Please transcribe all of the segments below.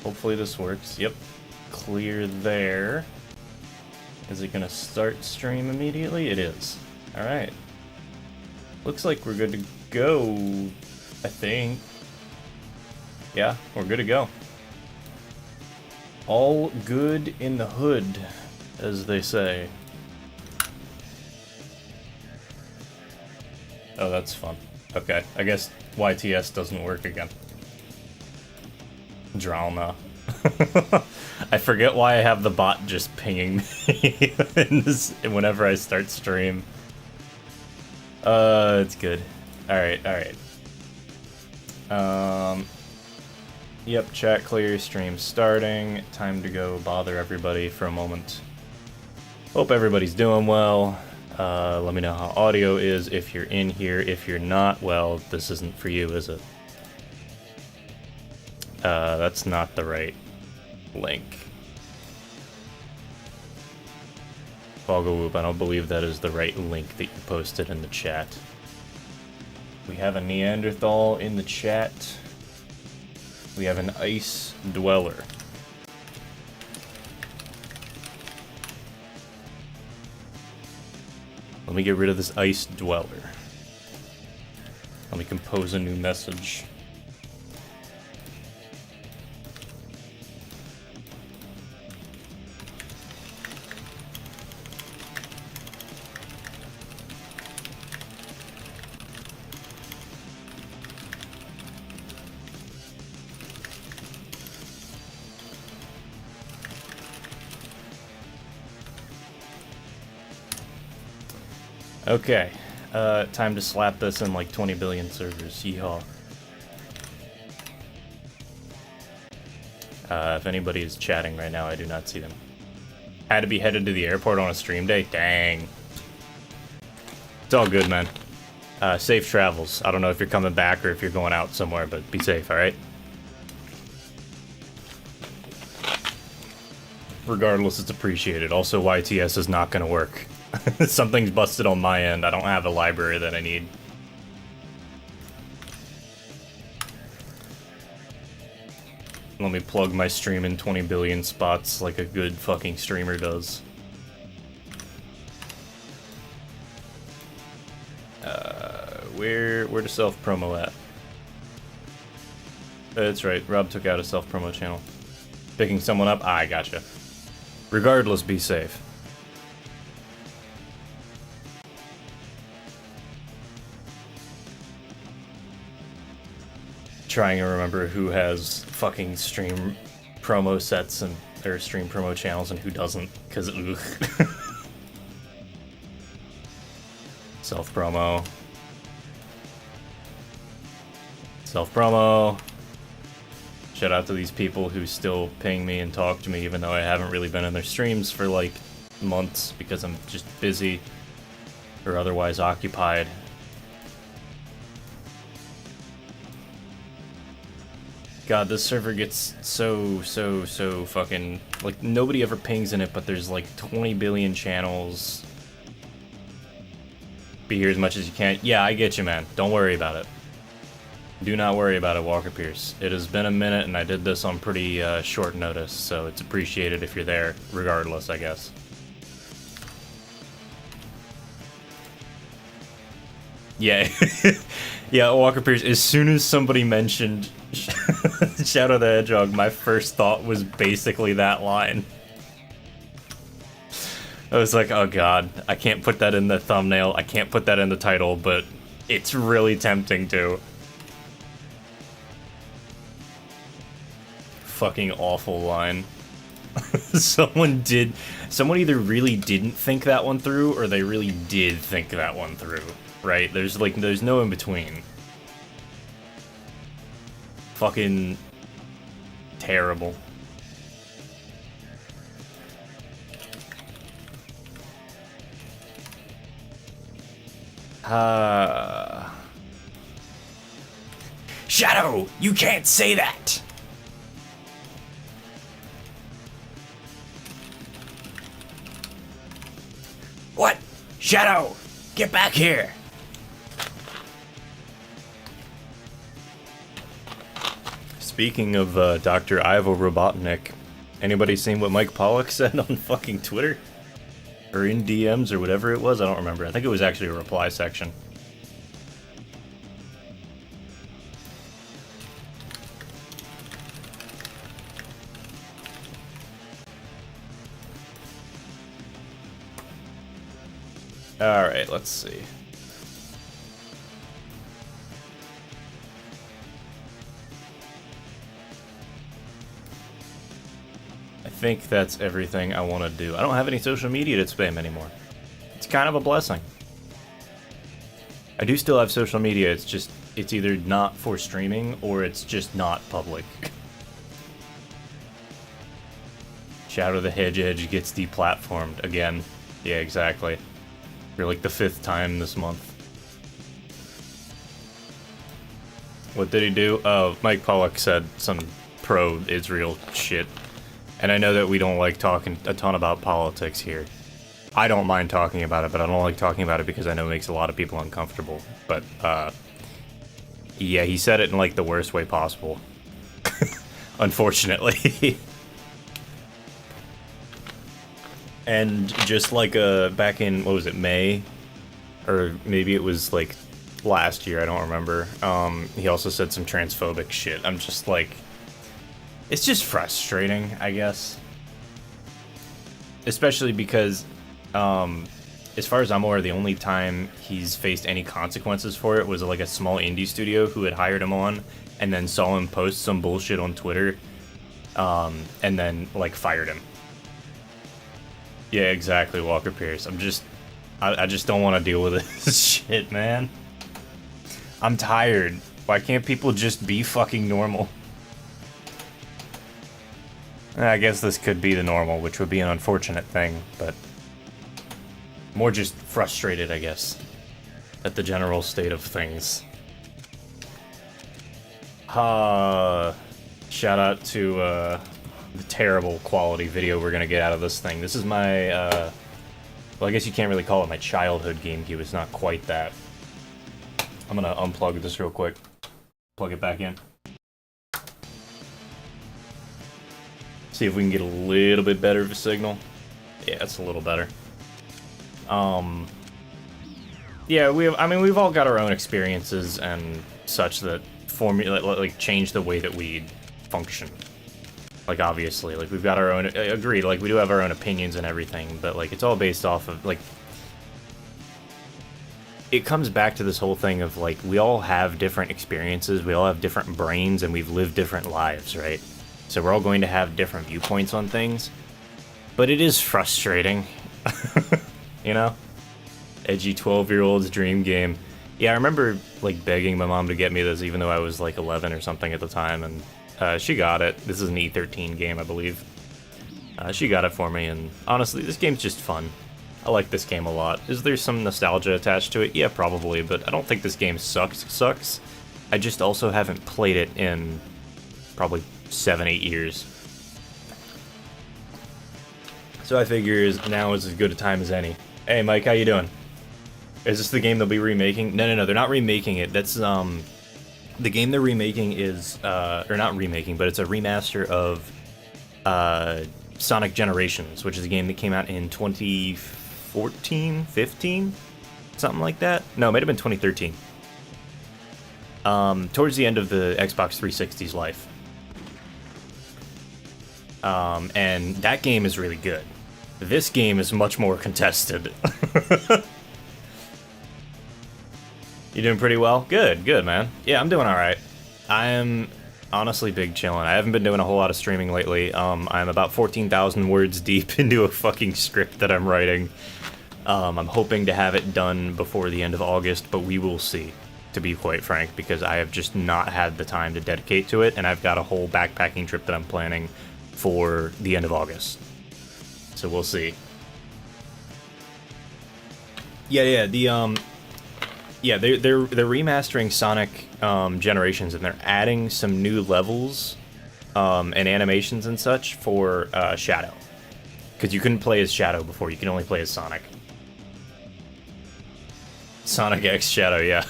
Hopefully this works. Yep. Clear there. Is it gonna start stream immediately? It is. Alright. Looks like we're good to go, I think. Yeah, we're good to go. All good in the hood, as they say. Oh, that's fun. Okay, I guess YTS doesn't work again. Drama. I forget why I have the bot just pinging me whenever I start stream. It's good. Alright, alright. Yep, chat clear, stream starting. Time to go bother everybody for a moment. Hope everybody's doing well. Let me know how audio is if you're in here. If you're not, well, this isn't for you, is it? That's not the right link. Whoop, I don't believe that is the right link that you posted in the chat. We have a Neanderthal in the chat. We have an ice dweller. Let me get rid of this ice dweller. Let me compose a new message. Okay, time to slap this in like 20 billion servers. Yeehaw. If anybody is chatting right now, I do not see them. Had to be headed to the airport on a stream day? Dang. It's all good, man. Safe travels. I don't know if you're coming back or if you're going out somewhere, but be safe, alright? Regardless, it's appreciated. Also, YTS is not going to work. Something's busted on my end. I don't have a library that I need. Let me plug my stream in 20 billion spots like a good fucking streamer does. Where to self-promo at? That's right, Rob took out a self-promo channel. Picking someone up? I gotcha. Regardless, be safe. Trying to remember who has fucking stream promo sets and or stream promo channels and who doesn't, because self-promo. Self-promo. Shout out to these people who still ping me and talk to me even though I haven't really been in their streams for like months because I'm just busy or otherwise occupied. God, this server gets so fucking... Like, nobody ever pings in it, but there's like 20 billion channels. Be here as much as you can. Yeah, I get you, man. Don't worry about it. Do not worry about it, Walker Pierce. It has been a minute, and I did this on pretty short notice, so it's appreciated if you're there, regardless, I guess. Yeah. Yeah, Walker Pierce, as soon as somebody mentioned Shadow the Hedgehog, my first thought was basically that line. I was like, oh god, I can't put that in the thumbnail, I can't put that in the title, but it's really tempting to. Fucking awful line. Someone either really didn't think that one through, or they really did think that one through, right? There's no in between. Fucking terrible. Shadow, you can't say that! What? Shadow, get back here! Speaking of Dr. Ivo Robotnik, anybody seen what Mike Pollock said on fucking Twitter? Or in DMs or whatever it was? I don't remember. I think it was actually a reply section. Alright, let's see. I think that's everything I want to do. I don't have any social media to spam anymore. It's kind of a blessing. I do still have social media, it's just, it's either not for streaming or it's just not public. Shadow the Hedgehog gets deplatformed again. Yeah, exactly. For like the 5th time this month. What did he do? Oh, Mike Pollock said some pro-Israel shit. And I know that we don't like talking a ton about politics here. I don't mind talking about it, but I don't like talking about it because I know it makes a lot of people uncomfortable. But, yeah, he said it in, like, the worst way possible. Unfortunately. And just like, back in, what was it, May? Or maybe it was, like, last year, I don't remember. He also said some transphobic shit. I'm just like... It's just frustrating, I guess. Especially because, as far as I'm aware, the only time he's faced any consequences for it was like a small indie studio who had hired him on and then saw him post some bullshit on Twitter, and then, like, fired him. Yeah, exactly, Walker Pierce. I just don't want to deal with this shit, man. I'm tired. Why can't people just be fucking normal? I guess this could be the normal, which would be an unfortunate thing, but more just frustrated, I guess, at the general state of things. Shout out to the terrible quality video we're gonna get out of this thing. This is my, well, I guess you can't really call it my childhood GameCube. It's not quite that. I'm gonna unplug this real quick, plug it back in. See if we can get a little bit better of a signal. Yeah, it's a little better. Yeah, we've all got our own experiences and such that like change the way that we function. Like, obviously, like, we've got our own, agreed, like, we do have our own opinions and everything, but, like, it's all based off of, like, it comes back to this whole thing of, like, we all have different experiences, we all have different brains, and we've lived different lives, right? So we're all going to have different viewpoints on things, but it is frustrating, you know? Edgy 12-year-old's dream game. Yeah, I remember, like, begging my mom to get me this, even though I was, like, 11 or something at the time, and she got it. This is an E13 game, I believe. She got it for me, and honestly, this game's just fun. I like this game a lot. Is there some nostalgia attached to it? Yeah, probably, but I don't think this game sucks. I just also haven't played it in probably 7-8 years. So I figure now is as good a time as any. Hey Mike, how you doing? Is this the game they'll be remaking? No, they're not remaking it. That's the game they're remaking is or not remaking, but it's a remaster of Sonic Generations, which is a game that came out in 2014, 15, something like that. No, it might have been 2013. Towards the end of the Xbox 360's life. And that game is really good. This game is much more contested. You doing pretty well? Good, man. Yeah, I'm doing alright. I am honestly big chillin'. I haven't been doing a whole lot of streaming lately. I'm about 14,000 words deep into a fucking script that I'm writing. I'm hoping to have it done before the end of August, but we will see, to be quite frank, because I have just not had the time to dedicate to it, and I've got a whole backpacking trip that I'm planning for the end of August. So we'll see. Yeah, they're remastering Sonic Generations, and they're adding some new levels and animations and such for Shadow. Because you couldn't play as Shadow before, you can only play as Sonic. Sonic X Shadow, yeah.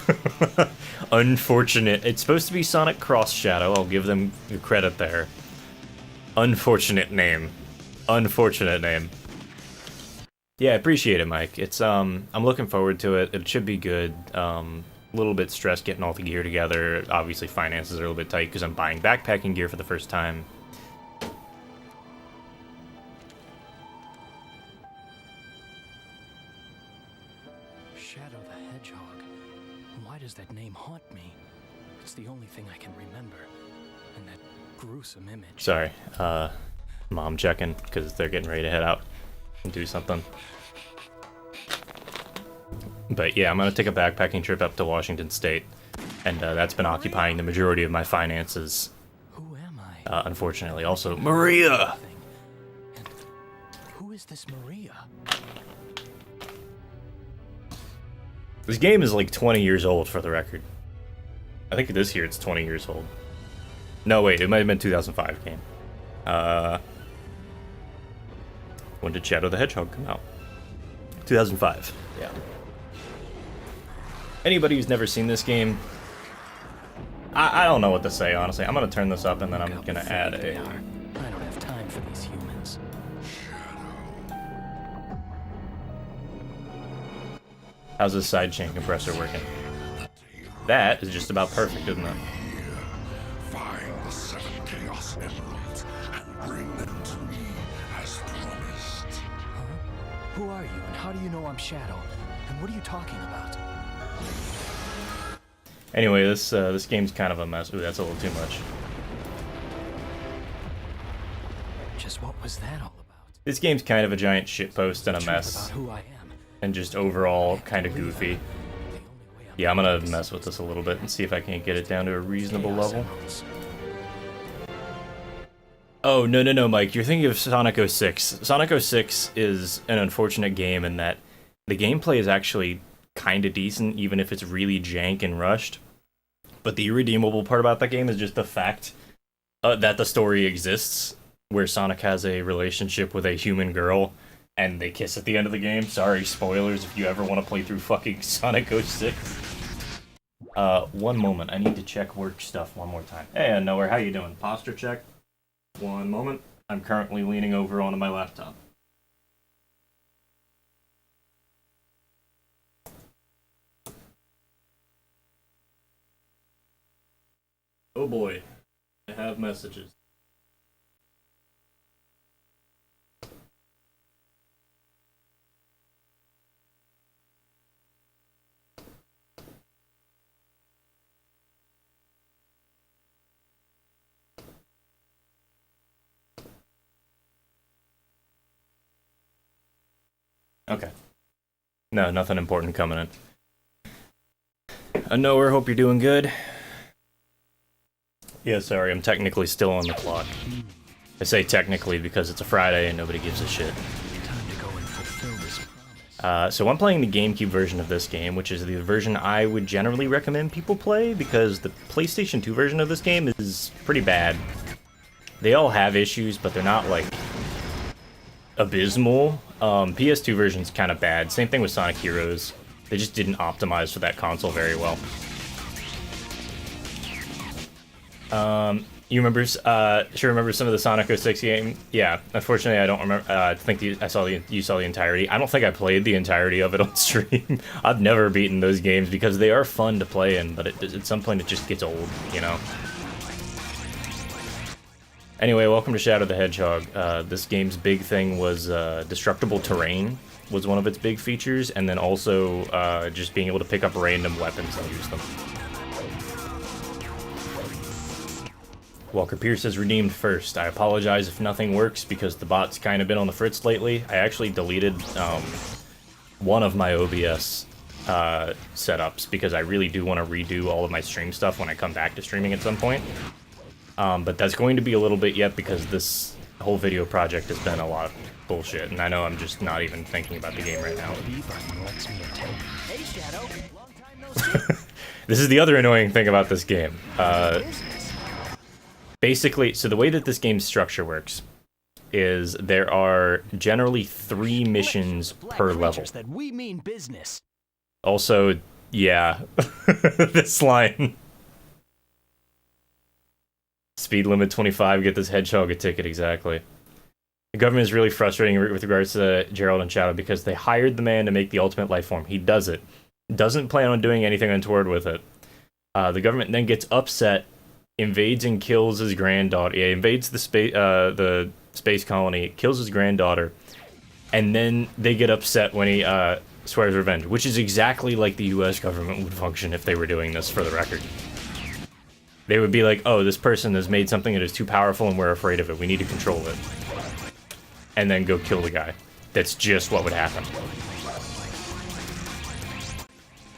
Unfortunate. It's supposed to be Sonic Cross Shadow. I'll give them the credit there. Unfortunate name. Unfortunate name. Yeah, I appreciate it, Mike. It's I'm looking forward to it. It should be good. A little bit stressed getting all the gear together. Obviously, finances are a little bit tight because I'm buying backpacking gear for the first time. Shadow the Hedgehog. Why does that name haunt me? It's the only thing I can remember. And that gruesome image. Sorry, Mom checking because they're getting ready to head out and do something. But yeah, I'm gonna take a backpacking trip up to Washington State, and that's been occupying the majority of my finances. Who am I? Unfortunately, also Maria. And who is this Maria? This game is like 20 years old, for the record. I think this year it's 20 years old. No, wait, it might have been 2005 game. When did Shadow the Hedgehog come out? 2005, yeah. Anybody who's never seen this game, I don't know what to say, honestly. I'm gonna turn this up and then I'm gonna add a... I don't have time for these humans. How's this sidechain compressor working? That is just about perfect, isn't it? Find the 7 Chaos Emeralds and bring them to me as promised. Huh? Who are you and how do you know I'm Shadow? And what are you talking about? Anyway, this game's kind of a mess. Ooh, that's a little too much. Just what was that all about? This game's kind of a giant shitpost and a mess. About who I am. And just overall kind of goofy. The only way I'm Yeah, I'm gonna mess with this a little bit and see if I can get it down to a reasonable Chaos level. Emeralds. Oh, no, Mike. You're thinking of Sonic 06. Sonic 06 is an unfortunate game in that the gameplay is actually kind of decent, even if it's really jank and rushed. But the irredeemable part about that game is just the fact that the story exists, where Sonic has a relationship with a human girl, and they kiss at the end of the game. Sorry, spoilers if you ever want to play through fucking Sonic 06. One moment. I need to check work stuff one more time. Hey, Nowhere, how you doing? Posture check. One moment. I'm currently leaning over onto my laptop. Oh boy, I have messages. Okay. No, nothing important coming in. Nowhere, hope you're doing good. Yeah, sorry, I'm technically still on the clock. I say technically because it's a Friday and nobody gives a shit. Time to go and fulfill this promise. So I'm playing the GameCube version of this game, which is the version I would generally recommend people play, because the PlayStation 2 version of this game is pretty bad. They all have issues, but they're not, like, abysmal. PS2 version's kind of bad. Same thing with Sonic Heroes. They just didn't optimize for that console very well. You remember, sure remember some of the Sonic 06 game? Yeah, unfortunately I don't remember, I think you saw the entirety. I don't think I played the entirety of it on stream. I've never beaten those games because they are fun to play in, but at some point it just gets old, you know? Anyway, welcome to Shadow the Hedgehog. This game's big thing was destructible terrain was one of its big features, and then also just being able to pick up random weapons and use them. Walker Pierce has redeemed first. I apologize if nothing works because the bot's kind of been on the fritz lately. I actually deleted one of my OBS setups because I really do want to redo all of my stream stuff when I come back to streaming at some point. But that's going to be a little bit yet because this whole video project has been a lot of bullshit, and I know I'm just not even thinking about the game right now. Hey, Shadow. Long time no see. This is the other annoying thing about this game. Basically, so the way that this game's structure works is there are generally 3 missions per level. That we mean business. Also, yeah, this line. Speed limit 25, get this hedgehog a ticket, exactly. The government is really frustrating with regards to Gerald and Shadow because they hired the man to make the ultimate life form. He does it. Doesn't plan on doing anything untoward with it. The government then gets upset, invades and kills his granddaughter. Yeah, invades the space colony, kills his granddaughter, and then they get upset when he swears revenge, which is exactly like the U.S. government would function if they were doing this, for the record. They would be like, oh, this person has made something that is too powerful and we're afraid of it. We need to control it. And then go kill the guy. That's just what would happen.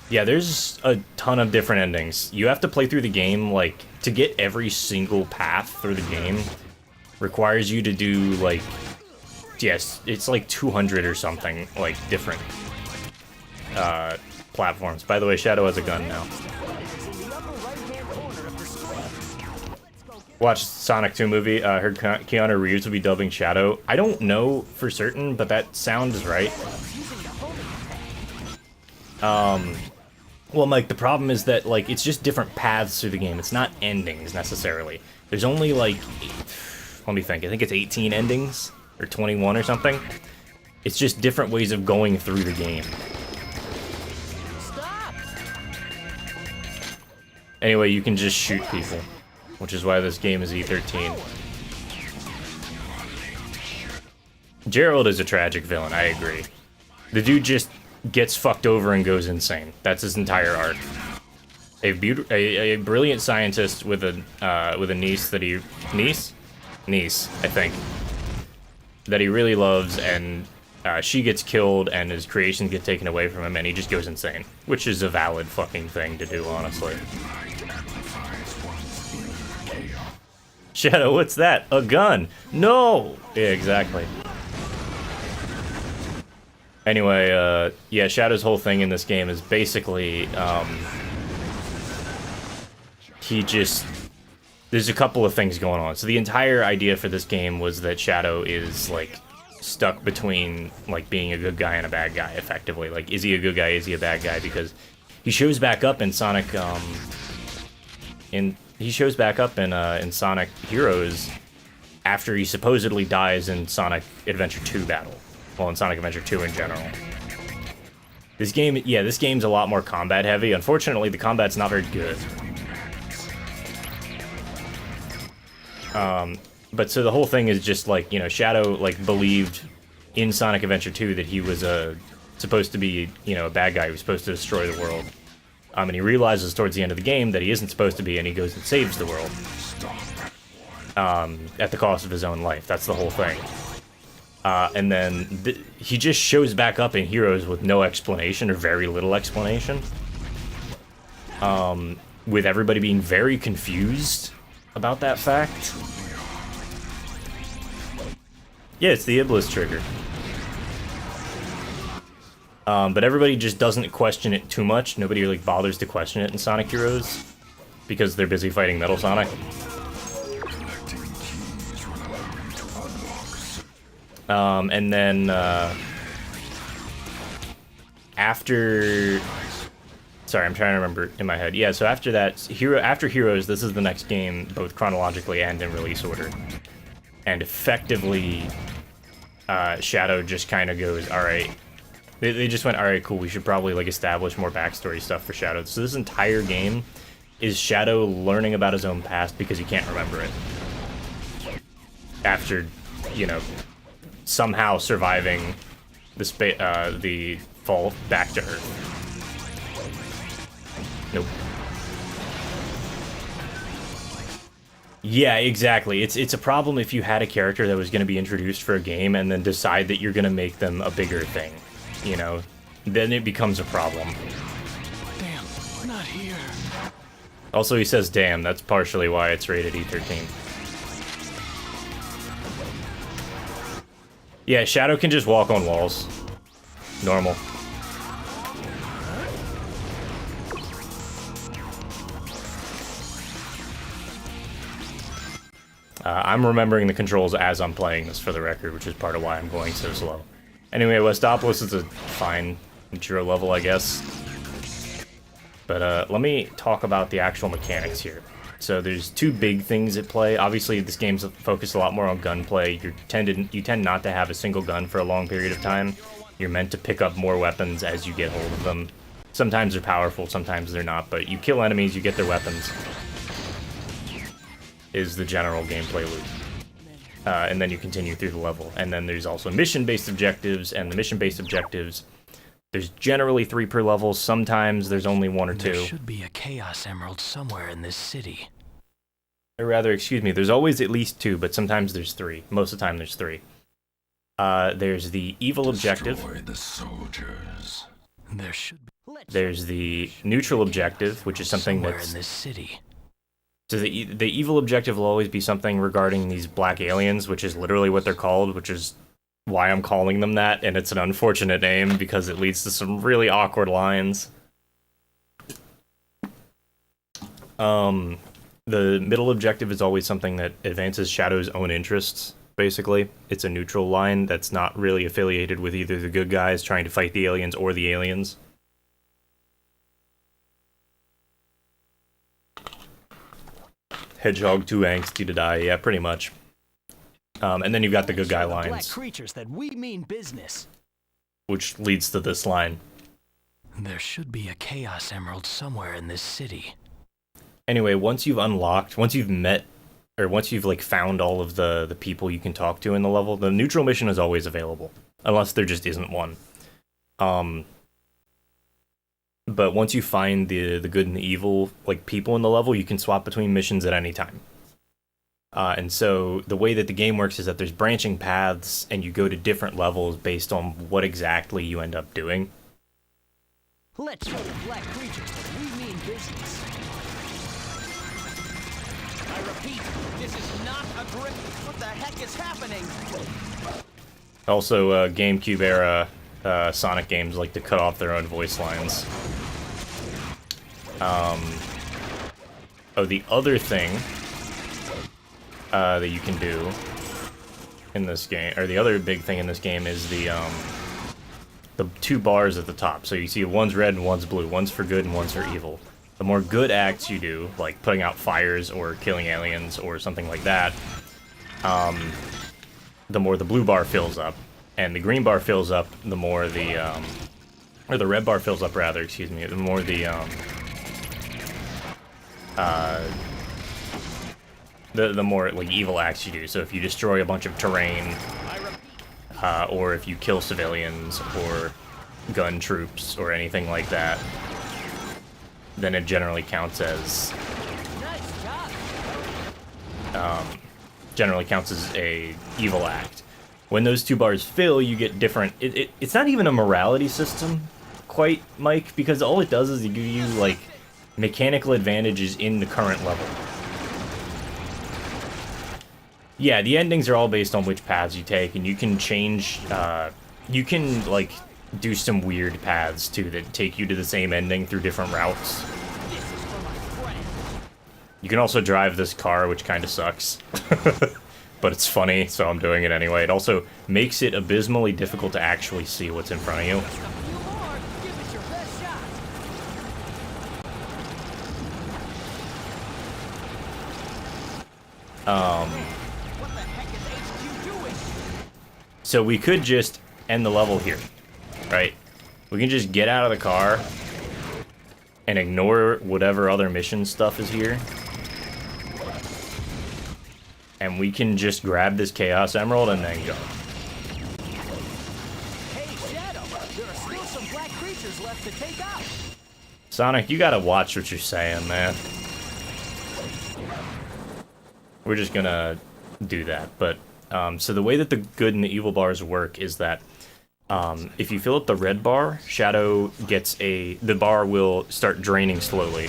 Yeah, there's a ton of different endings. You have to play through the game, like, to get every single path through the game requires you to do, like, yes, it's like 200 or something, like, different platforms. By the way, Shadow has a gun now. Watched Sonic 2 movie, heard Keanu Reeves will be dubbing Shadow. I don't know for certain, but that sounds right. Well, Mike, the problem is that, like, it's just different paths through the game. It's not endings, necessarily. There's only, like, let me think, I think it's 18 endings, or 21 or something. It's just different ways of going through the game. Stop! Anyway, you can just shoot people, which is why this game is E13. Gerald is a tragic villain, I agree. The dude just gets fucked over and goes insane. That's his entire arc. A brilliant scientist with a niece that he... Niece, I think. That he really loves, and she gets killed, and his creations get taken away from him, and he just goes insane. Which is a valid fucking thing to do, honestly. Shadow, what's that? A gun! No! Yeah, exactly. Anyway, yeah, Shadow's whole thing in this game is basically, he just... There's a couple of things going on. So the entire idea for this game was that Shadow is, like, stuck between, like, being a good guy and a bad guy, effectively. Like, is he a good guy, is he a bad guy? Because he shows back up in Sonic, he shows back up in Sonic Heroes after he supposedly dies in Sonic Adventure 2 battle. Well, in Sonic Adventure 2 in general. This game, yeah, this game's a lot more combat heavy. Unfortunately, the combat's not very good. But so the whole thing is just like, you know, Shadow, like, believed in Sonic Adventure 2 that he was supposed to be, you know, a bad guy who was supposed to destroy the world. And he realizes towards the end of the game that he isn't supposed to be, and he goes and saves the world. At the cost of his own life. That's the whole thing. And then he just shows back up in Heroes with no explanation, or very little explanation. With everybody being very confused about that fact. Yeah, it's the Iblis trigger. But everybody just doesn't question it too much. Nobody really bothers to question it in Sonic Heroes because they're busy fighting Metal Sonic. And then after... Sorry, I'm trying to remember in my head. Yeah, so after that, after Heroes, this is the next game, both chronologically and in release order. And effectively, Shadow just kind of goes, alright. They just went, alright, cool, we should probably, like, establish more backstory stuff for Shadow. So this entire game is Shadow learning about his own past because he can't remember it. After, you know, somehow surviving the fall back to Earth. Nope. Yeah, exactly. It's a problem if you had a character that was going to be introduced for a game and then decide that you're going to make them a bigger thing. You know, then it becomes a problem. Damn, not here. Also, he says damn, that's partially why it's rated E13. Yeah, Shadow can just walk on walls. Normal. I'm remembering the controls as I'm playing this, for the record, which is part of why I'm going so slow. Anyway, Westopolis is a fine Ichiro level, I guess. But let me talk about the actual mechanics here. So there's two big things at play. Obviously, this game's focused a lot more on gunplay. You tend not to have a single gun for a long period of time. You're meant to pick up more weapons as you get hold of them. Sometimes they're powerful, sometimes they're not, but you kill enemies, you get their weapons, is the general gameplay loop. And then you continue through the level. And then there's also mission-based objectives, and the mission-based objectives, there's generally 3 per level. Sometimes there's only 1 or 2. There should be a Chaos Emerald somewhere in this city. Or rather, excuse me, there's always at least 2, but sometimes there's 3. Most of the time there's 3. There's the evil objective. Destroy the soldiers. There should be. There's the neutral objective, which is something somewhere that's... in this city. So the evil objective will always be something regarding these black aliens, which is literally what they're called, which is why I'm calling them that, and it's an unfortunate name because it leads to some really awkward lines. The middle objective is always something that advances Shadow's own interests, basically. It's a neutral line that's not really affiliated with either the good guys trying to fight the aliens or the aliens. Hedgehog too angsty to die, yeah, pretty much. And then you've got the good guy Black lines, creatures that we mean business. which leads to this line. There should be a Chaos Emerald somewhere in this city. Anyway, once you've met, or once you've like found all of the people you can talk to in the level, the neutral mission is always available, unless there just isn't one. But once you find the good and the evil like people in the level, you can swap between missions at any time. And so the way that the game works is that there's branching paths, and you go to different levels based on what exactly you end up doing. Let's show the black creatures that we mean business. I repeat, this is not a grip. What the heck is happening? Also, GameCube era Sonic games like to cut off their own voice lines. Oh, the other thing that you can do in this game, or the other big thing in this game, is the 2 bars at the top. So you see one's red and one's blue. One's for good and one's for evil. The more good acts you do, like putting out fires or killing aliens or something like that, the more the blue bar fills up. And the green bar fills up, the more the, or the red bar fills up, rather, excuse me, the more the more, like, evil acts you do. So if you destroy a bunch of terrain, or if you kill civilians, or gun troops, or anything like that, then it generally counts as, a evil act. When those 2 bars fill, you get different... It's not even a morality system, quite, Mike, because all it does is it give you, like, mechanical advantages in the current level. Yeah, the endings are all based on which paths you take, and you can change... you can, like, do some weird paths, too, that take you to the same ending through different routes. You can also drive this car, which kind of sucks. But it's funny, so I'm doing it anyway. It also makes it abysmally difficult to actually see what's in front of you. So we could just end the level here, right? We can just get out of the car and ignore whatever other mission stuff is here. And we can just grab this Chaos Emerald and then go. Hey, Shadow, there are still some black creatures left to take out. Sonic, you gotta watch what you're saying, man. We're just gonna do that. But, so the way that the good and the evil bars work is that if you fill up the red bar, Shadow gets the bar will start draining slowly.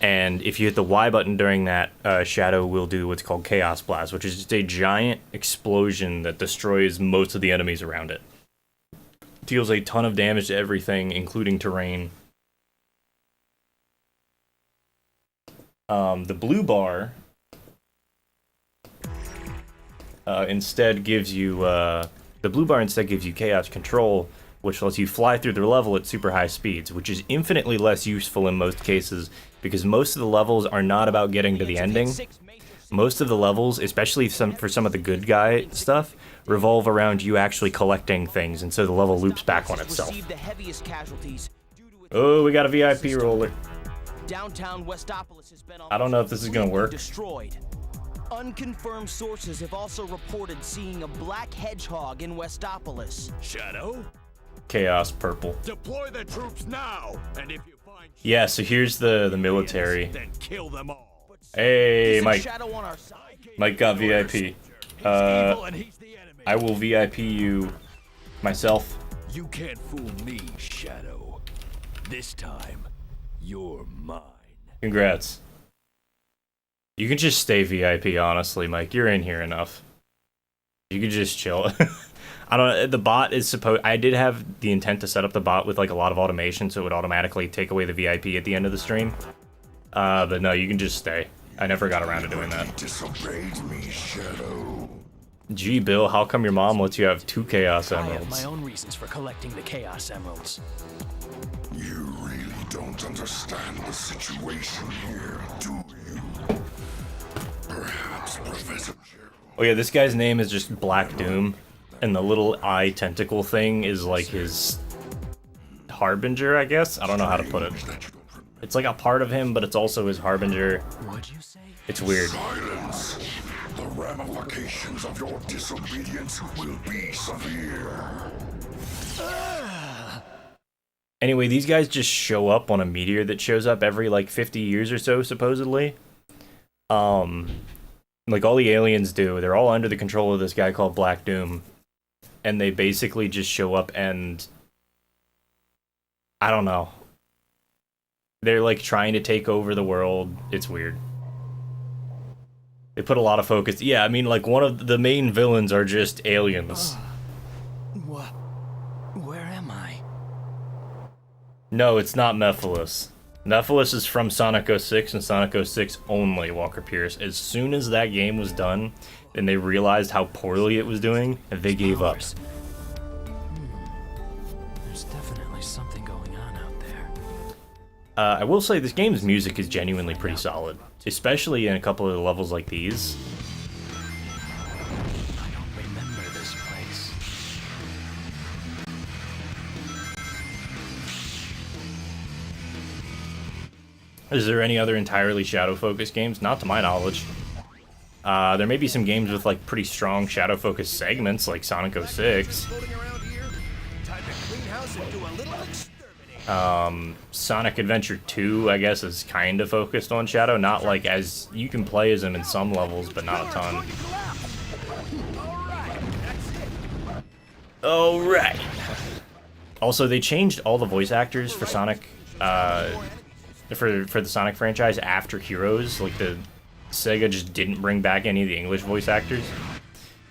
And if you hit the Y button during that, Shadow will do what's called Chaos Blast, which is just a giant explosion that destroys most of the enemies around it. Deals a ton of damage to everything, including terrain. The blue bar instead gives you Chaos Control, which lets you fly through the level at super high speeds, which is infinitely less useful in most cases, because most of the levels are not about getting to the ending. Most of the levels, especially for some of the good guy stuff, revolve around you actually collecting things, and so the level loops back on itself. Oh, we got a VIP roller. I don't know if this is gonna work. Unconfirmed sources have also reported seeing a black hedgehog in Westopolis. Shadow? Chaos purple. Deploy the troops now, and if you find Yeah, so here's the military. then kill them all. Hey, Isn't Mike. Shadow on our side? Mike got VIP. Evil and he's the enemy. I will VIP you myself. You can't fool me, Shadow. This time, you're mine. Congrats. You can just stay VIP, honestly, Mike. You're in here enough. You can just chill. I don't. The bot is supposed. I did have the intent to set up the bot with like a lot of automation, so it would automatically take away the VIP at the end of the stream. But no, you can just stay. I never got around to doing that. Disobeyed me, Shadow. Gee, Bill, how come your mom lets you have 2 Chaos I have Emeralds? my own reasons for collecting the Chaos Emeralds. You really don't understand the situation here, do you? Perhaps Professor Gerald. Oh yeah, this guy's name is just Black Doom, and the little eye tentacle thing is like his harbinger, I guess? I don't know how to put it. It's like a part of him, but it's also his harbinger. What'd you say? It's weird. Silence! The ramifications of your disobedience will be severe. Anyway, these guys just show up on a meteor that shows up every like 50 years or so, supposedly. Like all the aliens do, they're all under the control of this guy called Black Doom. And they basically just show up and I don't know. They're like trying to take over the world. It's weird. They put a lot of focus. Yeah, I mean, like one of the main villains are just aliens. What? Where am I? No, it's not Mephiles. Mephiles is from Sonic 06 and Sonic 06 only, Walker Pierce. As soon as that game was done and they realized how poorly it was doing, they gave up. There's definitely something going on out there. I will say this game's music is genuinely pretty solid, especially in a couple of the levels like these. I don't remember this place. Is there any other entirely shadow-focused games? Not to my knowledge. There may be some games with like pretty strong shadow-focused segments, like Sonic 06. Sonic Adventure 2, I guess, is kind of focused on shadow. Not like as you can play as him in some levels, but not a ton. Alright. Also, they changed all the voice actors for Sonic, for the Sonic franchise after Heroes. Like, the Sega just didn't bring back any of the English voice actors,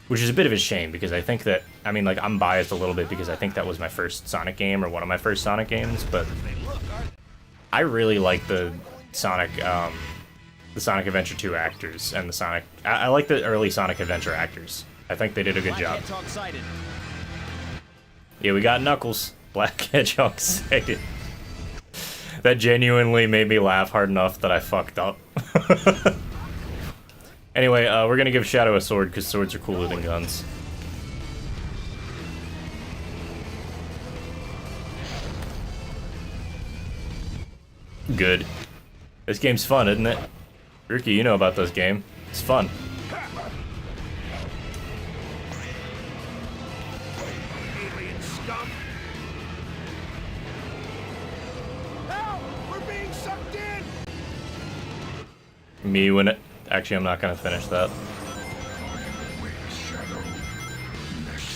which is a bit of a shame, because I think that, I mean, like, I'm biased a little bit because I think that was my first Sonic game, or one of my first Sonic games, but I really like the Sonic Adventure 2 actors, and the Sonic, I like the early Sonic Adventure actors. I think they did a good job. Yeah, we got Knuckles. Black Hedgehog sighted. That genuinely made me laugh hard enough that I fucked up. Anyway, we're gonna give Shadow a sword, because swords are cooler than guns. Good. This game's fun, isn't it? Ricky, you know about this game. It's fun. Alien scum! Help! We're being sucked in! Me when it... Actually, I'm not gonna finish that. Wait, Shadow. Next,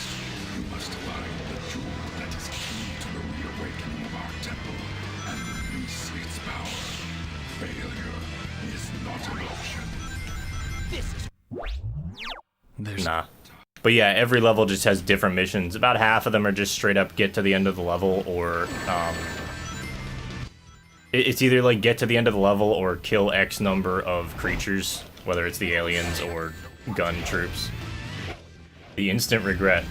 you must find the jewel that is key to the reawakening of our temple and release its power. Failure is not an option. Nah. But yeah, every level just has different missions. About half of them are just straight up get to the end of the level, or it's either like get to the end of the level or kill X number of creatures, whether it's the aliens or gun troops. The instant regret.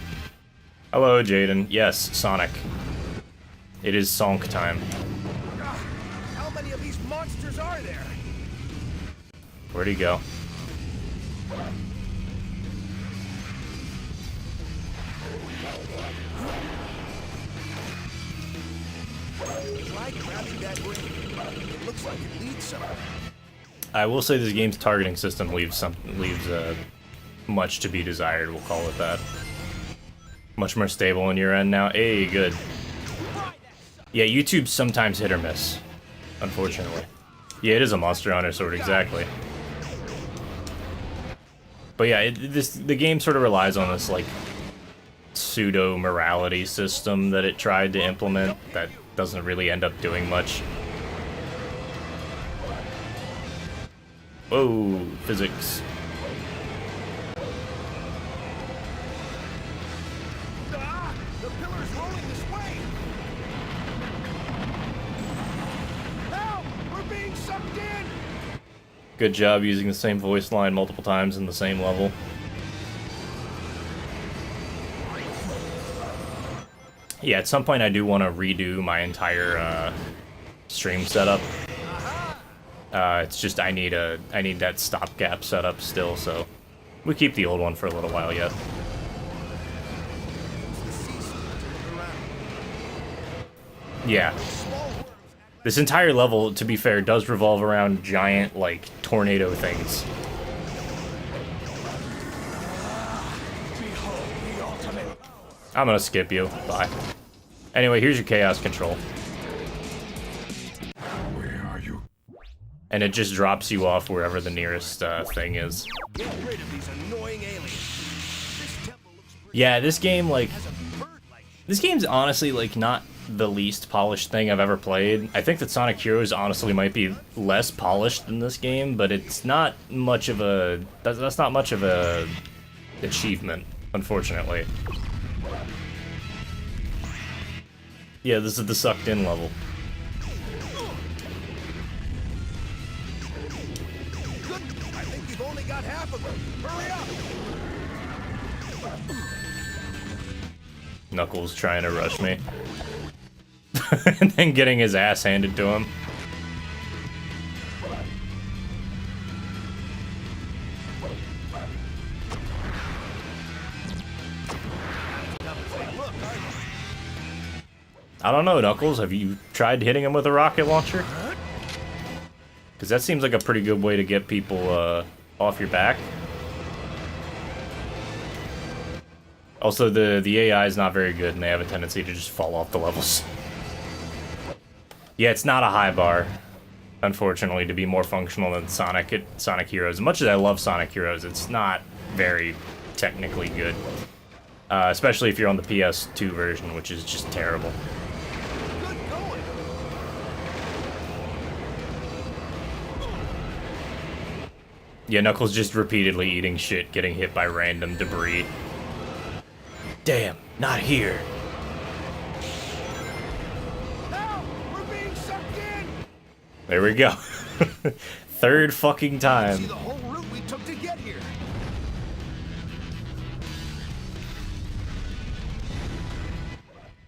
Hello, Jaden. Yes, Sonic. It is Sonk time. How many of these monsters are there? Where'd he go? Try grabbing that ring. It looks like it leads somewhere. I will say this game's targeting system leaves much to be desired. We'll call it that. Much more stable on your end now. Hey, good. Yeah, YouTube's sometimes hit or miss, unfortunately. Yeah, it is a Monster Hunter sword, exactly. But yeah, the game sort of relies on this, like, pseudo-morality system that it tried to implement that doesn't really end up doing much. Whoa, physics. Ah! The pillar's rolling this way! Help! We're being sucked in! Good job using the same voice line multiple times in the same level. Yeah, at some point I do want to redo my entire stream setup. It's just I need that stopgap setup still, so we keep the old one for a little while yet. Yeah. This entire level, to be fair, does revolve around giant, like, tornado things. I'm gonna skip you. Bye. Anyway, here's your chaos control. Where are you? And it just drops you off wherever the nearest thing is. Get rid of these annoying aliens. This temple looks pretty Yeah, this game, like... has a bird-like shape. This game's honestly, like, not the least polished thing I've ever played. I think that Sonic Heroes honestly might be less polished than this game, but it's not much of a... That's not much of a achievement, unfortunately. Yeah, this is the sucked in level. Good. I think you've only got half of them. Hurry up! Knuckles trying to rush me. And then getting his ass handed to him. I don't know, Knuckles. Have you tried hitting him with a rocket launcher? Because that seems like a pretty good way to get people off your back. Also, the AI is not very good, and they have a tendency to just fall off the levels. Yeah, it's not a high bar, unfortunately, to be more functional than Sonic Heroes. As much as I love Sonic Heroes, it's not very technically good. Especially if you're on the PS2 version, which is just terrible. Good going. Yeah, Knuckles just repeatedly eating shit, getting hit by random debris. Damn, not here. Help! We're being sucked in! There we go. Third fucking See time. the whole route we took to get here.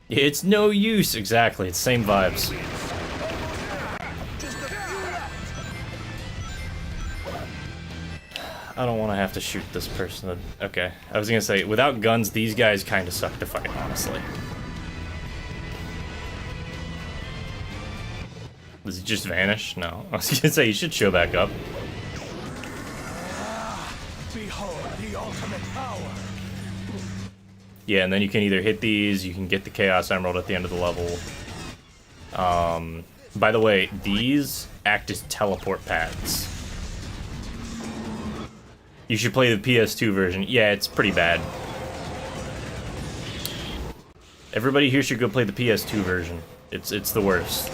It's no use. Exactly, it's same vibes. Just a few left. I don't want to have to shoot this person. Okay, I was gonna say, without guns, these guys kind of suck to fight, honestly. Does he just vanish? No. I was gonna say, you should show back up. Behold the ultimate power. Yeah, and then you can either hit these, you can get the Chaos Emerald at the end of the level. By the way, these act as teleport pads. You should play the PS2 version. Yeah, it's pretty bad. Everybody here should go play the PS2 version. It's the worst.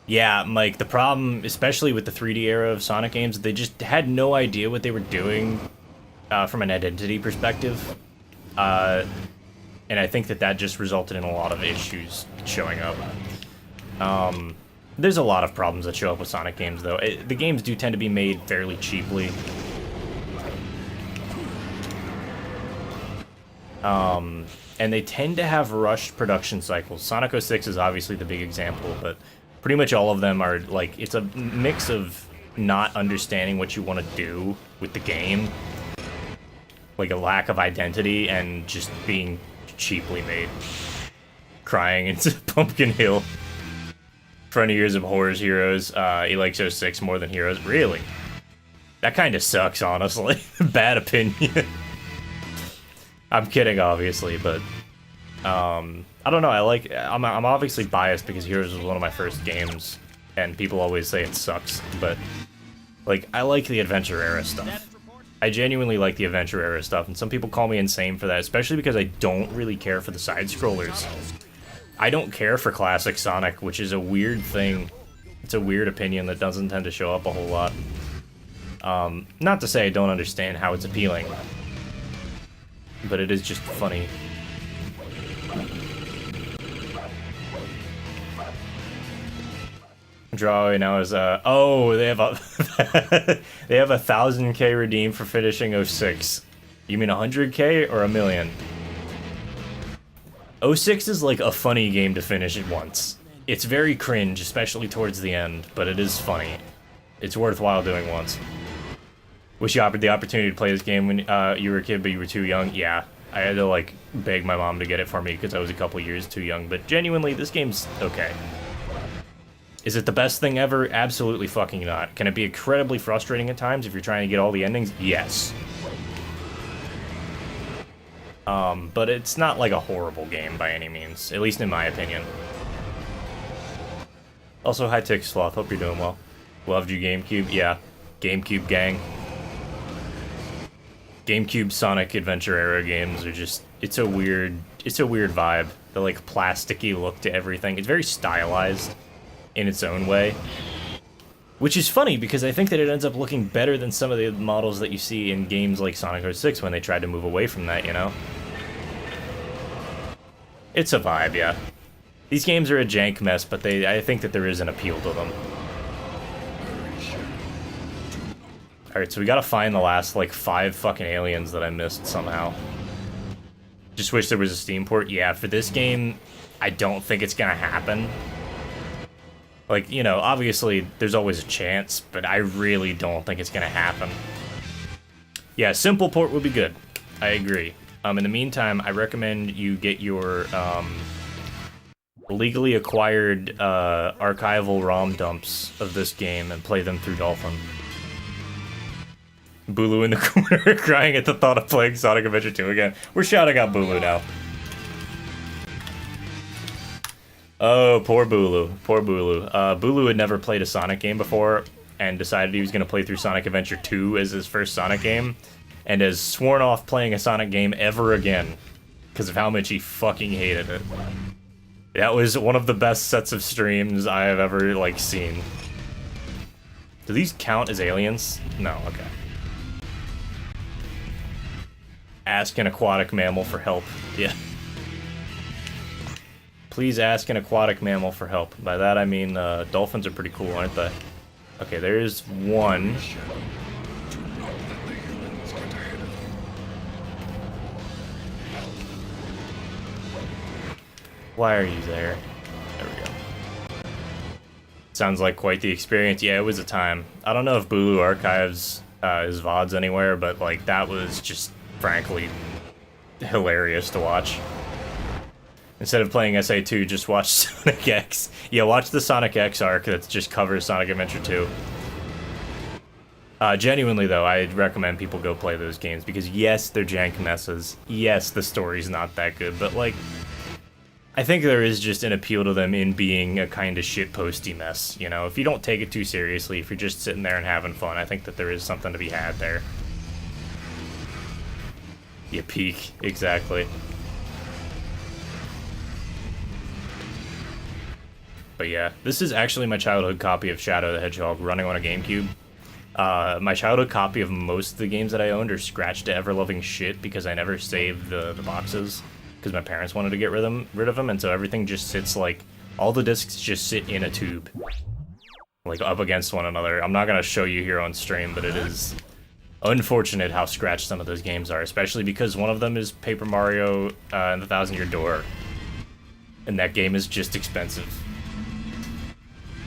Yeah, Mike, the problem, especially with the 3D era of Sonic games, they just had no idea what they were doing from an identity perspective. And I think that just resulted in a lot of issues showing up. There's a lot of problems that show up with Sonic games, though. The games do tend to be made fairly cheaply. And they tend to have rushed production cycles. Sonic 06 is obviously the big example, but pretty much all of them are like, it's a mix of not understanding what you want to do with the game, like a lack of identity, and just being cheaply made. Crying into Pumpkin Hill. Friend of Years of Horrors Heroes, he likes 06 more than Heroes. Really? That kind of sucks, honestly. Bad opinion. I'm kidding, obviously, but I don't know. I'm obviously biased because Heroes was one of my first games, and people always say it sucks. But like, I like the adventure era stuff. I genuinely like the adventure era stuff, and some people call me insane for that, especially because I don't really care for the side scrollers. I don't care for classic Sonic, which is a weird thing. It's a weird opinion that doesn't tend to show up a whole lot. Not to say I don't understand how it's appealing, but it is just funny. Draw now is oh, they have a they have 1,000K redeemed for finishing 06. You mean 100K or 1,000,000? 06 is like a funny game to finish at once. It's very cringe, especially towards the end, but it is funny. It's worthwhile doing once. Wish you offered the opportunity to play this game when you were a kid, but you were too young. Yeah, I had to like beg my mom to get it for me because I was a couple years too young. But genuinely, this game's okay. Is it the best thing ever? Absolutely fucking not. Can it be incredibly frustrating at times if you're trying to get all the endings? Yes. But it's not like a horrible game by any means, at least in my opinion. Also, hi Tick Sloth, hope you're doing well. Loved you, GameCube. Yeah, GameCube gang. GameCube Sonic Adventure era games are just, it's a weird vibe. The like plasticky look to everything. It's very stylized in its own way, which is funny because I think that it ends up looking better than some of the models that you see in games like Sonic 06 when they tried to move away from that, you know? It's a vibe, yeah. These games are a jank mess, but I think that there is an appeal to them. Alright, so we gotta find the last, like, 5 fucking aliens that I missed somehow. Just wish there was a Steam port. Yeah, for this game, I don't think it's gonna happen. Like, you know, obviously, there's always a chance, but I really don't think it's gonna happen. Yeah, simple port would be good. I agree. In the meantime, I recommend you get your, legally acquired, archival ROM dumps of this game and play them through Dolphin. Bulu in the corner, crying at the thought of playing Sonic Adventure 2 again. We're shouting out Bulu now. Oh, poor Bulu. Poor Bulu. Bulu had never played a Sonic game before and decided he was going to play through Sonic Adventure 2 as his first Sonic game, and has sworn off playing a Sonic game ever again because of how much he fucking hated it. That was one of the best sets of streams I have ever, like, seen. Do these count as aliens? No, okay. Ask an aquatic mammal for help. Yeah. Please ask an aquatic mammal for help. By that I mean, dolphins are pretty cool, aren't they? Okay, there's one. Why are you there? There we go. Sounds like quite the experience. Yeah, it was a time. I don't know if Bulu archives his VODs anywhere, but like that was just frankly hilarious to watch. Instead of playing SA2, just watch Sonic X. Yeah, watch the Sonic X arc that just covers Sonic Adventure 2. Genuinely, though, I'd recommend people go play those games, because yes, they're jank messes. Yes, the story's not that good, but, like, I think there is just an appeal to them in being a kind of shitposty mess, you know? If you don't take it too seriously, if you're just sitting there and having fun, I think that there is something to be had there. You peak, exactly. But yeah, this is actually my childhood copy of Shadow the Hedgehog running on a GameCube. My childhood copy of most of the games that I owned are scratched to ever-loving shit because I never saved the boxes because my parents wanted to get rid of them, and so everything just sits like, all the discs just sit in a tube, like up against one another. I'm not gonna show you here on stream, but it is Unfortunate how scratched some of those games are, especially because one of them is Paper Mario and the Thousand Year Door. And that game is just expensive.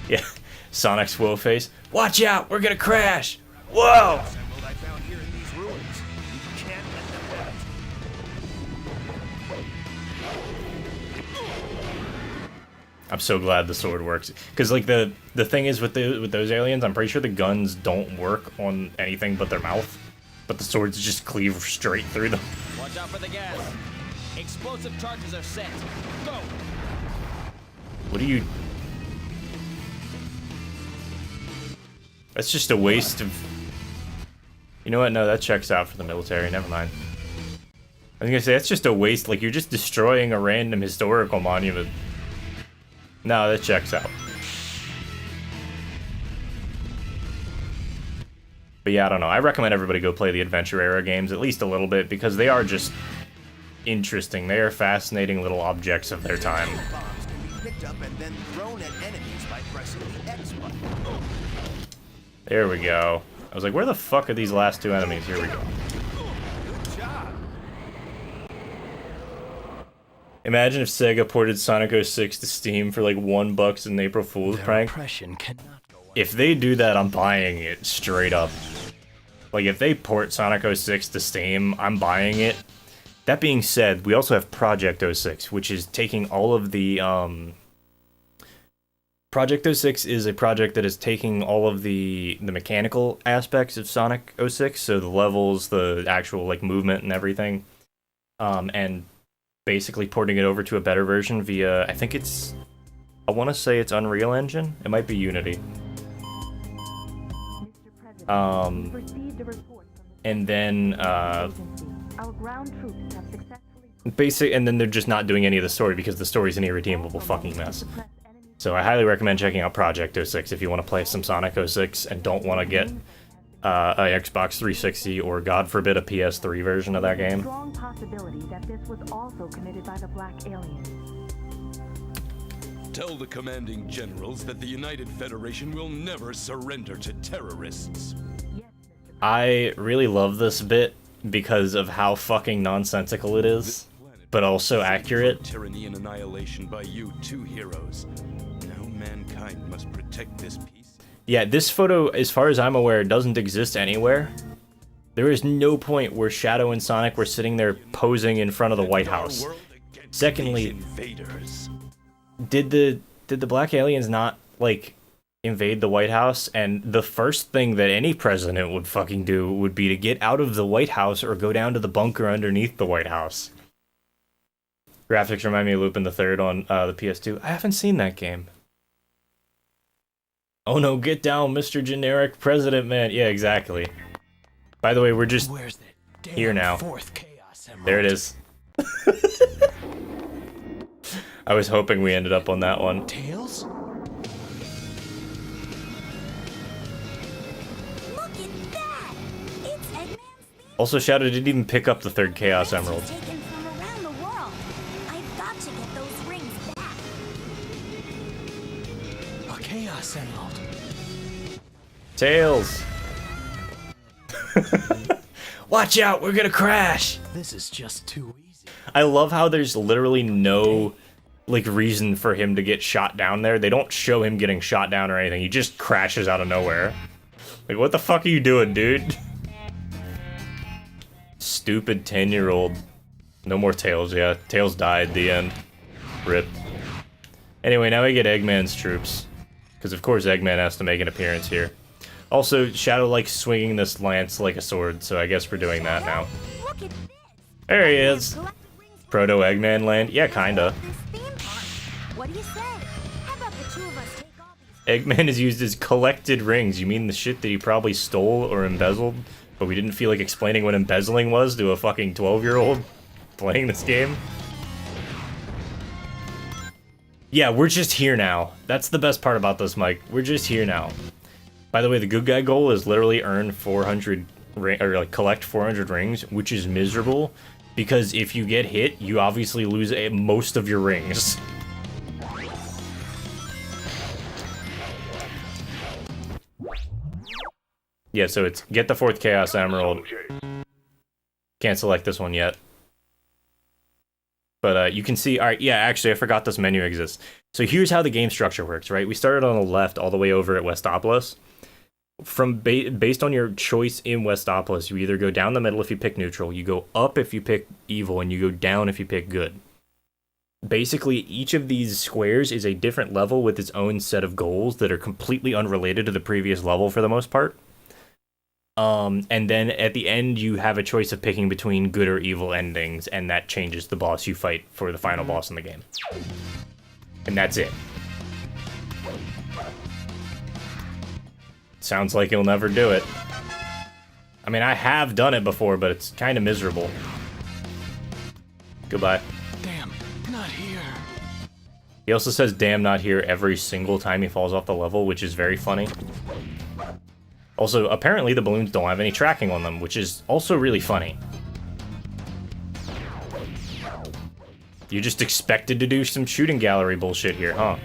Yeah, Sonic's woe face. Watch out, we're gonna crash! Whoa! Emerald I found here in these ruins. You can't let them have it. I'm so glad the sword works. Because, like, the thing is with those aliens, I'm pretty sure the guns don't work on anything but their mouth. But the swords just cleave straight through them. Watch out for the gas. Explosive charges are set. Go. What do you... That's just a waste of... You know what? No, that checks out for the military. Never mind. I was gonna say, that's just a waste. Like, you're just destroying a random historical monument. No, that checks out. But yeah, I don't know. I recommend everybody go play the Adventure Era games, at least a little bit, because they are just interesting. They are fascinating little objects of their time. Bombs can be picked up and then thrown at enemies by pressing the X button. There we go. I was like, where the fuck are these last two enemies? Here we go. Good job. Imagine if Sega ported Sonic 06 to Steam for like $1 in April Fool's Their prank. impression cannot go If they do that, I'm buying it straight up. Like, if they port Sonic 06 to Steam, I'm buying it. That being said, we also have Project 06, which is taking all of the, Project 06 is a project that is taking all of the mechanical aspects of Sonic 06, so the levels, the actual, like, movement and everything, and basically porting it over to a better version via, I think it's, I want to say it's Unreal Engine? It might be Unity. And then, and then they're just not doing any of the story because the story's an irredeemable fucking mess. So I highly recommend checking out Project 06 if you want to play some Sonic 06 and don't want to get a Xbox 360 or, God forbid, a PS3 version of that game. Strong possibility that this was also committed by the Black Aliens. Tell the commanding generals that the United Federation will never surrender to terrorists. I really love this bit because of how fucking nonsensical it is, but also accurate. Tyranny and annihilation by you two heroes. Now mankind must protect this peace. Yeah, this photo, as far as I'm aware, doesn't exist anywhere. There is no point where Shadow and Sonic were sitting there posing in front of the White House. Secondly, did the Black Aliens not, like, invade the White House? And the first thing that any president would fucking do would be to get out of the White House or go down to the bunker underneath the White House. Graphics remind me of Lupin the Third on the PS2. I haven't seen that game. Oh no, get down, Mr. Generic President Man. Yeah, exactly. By the way, we're just here now. Fourth Chaos Emerald. There it is. I was hoping we ended up on that one. Tails? Look at that! It's Eggman's Also, Shadow didn't even pick up the third Chaos Emerald. taken from around the world. I've got to get those rings back. A Chaos Emerald. Tails! Watch out, we're gonna crash! This is just too easy. I love how there's literally no, like, reason for him to get shot down there. They don't show him getting shot down or anything. He just crashes out of nowhere. Like, what the fuck are you doing, dude? Stupid 10-year-old. No more Tails, yeah. Tails died, the end. Rip. Anyway, now we get Eggman's troops. Because, of course, Eggman has to make an appearance here. Also, Shadow likes swinging this lance like a sword, so I guess we're doing that now. Look at this. There he is. Proto-Eggman land? Yeah, kinda. This theme park. What do you say? How about the two of us take all these Eggman is used as collected rings. You mean the shit that he probably stole or embezzled? But we didn't feel like explaining what embezzling was to a fucking 12-year-old playing this game? Yeah, we're just here now. That's the best part about this, Mike. We're just here now. By the way, the good guy goal is literally earn 400 or like collect 400 rings, which is miserable because if you get hit, you obviously lose most of your rings. Yeah, so it's get the 4th Chaos Emerald. Can't select this one yet. But you can see, alright, yeah, actually, I forgot this menu exists. So here's how the game structure works, right? We started on the left all the way over at Westopolis. Based on your choice in Westopolis, you either go down the middle if you pick neutral, you go up if you pick evil, and you go down if you pick good. Basically, each of these squares is a different level with its own set of goals that are completely unrelated to the previous level for the most part. And then at the end, you have a choice of picking between good or evil endings, and that changes the boss you fight for the final boss in the game. And that's it. Sounds like you'll never do it. I mean, I have done it before, but it's kind of miserable. Goodbye. Damn, not here. He also says, damn, not here every single time he falls off the level, which is very funny. Also, apparently the balloons don't have any tracking on them, which is also really funny. You just expected to do some shooting gallery bullshit here, huh?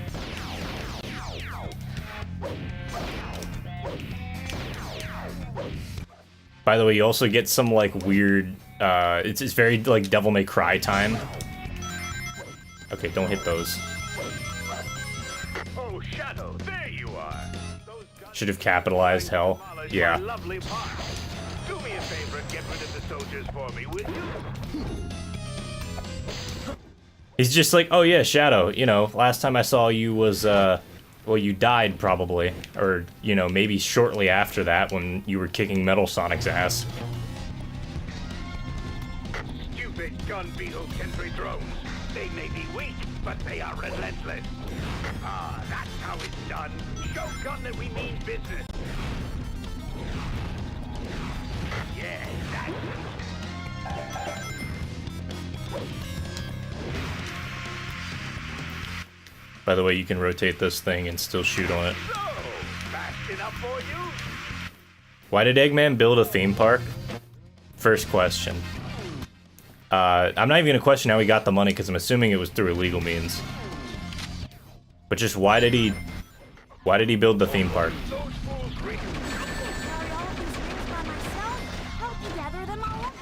By the way, you also get some, like, weird, it's very, like, Devil May Cry time. Okay, don't hit those. Oh, Shadow, there you are. Should have capitalized hell. Yeah. Lovely park. Do me a favor and get rid of the soldiers for me, will you? He's just like, oh yeah, Shadow, you know, last time I saw you was, well, you died probably. Or, you know, maybe shortly after that when you were kicking Metal Sonic's ass. Stupid gun beetle sentry drones. They may be weak, but they are relentless. Ah, that's how it's done. Show gun that we mean business. Yeah, that's it. By the way, you can rotate this thing and still shoot on it. So, fast enough for you? Why did Eggman build a theme park? First question. I'm not even gonna question how he got the money, because I'm assuming it was through illegal means. But just why did he build the theme park? Those fools read. Carry all of these rings by myself? Help me gather them all up.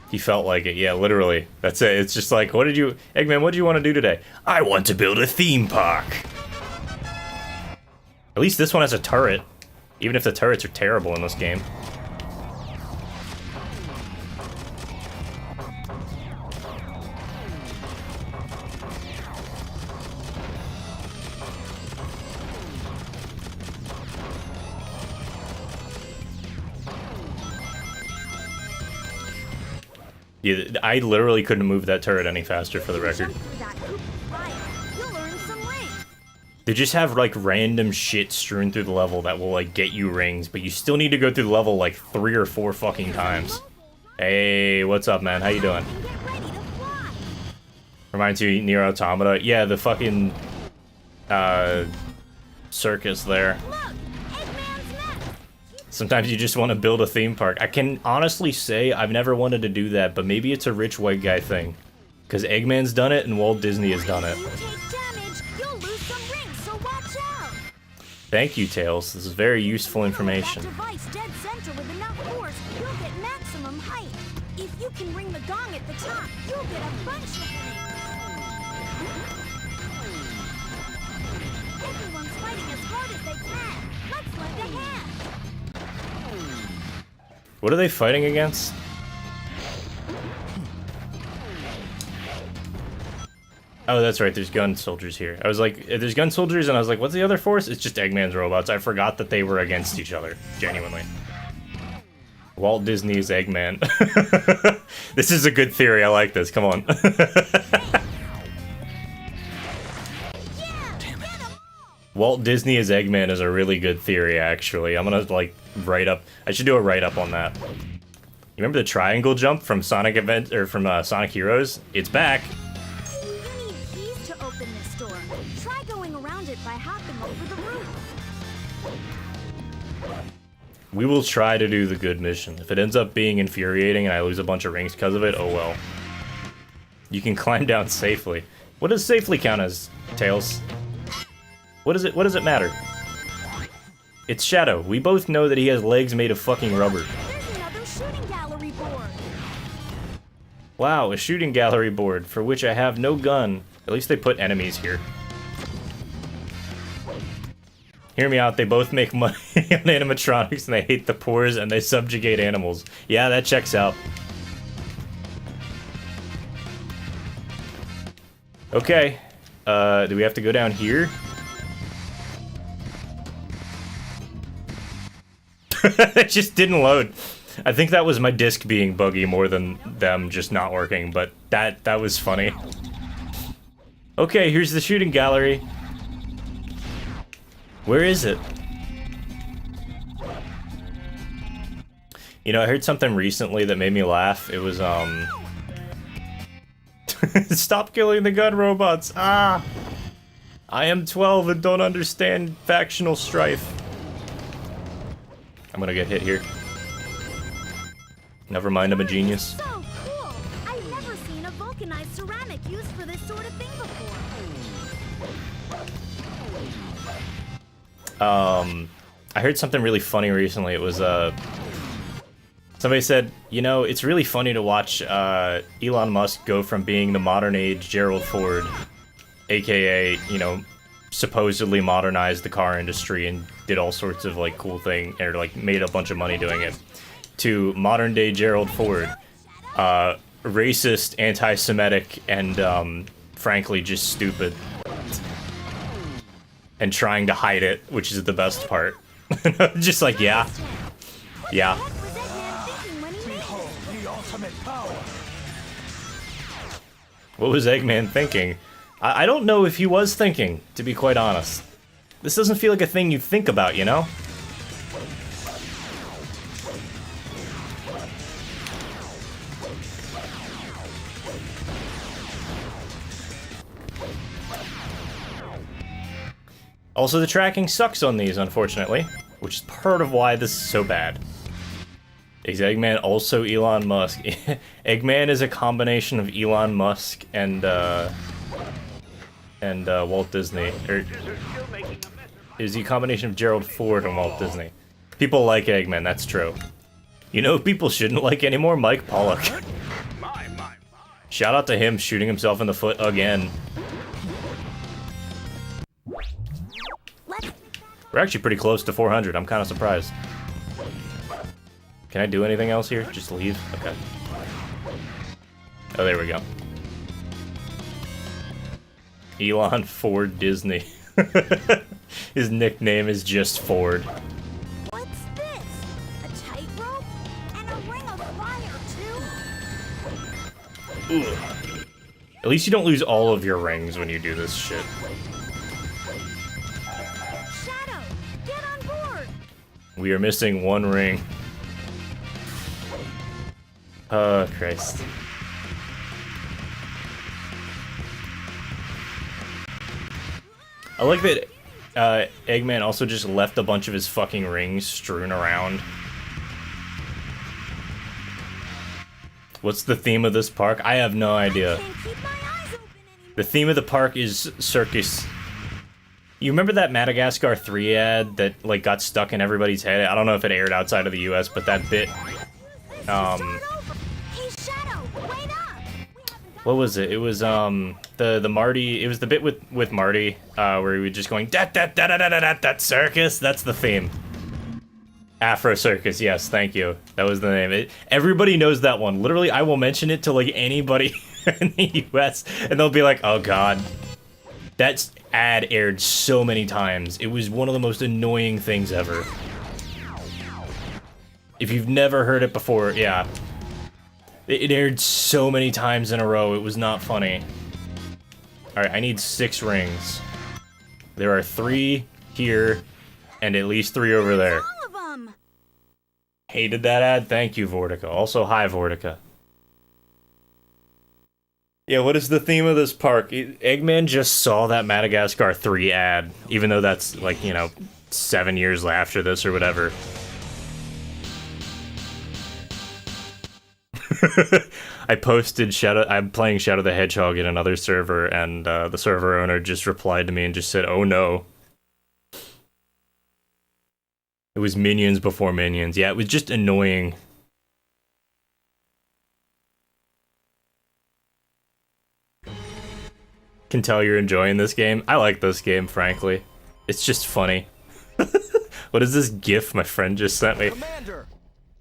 He felt like it, yeah, literally. That's it. It's just like, Eggman, what do you want to do today? I want to build a theme park. At least this one has a turret, even if the turrets are terrible in this game. Yeah, I literally couldn't move that turret any faster, for the record. Jump through that hoop with fire. You'll earn some rings. They just have, like, random shit strewn through the level that will, like, get you rings, but you still need to go through the level, like, 3 or 4 fucking times. Hey, what's up, man? How you doing? And get ready to fly. Reminds you of Nier Automata? Yeah, the fucking, circus there. Look, Eggman's nest. Sometimes you just want to build a theme park. I can honestly say I've never wanted to do that, but maybe it's a rich white guy thing. Because Eggman's done it and Walt Disney has done it. You take damage, you'll lose some rings, so watch out. Thank you, Tails. This is very useful information. That device dead center with enough force, you'll get maximum height. If you can ring the gong at the top, you'll get a bunch of rings. Everyone's fighting as hard as they can. Let's lend a hand. What are they fighting against? Oh, that's right, there's gun soldiers here. I was like, there's gun soldiers, and I was like, what's the other force? It's just Eggman's robots. I forgot that they were against each other, genuinely. Walt Disney's Eggman. This is a good theory, I like this, come on. Walt Disney as Eggman is a really good theory, actually. I'm gonna, like, write up... I should do a write-up on that. You remember the triangle jump from Sonic Event, or from Sonic Heroes? It's back! You need keys to open this door. Try going around it by hopping over the roof. We will try to do the good mission. If it ends up being infuriating and I lose a bunch of rings because of it, oh well. You can climb down safely. What does safely count as, Tails? What does it matter? It's Shadow. We both know that he has legs made of fucking rubber. There's another shooting gallery board. Wow, a shooting gallery board, for which I have no gun. At least they put enemies here. Hear me out, they both make money on animatronics and they hate the poors and they subjugate animals. Yeah, that checks out. Okay. Do we have to go down here? It just didn't load. I think that was my disc being buggy more than them just not working, but that was funny. Okay, here's the shooting gallery. Where is it? You know, I heard something recently that made me laugh. It was, Stop killing the gun robots! Ah! I am 12 and don't understand factional strife. I'm gonna get hit here. Never mind, I'm a genius. So cool! I've never seen a vulcanized ceramic used for this sort of thing before. I heard something really funny recently. It was, somebody said, you know, it's really funny to watch, Elon Musk go from being the modern age Gerald Ford, aka, you know, supposedly modernized the car industry and did all sorts of, like, cool thing, or, like, made a bunch of money doing it, to modern day Gerald Ford, racist, anti-Semitic, and, frankly, just stupid. And trying to hide it, which is the best part. Just like, yeah. Yeah. What was Eggman thinking? I don't know if he was thinking, to be quite honest. This doesn't feel like a thing you think about, you know? Also, the tracking sucks on these, unfortunately, which is part of why this is so bad. Is Eggman also Elon Musk? Eggman is a combination of Elon Musk and Walt Disney. Or is he a combination of Gerald Ford and Walt Disney? People like Eggman, that's true. You know who people shouldn't like anymore? Mike Pollock. Shout out to him shooting himself in the foot again. We're actually pretty close to 400. I'm kind of surprised. Can I do anything else here? Just leave? Okay. Oh, there we go. Elon Ford Disney. His nickname is just Ford. What's this? A tightrope? And a ring of fire, too? Ugh. At least you don't lose all of your rings when you do this shit. Shadow, get on board! We are missing one ring. Oh, Christ. I like that Eggman also just left a bunch of his fucking rings strewn around. What's the theme of this park? I have no idea. The theme of the park is circus. You remember that Madagascar 3 ad that, like, got stuck in everybody's head? I don't know if it aired outside of the US, but that bit, what was it? It was, the Marty, it was the bit with Marty, where he was just going, that circus, that's the theme. Afro Circus, yes, thank you. That was the name. Everybody knows that one. Literally, I will mention it to, like, anybody in the US, and they'll be like, oh god. That ad aired so many times. It was one of the most annoying things ever. If you've never heard it before, yeah. It aired so many times in a row, it was not funny. Alright, I need 6 rings. There are 3 here, and at least 3 over there. All of them. Hated that ad? Thank you, Vortica. Also, hi, Vortica. Yeah, what is the theme of this park? Eggman just saw that Madagascar 3 ad, even though that's, like, you know, 7 years after this or whatever. I posted I'm playing Shadow the Hedgehog in another server, and the server owner just replied to me and just said, oh no. It was Minions before Minions. Yeah, it was just annoying. Can tell you're enjoying this game. I like this game, frankly. It's just funny. What is this GIF my friend just sent me? Commander!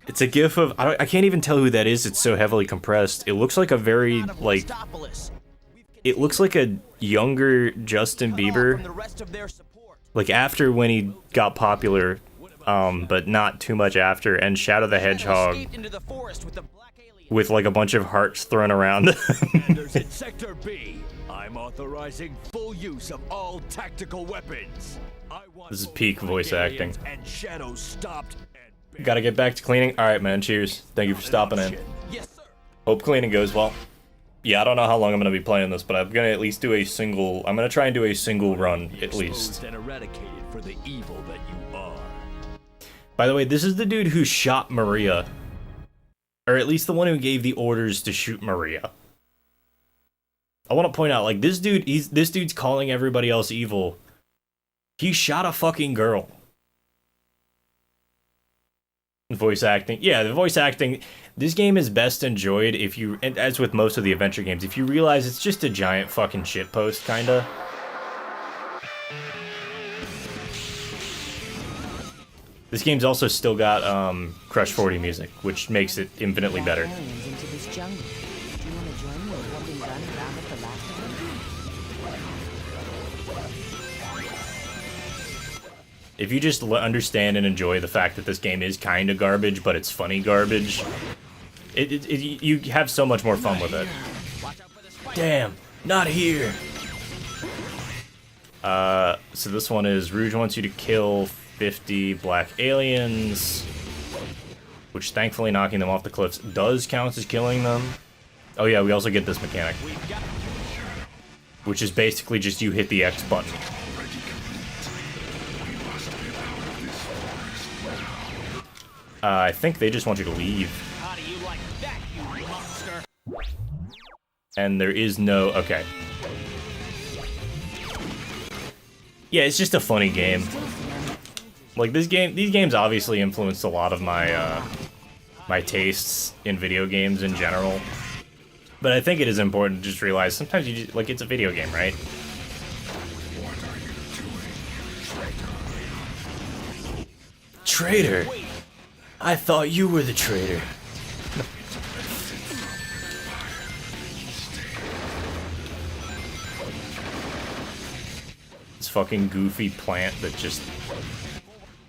It's a GIF of... I can't even tell who that is. It's so heavily compressed. It looks like a very, like... It looks like a younger Justin Bieber. Like, after when he got popular, but not too much after. And Shadow the Hedgehog with, like, a bunch of hearts thrown around. Commanders in Sector B, I'm authorizing full use of all tactical weapons. This is peak voice acting. And Shadow stopped. Gotta get back to cleaning. Alright, man, cheers. Thank you for stopping in. Yes, sir. Hope cleaning goes well. Yeah, I don't know how long I'm gonna be playing this, but I'm gonna at least do a single... I'm gonna try and do a single run, at least. And eradicated for the evil that you are. By the way, this is the dude who shot Maria. Or at least the one who gave the orders to shoot Maria. I want to point out, like, this dude's calling everybody else evil. He shot a fucking girl. Voice acting. Yeah, the voice acting. This game is best enjoyed if you, and as with most of the adventure games, if you realize it's just a giant fucking shitpost, kinda. This game's also still got Crush 40 music, which makes it infinitely better. If you just understand and enjoy the fact that this game is kinda garbage, but it's funny garbage, you have so much more fun with it. Damn, not here! So this one is Rouge wants you to kill 50 black aliens, which thankfully knocking them off the cliffs does count as killing them. Oh yeah, we also get this mechanic, which is basically just you hit the X button. I think they just want you to leave. How do you like that, you monster? And there is no... okay. Yeah, it's just a funny game. Like, these games obviously influenced a lot of my, my tastes in video games in general. But I think it is important to just realize sometimes you just, like, it's a video game, right? Traitor! I thought you were the traitor. This fucking goofy plant that just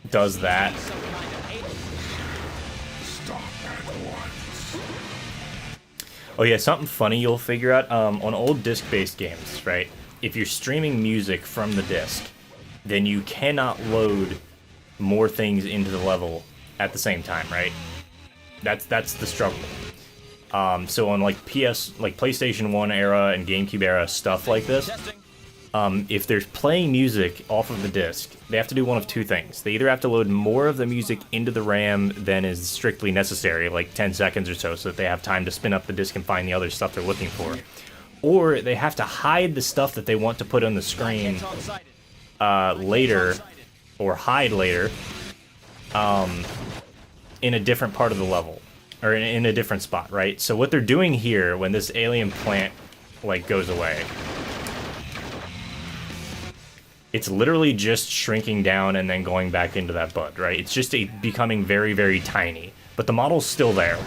does that. Oh yeah, something funny you'll figure out, on old disc-based games, right? If you're streaming music from the disc, then you cannot load more things into the level at the same time, right? That's the struggle. So on like PlayStation 1 era and GameCube era stuff like this, if they're playing music off of the disc, they have to do one of two things. They either have to load more of the music into the RAM than is strictly necessary, like 10 seconds or so that they have time to spin up the disc and find the other stuff they're looking for. Or they have to hide the stuff that they want to put on the screen later, or hide later, in a different part of the level, or in a different spot, right? So what they're doing here, when this alien plant, like, goes away, it's literally just shrinking down and then going back into that bud, right? It's just becoming very, very tiny, but the model's still there.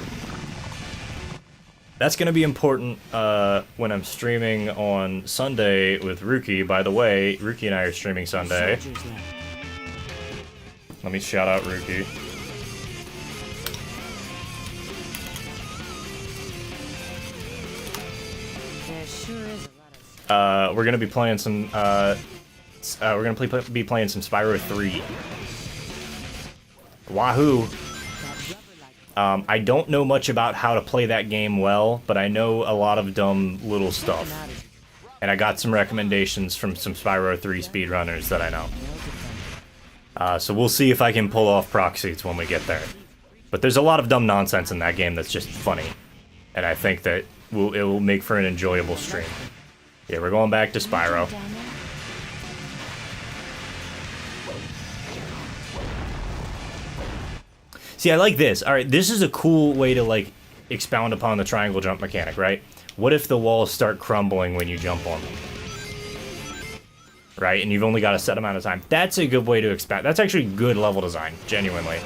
That's gonna be important when I'm streaming on Sunday with Ruki. By the way, Ruki and I are streaming Sunday. Let me shout out Ruki. We're gonna be playing some. We're gonna be playing some Spyro 3. Wahoo! I don't know much about how to play that game well, but I know a lot of dumb little stuff. And I got some recommendations from some Spyro 3 speedrunners that I know. So we'll see if I can pull off proxies when we get there. But there's a lot of dumb nonsense in that game that's just funny. And I think that it will make for an enjoyable stream. Yeah, we're going back to Spyro. See, I like this. All right, this is a cool way to, like, expound upon the triangle jump mechanic, right? What if the walls start crumbling when you jump on them? Right, and you've only got a set amount of time. That's a good way to expand. That's actually good level design, genuinely.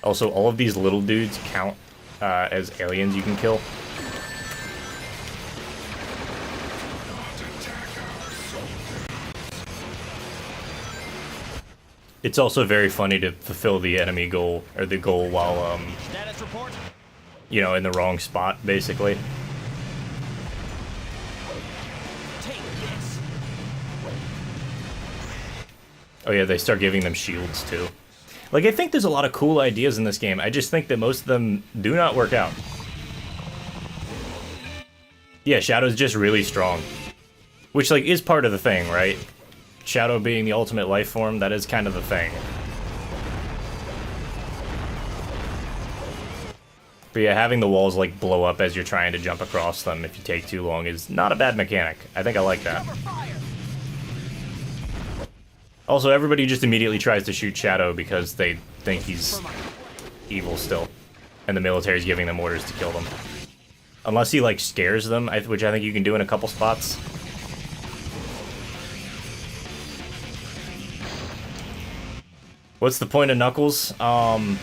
Also, all of these little dudes count as aliens you can kill. It's also very funny to fulfill the enemy goal, or the goal while, you know, in the wrong spot, basically. Oh yeah, they start giving them shields, too. Like, I think there's a lot of cool ideas in this game. I just think that most of them do not work out. Yeah, Shadow's just really strong. Which, like, is part of the thing, right? Shadow being the ultimate life form, that is kind of the thing. But yeah, having the walls, like, blow up as you're trying to jump across them if you take too long is not a bad mechanic. I think I like that. Also, everybody just immediately tries to shoot Shadow because they think he's evil still. And the military's giving them orders to kill them. Unless he, like, scares them, which I think you can do in a couple spots. What's the point of Knuckles? I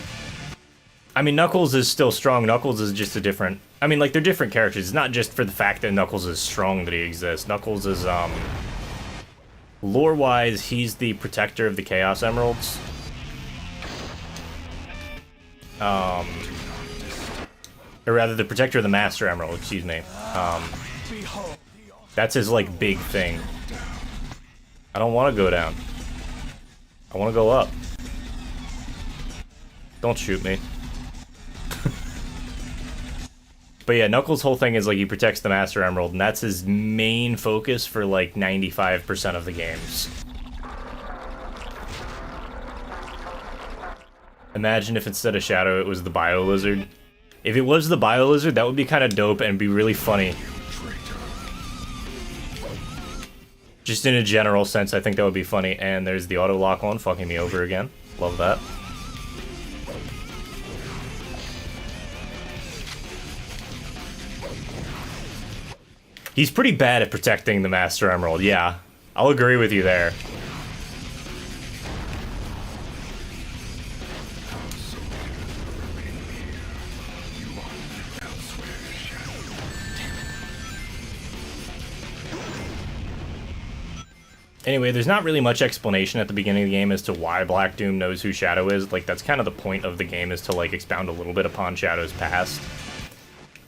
mean, Knuckles is still strong. Knuckles is just a different... I mean, like, they're different characters. It's not just for the fact that Knuckles is strong that he exists. Knuckles is, lore-wise, he's the protector of the Chaos Emeralds. Or rather, the protector of the Master Emerald, excuse me. That's his, like, big thing. I don't want to go down. I want to go up. Don't shoot me. But yeah, Knuckles' whole thing is, like, he protects the Master Emerald, and that's his main focus for, like, 95% of the games. Imagine if instead of Shadow, it was the Bio Lizard. If it was the Bio Lizard, that would be kind of dope and be really funny. Just in a general sense, I think that would be funny. And there's the auto lock one fucking me over again. Love that. He's pretty bad at protecting the Master Emerald, yeah. I'll agree with you there. Anyway, there's not really much explanation at the beginning of the game as to why Black Doom knows who Shadow is. Like, that's kind of the point of the game, is to, like, expound a little bit upon Shadow's past.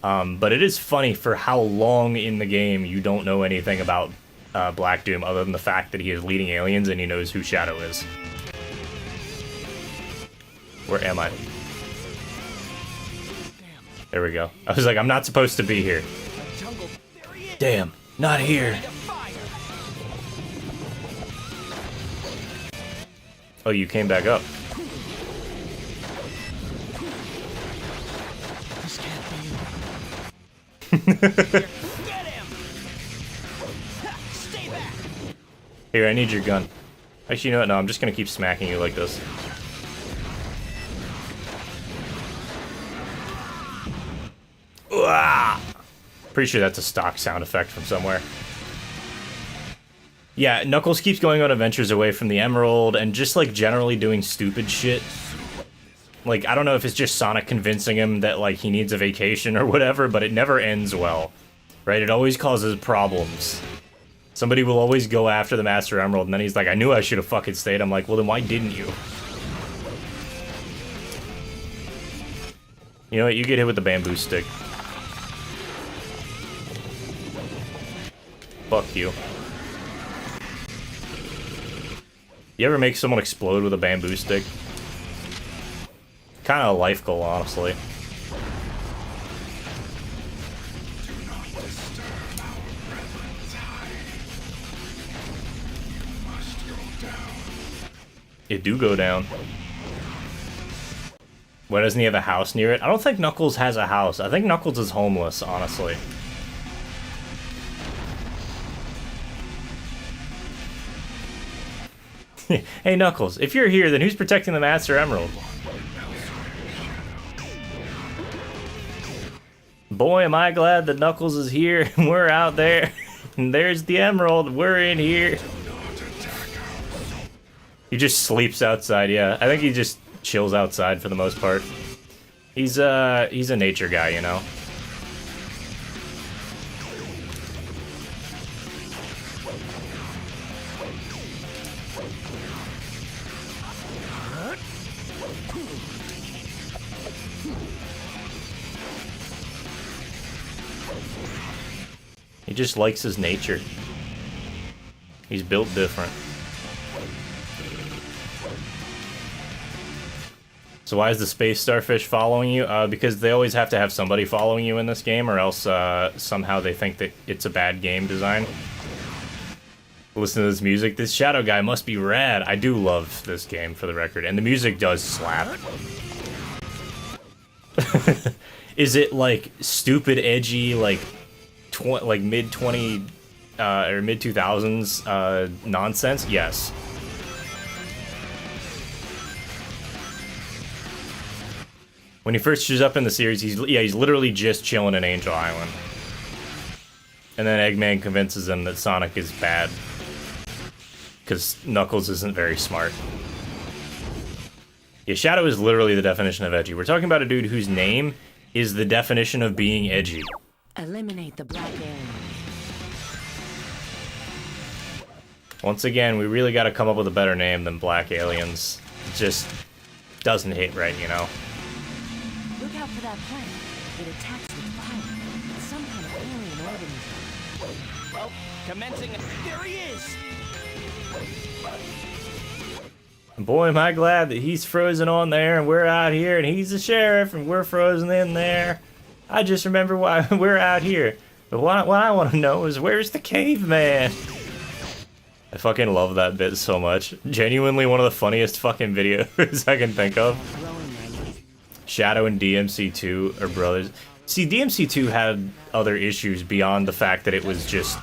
But it is funny for how long in the game you don't know anything about Black Doom other than the fact that he is leading aliens and he knows who Shadow is. Where am I? There we go. I was like, I'm not supposed to be here. Damn, not here. Oh, you came back up. This can't be. Get him! Stay back! Here, I need your gun. Actually, you know what? No, I'm just gonna keep smacking you like this. Uah! Pretty sure that's a stock sound effect from somewhere. Yeah, Knuckles keeps going on adventures away from the Emerald and just, like, generally doing stupid shit. Like, I don't know if it's just Sonic convincing him that, like, he needs a vacation or whatever, but it never ends well. Right? It always causes problems. Somebody will always go after the Master Emerald, and then he's like, I knew I should have fucking stayed. I'm like, well, then why didn't you? You know what? You get hit with the bamboo stick. Fuck you. You ever make someone explode with a bamboo stick? Kind of a life goal, honestly. It do go down. Why doesn't he have a house near it? I don't think Knuckles has a house. I think Knuckles is homeless, honestly. Hey, Knuckles, if you're here, then who's protecting the Master Emerald? Boy, am I glad that Knuckles is here and we're out there. And there's the Emerald. We're in here. He just sleeps outside, yeah. I think he just chills outside for the most part. He's a nature guy, you know. He just likes his nature. He's built different. So why is the space starfish following you? Because they always have to have somebody following you in this game, or else somehow they think that it's a bad game design. Listen to this music. This Shadow guy must be rad. I do love this game, for the record, and the music does slap. Is it like stupid, edgy, like mid 20 or mid 2000s nonsense? Yes. When he first shows up in the series, he's literally just chilling in Angel Island. And then Eggman convinces him that Sonic is bad. Because Knuckles isn't very smart. Yeah, Shadow is literally the definition of edgy. We're talking about a dude whose name is the definition of being edgy. Eliminate the black alien. Once again, we really got to come up with a better name than Black Aliens. It just doesn't hit right, you know? Look out for that plant. It attacks with fire. It's some kind of alien organism. Well, commencing. There he is! Boy, am I glad that he's frozen on there and we're out here and he's the sheriff and we're frozen in there. I just remember why we're out here. But what I want to know is, where's the caveman? I fucking love that bit so much. Genuinely one of the funniest fucking videos I can think of. Shadow and DMC2 are brothers. See, DMC2 had other issues beyond the fact that it was just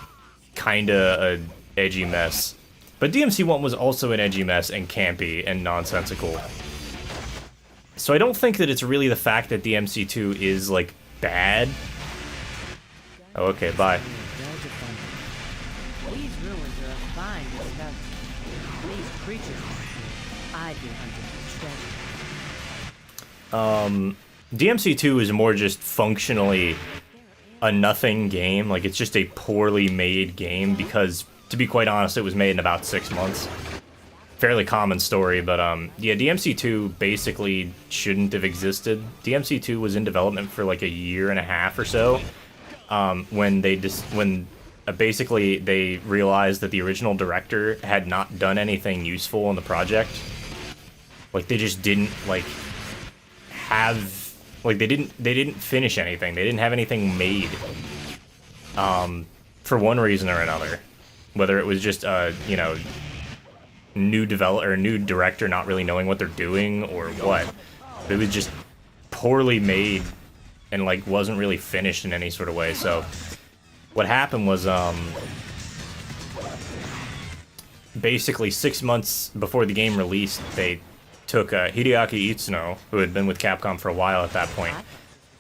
kinda a edgy mess. But DMC1 was also an edgy mess and campy and nonsensical. So I don't think that it's really the fact that DMC2 is, like, bad. Oh, okay, bye. These ruins are a fine discovery. These creatures I'd be hunting for treasure. DMC2 is more just functionally a nothing game. Like, it's just a poorly made game because, to be quite honest, it was made in about 6 months. Fairly common story, but yeah, DMC2 basically shouldn't have existed. DMC2 was in development for like a year and a half or so, when basically they realized that the original director had not done anything useful in the project. Like, they just didn't like have, like, they didn't finish anything. They didn't have anything made, for one reason or another. Whether it was just you know, new director not really knowing what they're doing or what. It was just poorly made and like wasn't really finished in any sort of way. So what happened was basically 6 months before the game released, they took Hideaki Itsuno, who had been with Capcom for a while at that point,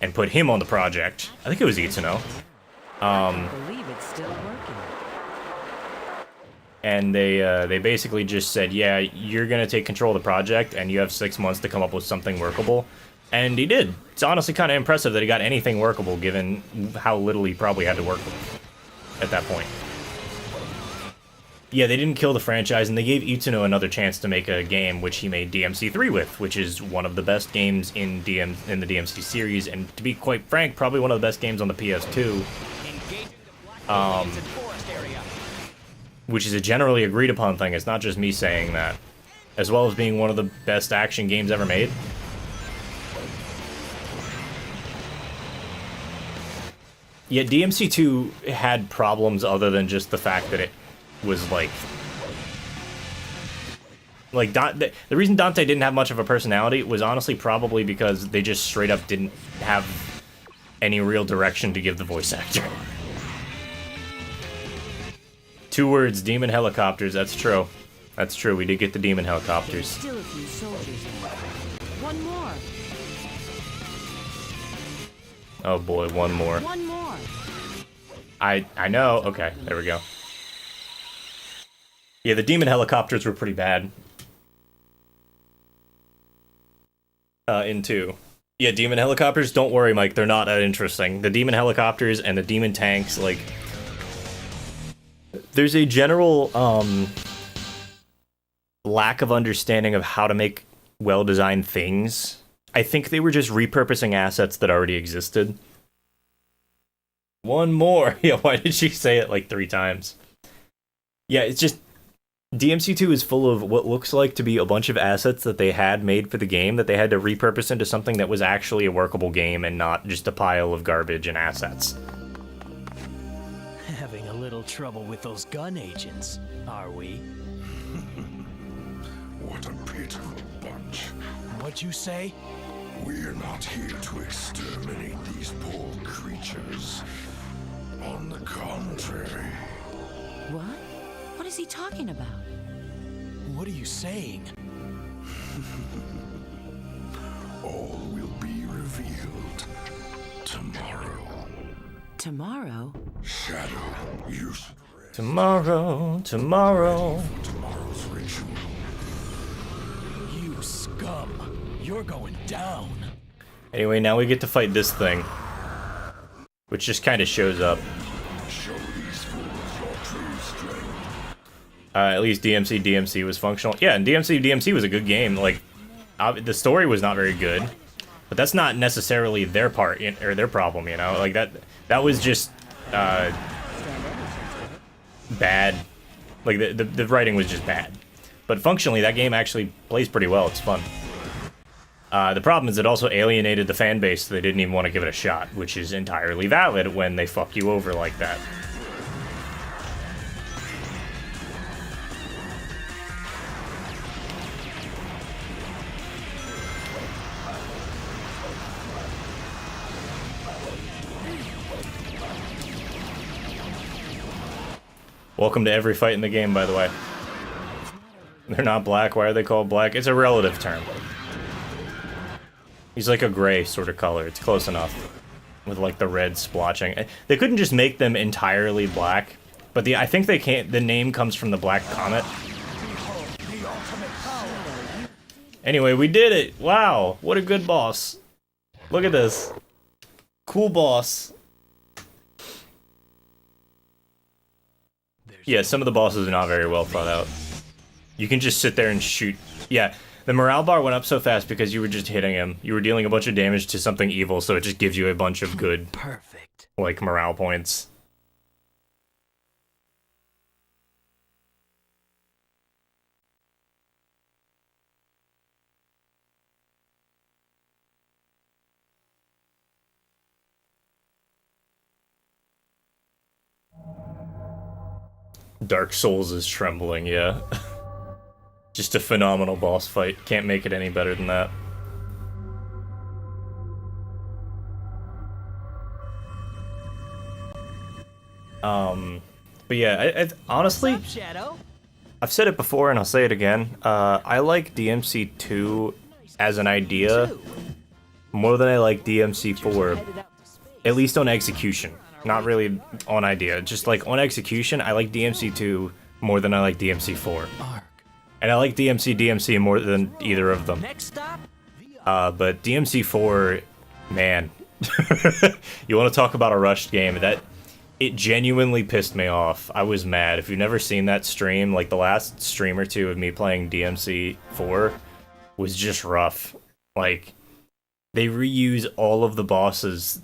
and put him on the project. I think it was Itsuno. I believe it's still working. And they basically just said, yeah, you're going to take control of the project, and you have 6 months to come up with something workable. And he did. It's honestly kind of impressive that he got anything workable, given how little he probably had to work with at that point. Yeah, they didn't kill the franchise, and they gave Itsuno another chance to make a game, which he made DMC3 with, which is one of the best games in the DMC series, and to be quite frank, probably one of the best games on the PS2. Which is a generally agreed upon thing. It's not just me saying that. As well as being one of the best action games ever made. Yet DMC2 had problems other than just the fact that it was like... Like, the reason Dante didn't have much of a personality was honestly probably because they just straight up didn't have any real direction to give the voice actor. 2 words, demon helicopters, that's true. That's true, we did get the demon helicopters. Still a few soldiers left. One more. Oh boy, one more. One more. I know, okay, there we go. Yeah, the demon helicopters were pretty bad. In 2. Yeah, demon helicopters, don't worry, Mike, they're not that interesting. The demon helicopters and the demon tanks, like... There's a general, lack of understanding of how to make well-designed things. I think they were just repurposing assets that already existed. One more! Yeah, why did she say it like 3 times? Yeah, it's just... DMC2 is full of what looks like to be a bunch of assets that they had made for the game that they had to repurpose into something that was actually a workable game and not just a pile of garbage and assets. Having a little trouble with those gun agents, are we? What a pitiful bunch. What'd you say? We're not here to exterminate these poor creatures. On the contrary. What? What is he talking about? What are you saying? All will be revealed tomorrow. Tomorrow? Shadow, you Tomorrow. tomorrow's ritual. You scum. You're going down. Anyway, now we get to fight this thing. Which just kind of shows up. Show these fools your true strength. At least DMC was functional. Yeah, and DMC was a good game. Like, the story was not very good, but that's not necessarily their part or their problem, you know. Like that was just bad. Like the writing was just bad, but functionally that game actually plays pretty well. It's fun. The problem is it also alienated the fan base, so they didn't even want to give it a shot, which is entirely valid when they fuck you over like that. Welcome to every fight in the game, by the way. They're not black. Why are they called black? It's a relative term. He's like a gray sort of color. It's close enough. With like the red splotching. They couldn't just make them entirely black. But I think they can't. The name comes from the Black Comet. Anyway, we did it! Wow, what a good boss. Look at this. Cool boss. Yeah, some of the bosses are not very well thought out. You can just sit there and shoot. Yeah, the morale bar went up so fast because you were just hitting him. You were dealing a bunch of damage to something evil, so it just gives you a bunch of good, Perfect. like, morale points. Dark Souls is trembling, yeah. Just a phenomenal boss fight. Can't make it any better than that. But yeah, honestly, What's up, Shadow? I've said it before and I'll say it again. I like DMC2 as an idea more than I like DMC4, at least on execution. Not really on idea, just like on execution, I like DMC2 more than I like DMC4. And I like DMC more than either of them. Next stop? But DMC4, man. You want to talk about a rushed game, it genuinely pissed me off. I was mad. If you've never seen that stream, like the last stream or two of me playing DMC4 was just rough. Like, they reuse all of the bosses,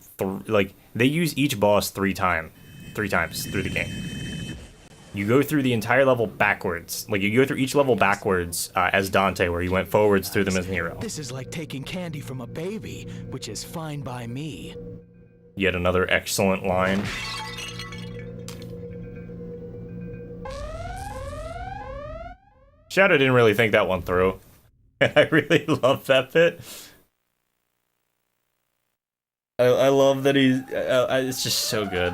they use each boss three times through the game. You go through the entire level backwards. Like, you go through each level backwards as Dante, where you went forwards through them as Nero. This is like taking candy from a baby, which is fine by me. Yet another excellent line. Shadow didn't really think that one through. And I really love that bit. I love that he's... it's just so good.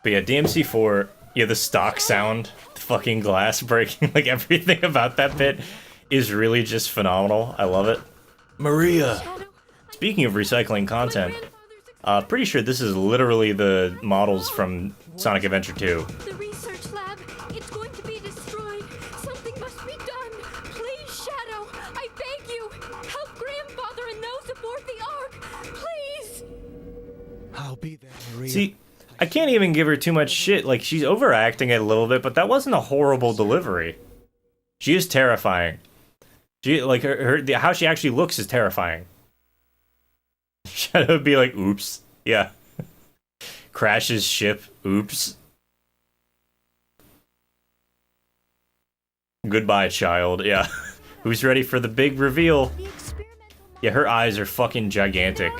But yeah, DMC4, yeah, the stock sound, the fucking glass breaking, like everything about that bit is really just phenomenal. I love it. Maria! Speaking of recycling content, pretty sure this is literally the models from Sonic Adventure 2. The research lab, it's going to be destroyed. Something must be done. Please, Shadow, I beg you, help Grandfather and those aboard the Ark. Please. I'll be there, Maria. See, I can't even give her too much shit. Like, she's overacting it a little bit, but that wasn't a horrible delivery. She is terrifying. She, like, how she actually looks is terrifying. Shadow would be like, oops. Yeah. Crashes ship. Oops. Goodbye, child. Yeah. Who's ready for the big reveal? Yeah, her eyes are fucking gigantic.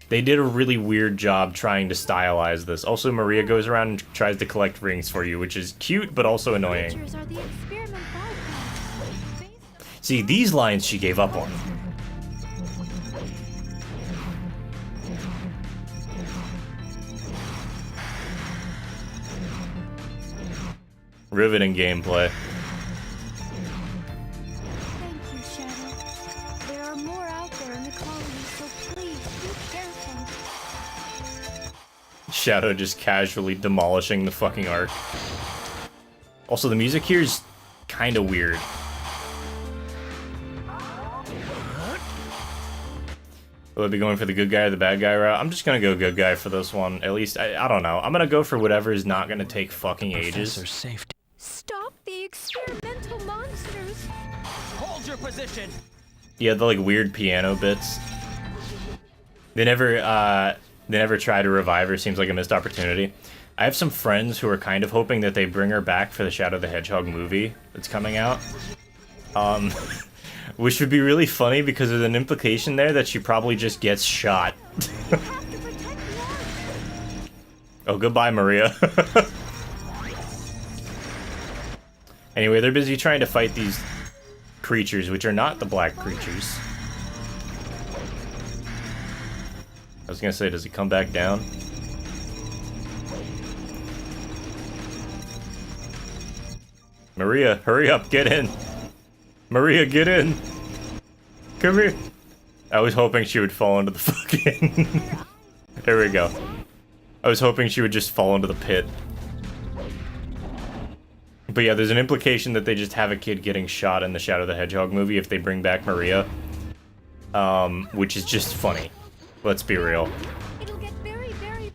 They did a really weird job trying to stylize this. Also, Maria goes around and tries to collect rings for you, which is cute, but also annoying. See, these lines she gave up on. Riveting gameplay. Thank you, Shadow. There are more out there in the colony, so please be careful. Shadow just casually demolishing the fucking Ark. Also, the music here is kind of weird. Will I be going for the good guy or the bad guy route? I'm just gonna go good guy for this one. At least, I don't know. I'm gonna go for whatever is not gonna take fucking ages. Safety. Stop the experimental monsters. Hold your position. Yeah, the like weird piano bits. They never try to revive her. Seems like a missed opportunity. I have some friends who are kind of hoping that they bring her back for the Shadow the Hedgehog movie that's coming out. Which would be really funny because there's an implication there that she probably just gets shot. Oh, goodbye, Maria. Anyway, they're busy trying to fight these creatures, which are not the black creatures. I was gonna say, does he come back down? Maria, hurry up, get in! Maria, get in! Come here! I was hoping she would fall into the fucking... There we go. I was hoping she would just fall into the pit. But yeah, there's an implication that they just have a kid getting shot in the Shadow the Hedgehog movie if they bring back Maria. Which is just funny. Let's be real. It'll get very, very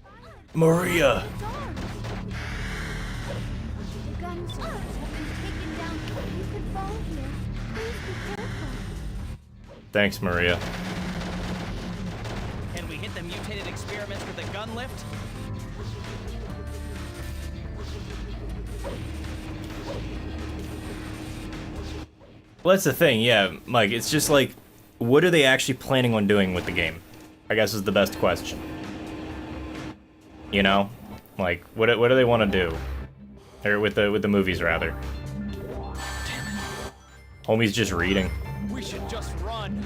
Maria! The guns have been taken down. You could fall here. Please be careful. Thanks, Maria. Can we hit the mutated experiments with a gun lift? Well, that's the thing, yeah, Mike, it's just like, what are they actually planning on doing with the game? I guess is the best question. You know? Like, what do they want to do? Or with the movies, rather. Homie's just reading. We should just run.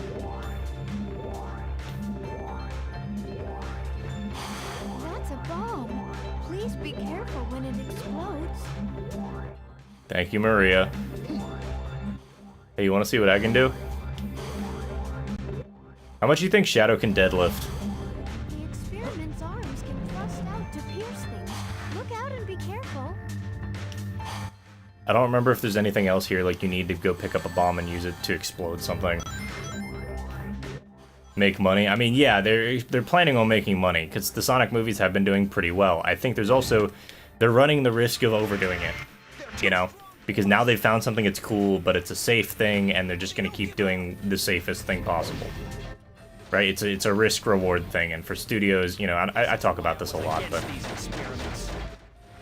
That's a bomb. Please be careful when it explodes. Thank you, Maria. Hey, you want to see what I can do? How much do you think Shadow can deadlift? The experiment's arms can thrust out to pierce things. Look out and be careful. I don't remember if there's anything else here, like you need to go pick up a bomb and use it to explode something. Make money? I mean, yeah, they're planning on making money, because the Sonic movies have been doing pretty well. I think there's also... They're running the risk of overdoing it, you know? Because now they've found something that's cool, but it's a safe thing, and they're just going to keep doing the safest thing possible. Right? It's a risk-reward thing, and for studios, you know, I talk about this a lot, but...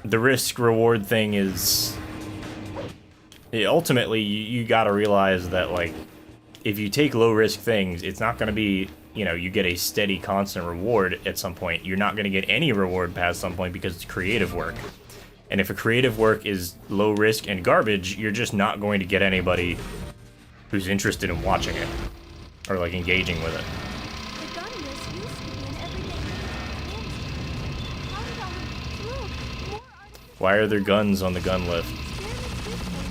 The risk-reward thing is... Ultimately, you gotta realize that, like, if you take low-risk things, it's not gonna be, you know, you get a steady, constant reward at some point. You're not gonna get any reward past some point because it's creative work. And if a creative work is low risk and garbage, you're just not going to get anybody who's interested in watching it or like engaging with it. The gun list used to be an everyday thing. How did all the look, more artificial Why are there guns on the gun lift? experiments this way?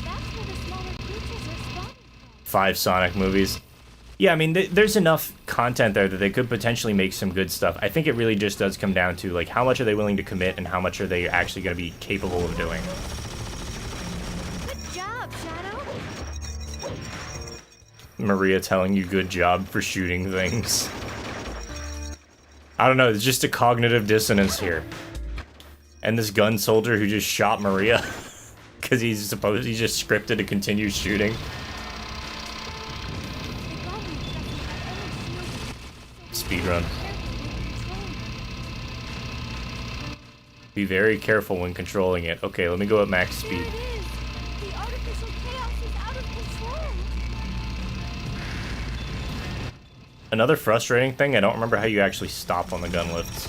That's where the smaller creatures are spawning from. 5 Sonic movies. Yeah, I mean, there's enough content there that they could potentially make some good stuff. I think it really just does come down to, like, how much are they willing to commit and how much are they actually going to be capable of doing. Good job, Shadow. Maria telling you good job for shooting things. I don't know, there's just a cognitive dissonance here. And this gun soldier who just shot Maria because he's just scripted to continue shooting. Speedrun. Be very careful when controlling it. Okay, let me go at max speed. There it is. The artificial chaos is out of control. Another frustrating thing, I don't remember how you actually stop on the gun lifts.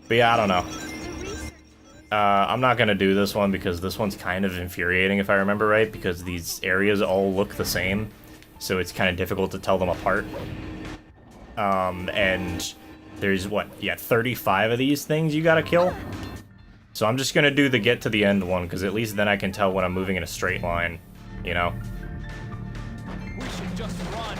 But yeah, I don't know. I'm not gonna do this one because this one's kind of infuriating if I remember right, because these areas all look the same, so it's kind of difficult to tell them apart. And there's, what, yeah, 35 of these things you gotta kill? So I'm just gonna do the get to the end one, because at least then I can tell when I'm moving in a straight line, you know? We should just run.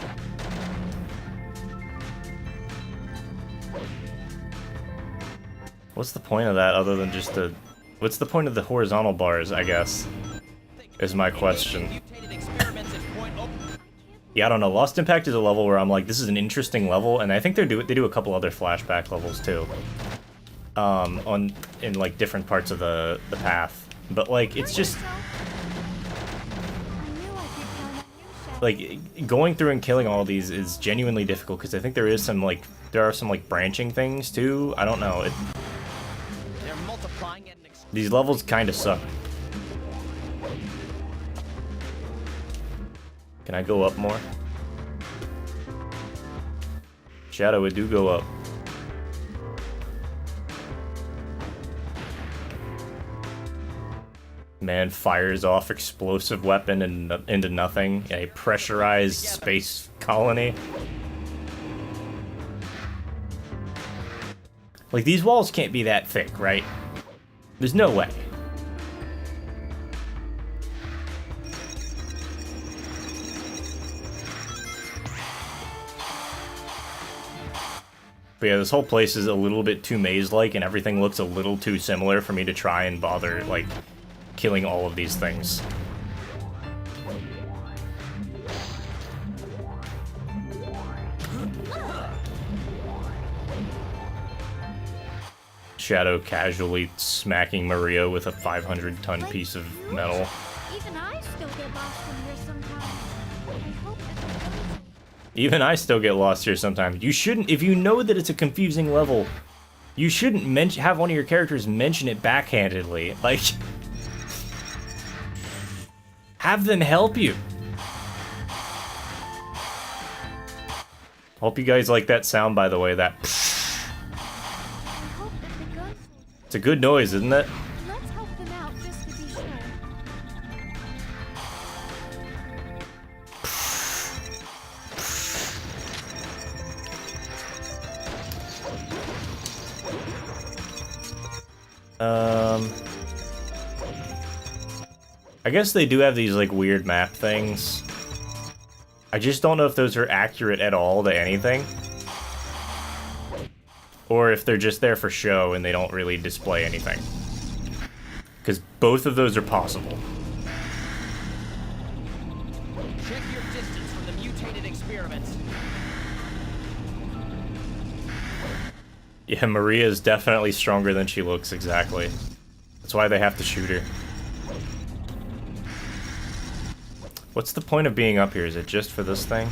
What's the point of that other than just the... What's the point of the horizontal bars, I guess? Is my question. Yeah, I don't know. Lost Impact is a level where I'm like, this is an interesting level, and I think they do a couple other flashback levels too. In like different parts of the path. But like, it's just... Like, going through and killing all these is genuinely difficult, because I think there are some like branching things too. I don't know. These levels kind of suck. Can I go up more? Shadow, it do go up. Man fires off explosive weapon into nothing in a pressurized space colony. Like, these walls can't be that thick, right? There's no way. But yeah, this whole place is a little bit too maze-like, and everything looks a little too similar for me to try and bother, like, killing all of these things. Shadow casually smacking Maria with a 500-ton piece of metal. Even I still get lost from here sometimes. I hope that Even I still get lost here sometimes. You shouldn't, if you know that it's a confusing level, you shouldn't have one of your characters mention it backhandedly. Like, have them help you. Hope you guys like that sound, by the way, that... It's a good noise, isn't it? Let's help them out just to be sure. I guess they do have these, like, weird map things. I just don't know if those are accurate at all to anything. Or if they're just there for show and they don't really display anything. Because both of those are possible. Check your distance from the mutated experiments. Yeah, Maria is definitely stronger than she looks, exactly. That's why they have to shoot her. What's the point of being up here? Is it just for this thing?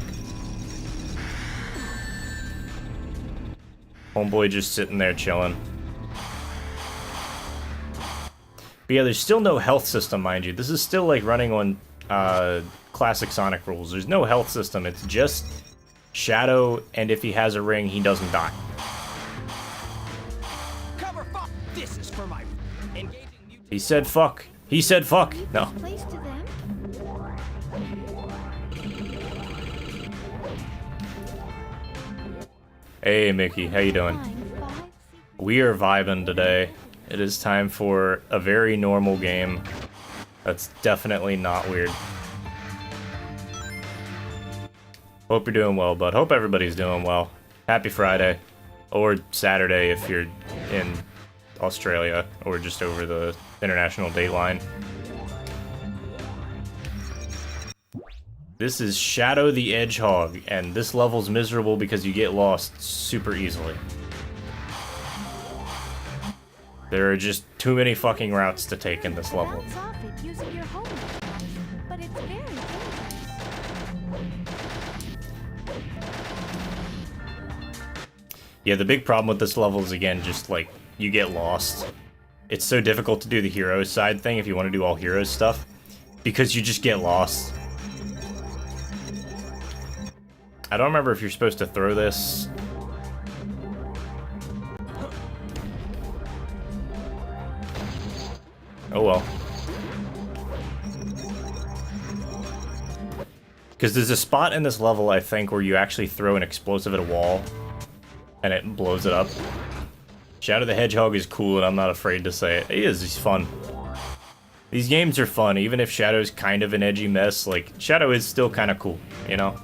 Homeboy just sitting there chilling. But yeah, there's still no health system, mind you. This is still like running on classic Sonic rules. There's no health system. It's just Shadow, and if he has a ring, he doesn't die. Cover fire! This is for my engaging mutant. He said fuck. He said fuck. No. Place to them? Hey, Mickey. How you doing? Find 5 secret We are vibing today. It is time for a very normal game. That's definitely not weird. Hope you're doing well, bud. Hope everybody's doing well. Happy Friday. Or Saturday if you're in Australia or just over the international date line. This is Shadow the Hedgehog, and this level's miserable because you get lost super easily. There are just too many fucking routes to take in this level. Bounce off it using your home attack, but it's very dangerous. Yeah, the big problem with this level is, again, just, like, you get lost. It's so difficult to do the hero side thing if you want to do all heroes stuff, because you just get lost. I don't remember if you're supposed to throw this. Oh well. Because there's a spot in this level, I think, where you actually throw an explosive at a wall, and it blows it up. Shadow the Hedgehog is cool, and I'm not afraid to say it. He is, he's fun. These games are fun, even if Shadow's kind of an edgy mess, like, Shadow is still kind of cool, you know?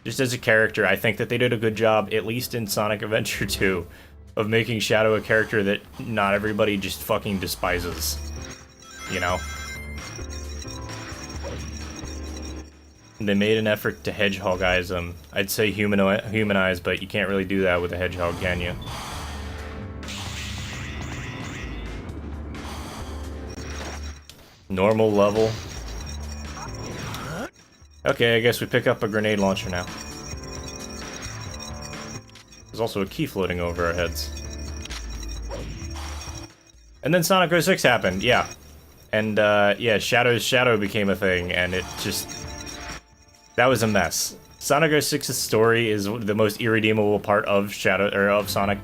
Just as a character, I think that they did a good job, at least in Sonic Adventure 2, of making Shadow a character that not everybody just fucking despises. You know? They made an effort to hedgehogize him. I'd say humanize, but you can't really do that with a hedgehog, can you? Normal level. Okay, I guess we pick up a grenade launcher now. There's also a key floating over our heads. And then Sonic 06 happened, yeah. And, yeah, Shadow became a thing, and it just... That was a mess. Sonic 06's story is the most irredeemable part of Sonic,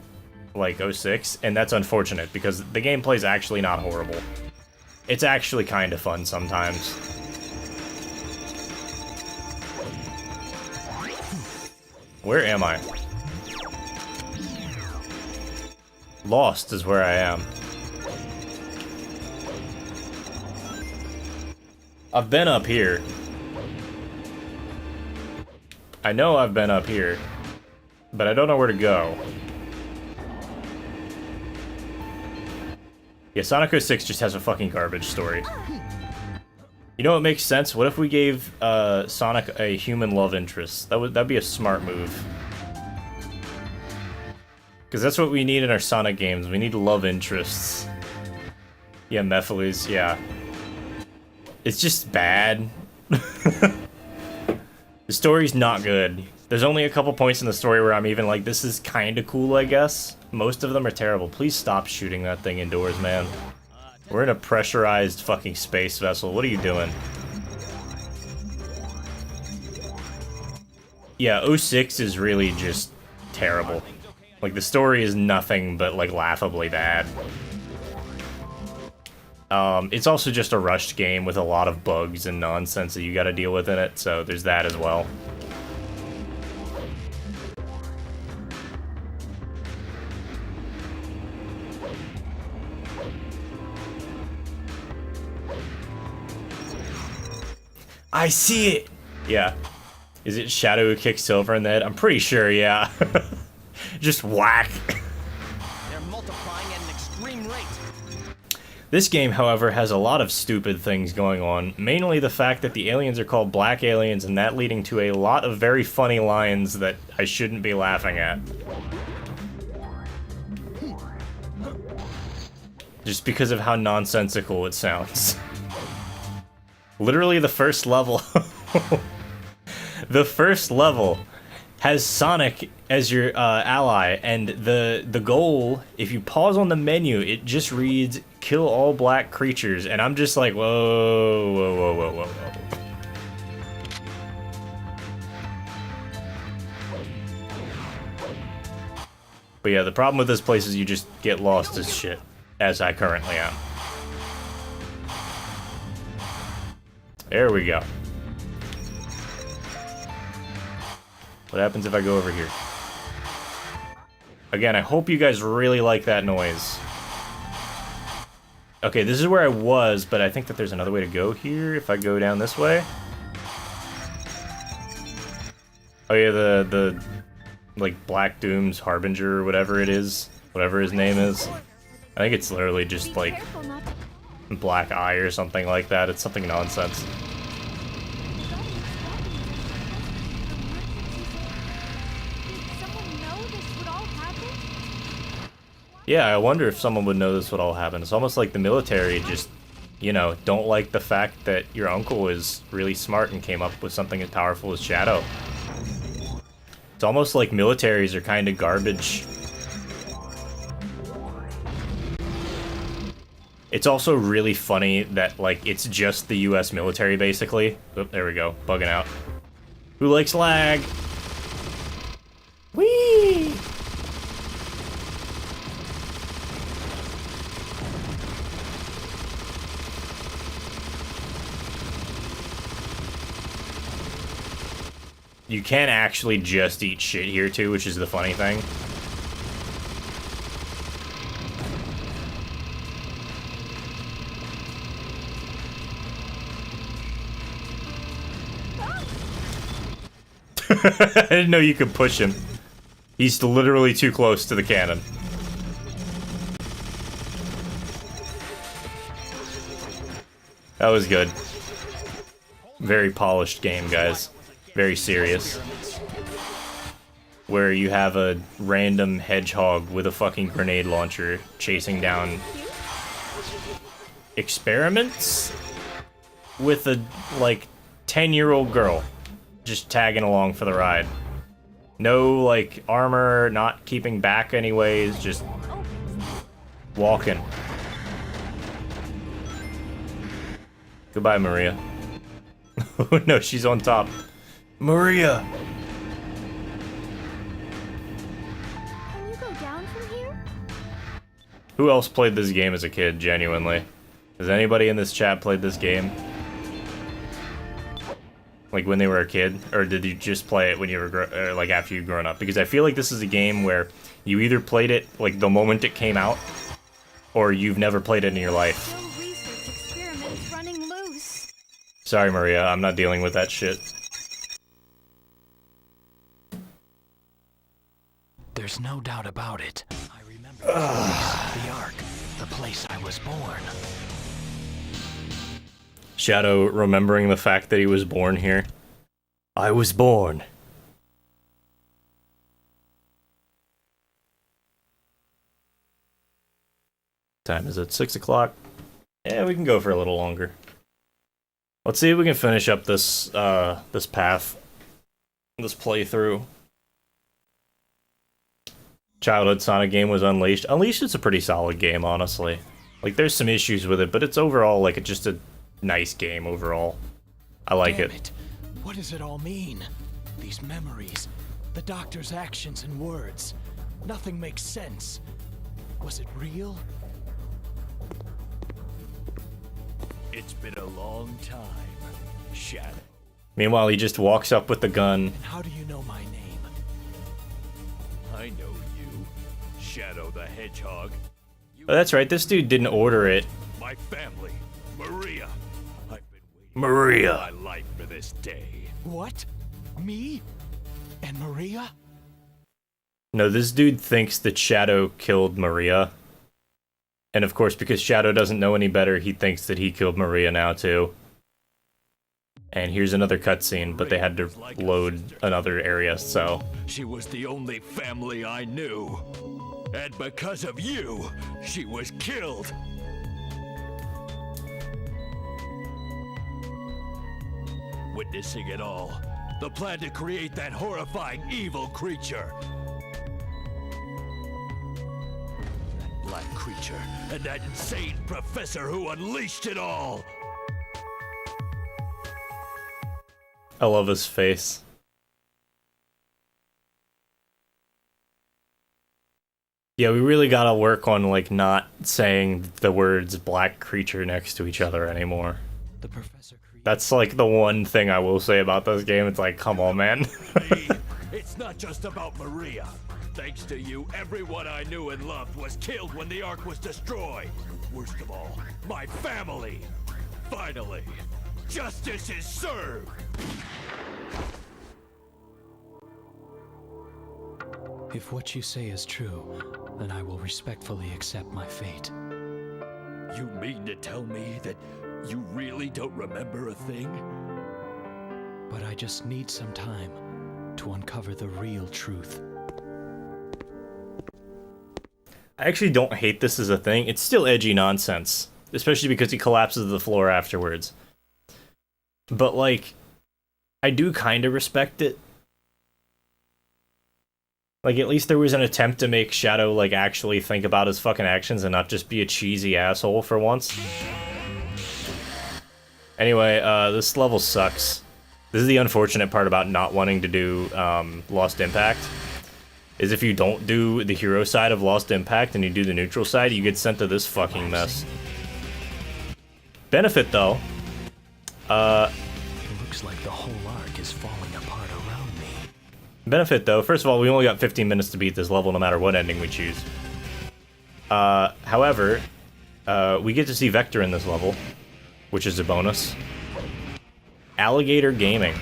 like, 06, and that's unfortunate, because the gameplay's actually not horrible. It's actually kind of fun sometimes. Where am I? Lost is where I am. I've been up here. I know I've been up here, but I don't know where to go. Yeah, Sonic 06 just has a fucking garbage story. You know what makes sense? What if we gave Sonic a human love interest? That'd be a smart move. Because that's what we need in our Sonic games. We need love interests. Yeah, Mephiles, yeah. It's just bad. The story's not good. There's only a couple points in the story where I'm even like, this is kinda cool, I guess. Most of them are terrible. Please stop shooting that thing indoors, man. We're in a pressurized fucking space vessel. What are you doing? Yeah, 06 is really just terrible. Like, the story is nothing but, like, laughably bad. It's also just a rushed game with a lot of bugs and nonsense that you gotta deal with in it, so there's that as well. I see it! Yeah. Is it Shadow who kicks Silver in the head? I'm pretty sure, yeah. Just whack. They're multiplying at an extreme rate. This game, however, has a lot of stupid things going on. Mainly the fact that the aliens are called black aliens, and that leading to a lot of very funny lines that I shouldn't be laughing at. Just because of how nonsensical it sounds. Literally the first level. The first level has Sonic as your ally, and the goal, if you pause on the menu, it just reads, kill all black creatures, and I'm just like, whoa, whoa, whoa, whoa, whoa, whoa. But yeah, the problem with this place is you just get lost as shit, as I currently am. There we go. What happens if I go over here? Again, I hope you guys really like that noise. Okay, this is where I was, but I think that there's another way to go here if I go down this way. Oh yeah, the like Black Doom's Harbinger or whatever it is. Whatever his name is. I think it's literally just like Black Eye or something like that. It's something nonsense. Yeah, I wonder if someone would know this would all happen. It's almost like the military just, you know, don't like the fact that your uncle is really smart and came up with something as powerful as Shadow. It's almost like militaries are kind of garbage. It's also really funny that, like, it's just the US military, basically. Oop, there we go, bugging out. Who likes lag? Whee! You can actually just eat shit here too, which is the funny thing. I didn't know you could push him. He's literally too close to the cannon. That was good. Very polished game, guys. Very serious. Where you have a random hedgehog with a fucking grenade launcher chasing down experiments with a, like, 10-year-old girl just tagging along for the ride. No, like, armor, not keeping back anyways, just walking. Goodbye, Maria. Oh no, she's on top. Maria! Can you go down from here? Who else played this game as a kid, genuinely? Has anybody in this chat played this game? Like when they were a kid? Or did you just play it when you were, like after you'd grown up? Because I feel like this is a game where you either played it, like, the moment it came out, or you've never played it in your life. No research experiments running loose. Sorry, Maria, I'm not dealing with that shit. There's no doubt about it. I remember the Ark, the place I was born. Shadow remembering the fact that he was born here. I was born. Time is it? 6 o'clock? Yeah, we can go for a little longer. Let's see if we can finish up this, this path. This playthrough. Childhood Sonic game was Unleashed. Unleashed is a pretty solid game, honestly. Like, there's some issues with it, but it's overall, like, just a nice game overall. I like it. What does it all mean? These memories, the doctor's actions and words. Nothing makes sense. Was it real? It's been a long time, Shadow. Meanwhile, he just walks up with the gun. And how do you know my name? I know you, Shadow the Hedgehog. Oh, that's right, this dude didn't order it. My family, Maria. I've been waiting Maria. my life for this day. What? Me? And Maria? No, this dude thinks that Shadow killed Maria. And of course, because Shadow doesn't know any better, he thinks that he killed Maria now, too. And here's another cutscene, but they had to load another area, so... She was the only family I knew. And because of you, she was killed. Witnessing it all, the plan to create that horrifying evil creature. That black creature, and that insane professor who unleashed it all. I love his face. Yeah, we really gotta work on, like, not saying the words black creature next to each other anymore. The professor That's, like, the one thing I will say about this game. It's like, come on, man. It's not just about Maria. Thanks to you, everyone I knew and loved was killed when the Ark was destroyed. Worst of all, my family. Finally, justice is served. If what you say is true, then I will respectfully accept my fate. You mean to tell me that you really don't remember a thing? But I just need some time to uncover the real truth. I actually don't hate this as a thing. It's still edgy nonsense. Especially because he collapses to the floor afterwards. But, like, I do kind of respect it. Like, at least there was an attempt to make Shadow, like, actually think about his fucking actions and not just be a cheesy asshole for once. Anyway, this level sucks. This is the unfortunate part about not wanting to do Lost Impact. Is if you don't do the hero side of Lost Impact and you do the neutral side, you get sent to this fucking mess. Benefit, though. Looks like the whole arc is falling apart around me. Benefit, though, first of all, we only got 15 minutes to beat this level no matter what ending we choose. However, we get to see Vector in this level, which is a bonus. Alligator Gaming.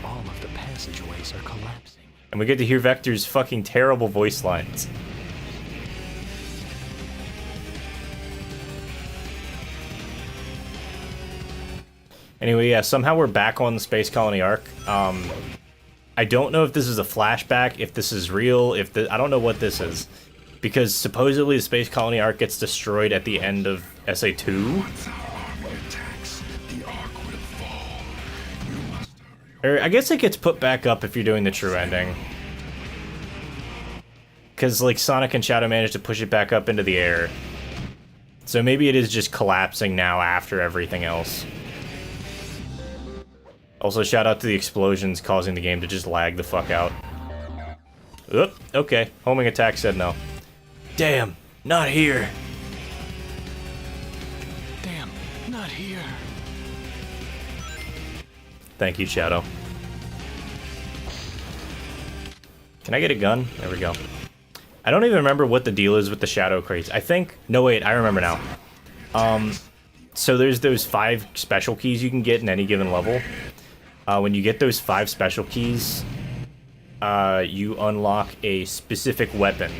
All of the passageways are collapsing. And we get to hear Vector's fucking terrible voice lines. Anyway, yeah, somehow we're back on the Space Colony Arc. I don't know if this is a flashback, if this is real, I don't know what this is. Because supposedly the Space Colony Arc gets destroyed at the end of SA2. Or I guess it gets put back up if you're doing the true ending. Because, like, Sonic and Shadow managed to push it back up into the air. So maybe it is just collapsing now after everything else. Also, shout out to the explosions causing the game to just lag the fuck out. Oop, okay. Homing attack said no. Damn, not here. Damn, not here. Thank you, Shadow. Can I get a gun? There we go. I don't even remember what the deal is with the Shadow crates. I think... No, wait, I remember now. So there's those 5 special keys you can get in any given level. When you get those 5 special keys, you unlock a specific weapon.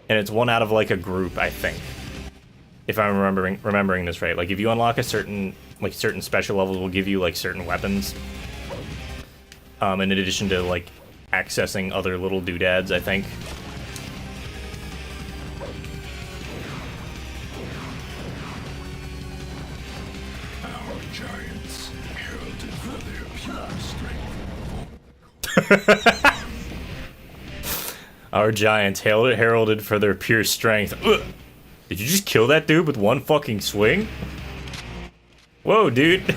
And it's one out of, like, a group, I think. If I'm remembering this right. Like, if you unlock a certain special levels will give you, like, certain weapons. In addition to, like, accessing other little doodads, I think. Our giants heralded for their pure strength. Our giants heralded for their pure strength. Ugh. Did you just kill that dude with one fucking swing? Whoa, dude.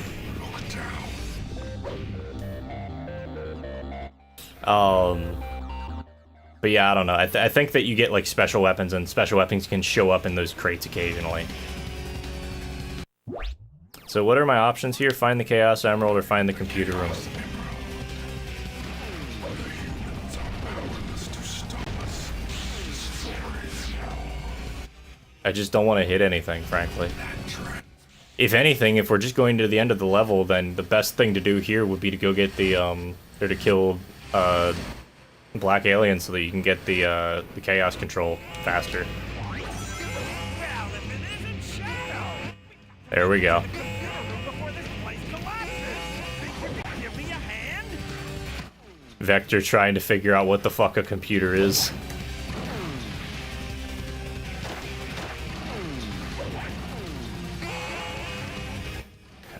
But yeah, I don't know. I think that you get, like, special weapons, and special weapons can show up in those crates occasionally. So what are my options here? Find the Chaos Emerald or find the computer room? I just don't want to hit anything, frankly. If anything, if we're just going to the end of the level, then the best thing to do here would be to go get the, or to kill, Black Alien so that you can get the Chaos Control faster. There we go. Vector trying to figure out what the fuck a computer is.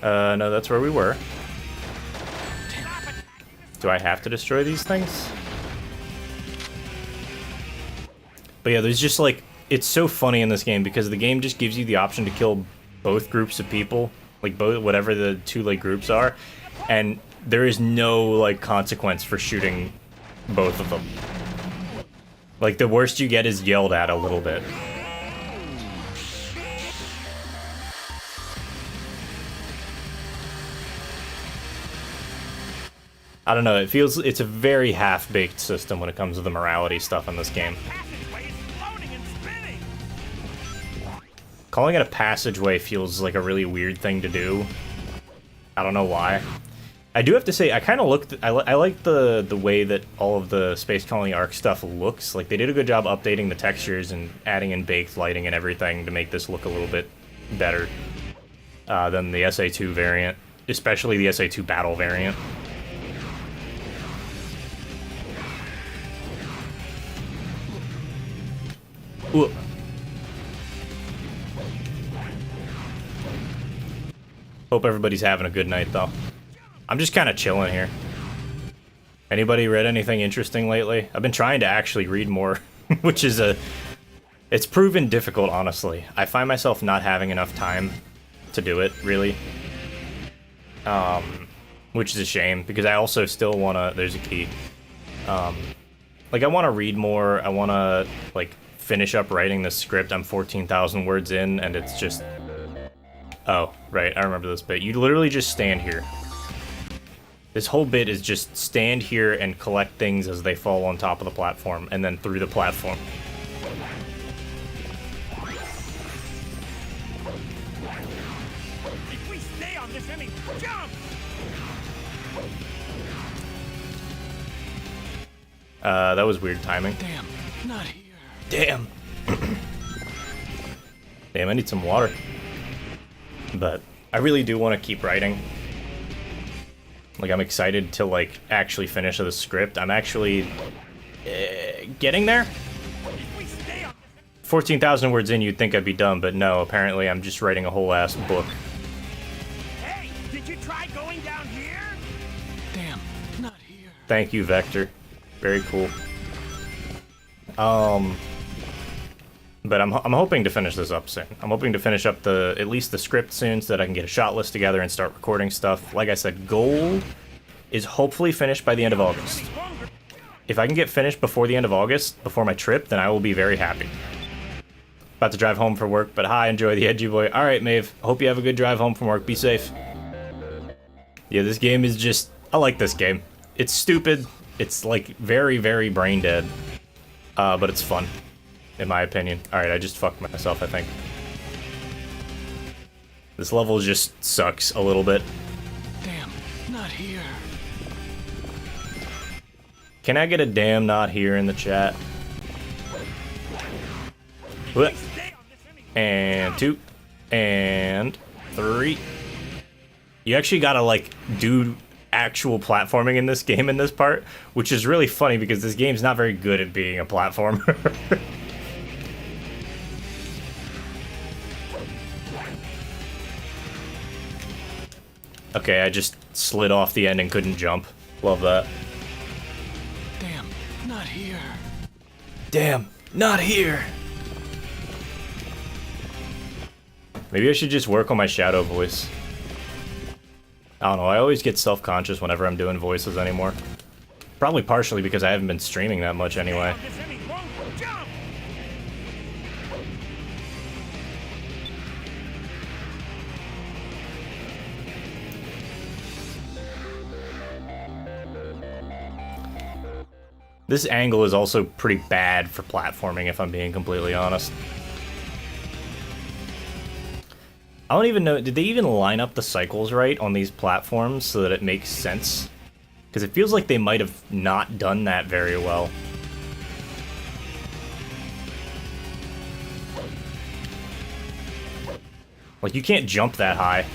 No, that's where we were. Do I have to destroy these things? But yeah, there's just, like, it's so funny in this game because the game just gives you the option to kill both groups of people, like, both, whatever the 2, like, groups are, and there is no, like, consequence for shooting both of them. Like, the worst you get is yelled at a little bit. I don't know, it's a very half-baked system when it comes to the morality stuff in this game. Calling it a passageway feels like a really weird thing to do. I don't know why. I do have to say, I kind of I like the way that all of the Space Colony Arc stuff looks. Like, they did a good job updating the textures and adding in baked lighting and everything to make this look a little bit better than the SA2 variant, especially the SA2 Battle variant. Ooh. Hope everybody's having a good night, though. I'm just kind of chilling here. Anybody read anything interesting lately? I've been trying to actually read more, which is it's proven difficult, honestly. I find myself not having enough time to do it, really. Which is a shame, because I also still want to... There's a key. Like, I want to read more. I want to, like, finish up writing the script. I'm 14,000 words in, and it's just... Oh, right, I remember this bit. You literally just stand here. This whole bit is just stand here and collect things as they fall on top of the platform, and then through the platform. If we stay on this enemy, jump! That was weird timing. Damn, not here. Damn. Damn, I need some water. But I really do want to keep writing. Like, I'm excited to, like, actually finish the script. I'm actually getting there. 14,000 words in, you'd think I'd be done, but no, apparently I'm just writing a whole ass book. Hey, did you try going down here? Damn, not here. Thank you, Vector. Very cool. But I'm hoping to finish this up soon. I'm hoping to finish up at least the script soon so that I can get a shot list together and start recording stuff. Like I said, goal is hopefully finished by the end of August. If I can get finished before the end of August, before my trip, then I will be very happy. About to drive home for work, but hi, enjoy the Edgy Boy. Alright, Maeve, hope you have a good drive home from work. Be safe. Yeah, this game is just... I like this game. It's stupid. It's, like, very, very brain dead. But it's fun. In my opinion. Alright, I just fucked myself, I think. This level just sucks a little bit. Damn, not here. Can I get a damn not here in the chat? What? And 2. And 3. You actually gotta, like, do actual platforming in this game in this part, which is really funny because this game's not very good at being a platformer. Okay, I just slid off the end and couldn't jump. Love that. Damn, not here. Damn, not here. Maybe I should just work on my Shadow voice. I don't know, I always get self-conscious whenever I'm doing voices anymore. Probably partially because I haven't been streaming that much anyway. This angle is also pretty bad for platforming, if I'm being completely honest. I don't even know, did they even line up the cycles right on these platforms so that it makes sense? Because it feels like they might have not done that very well. Like, you can't jump that high.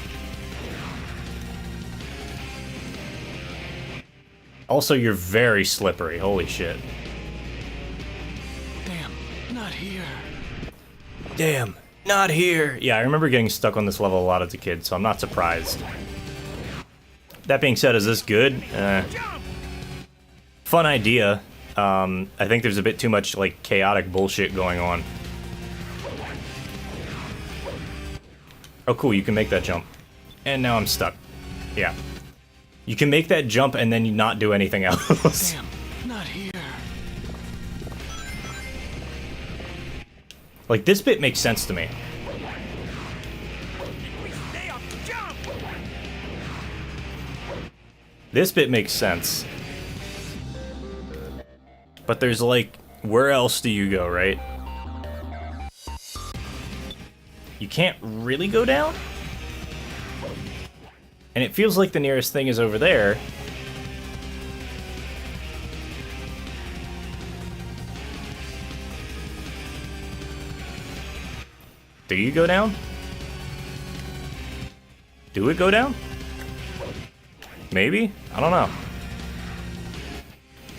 Also, you're very slippery. Holy shit. Damn, not here. Damn, not here. Yeah, I remember getting stuck on this level a lot as a kid, so I'm not surprised. That being said, is this good? Fun idea. I think there's a bit too much, like, chaotic bullshit going on. Oh, cool, you can make that jump. And now I'm stuck. Yeah. You can make that jump and then not do anything else. Damn, not here. Like, this bit makes sense to me. This bit makes sense. But there's like, where else do you go, right? You can't really go down? And it feels like the nearest thing is over there. Do you go down? Do it go down? Maybe? I don't know.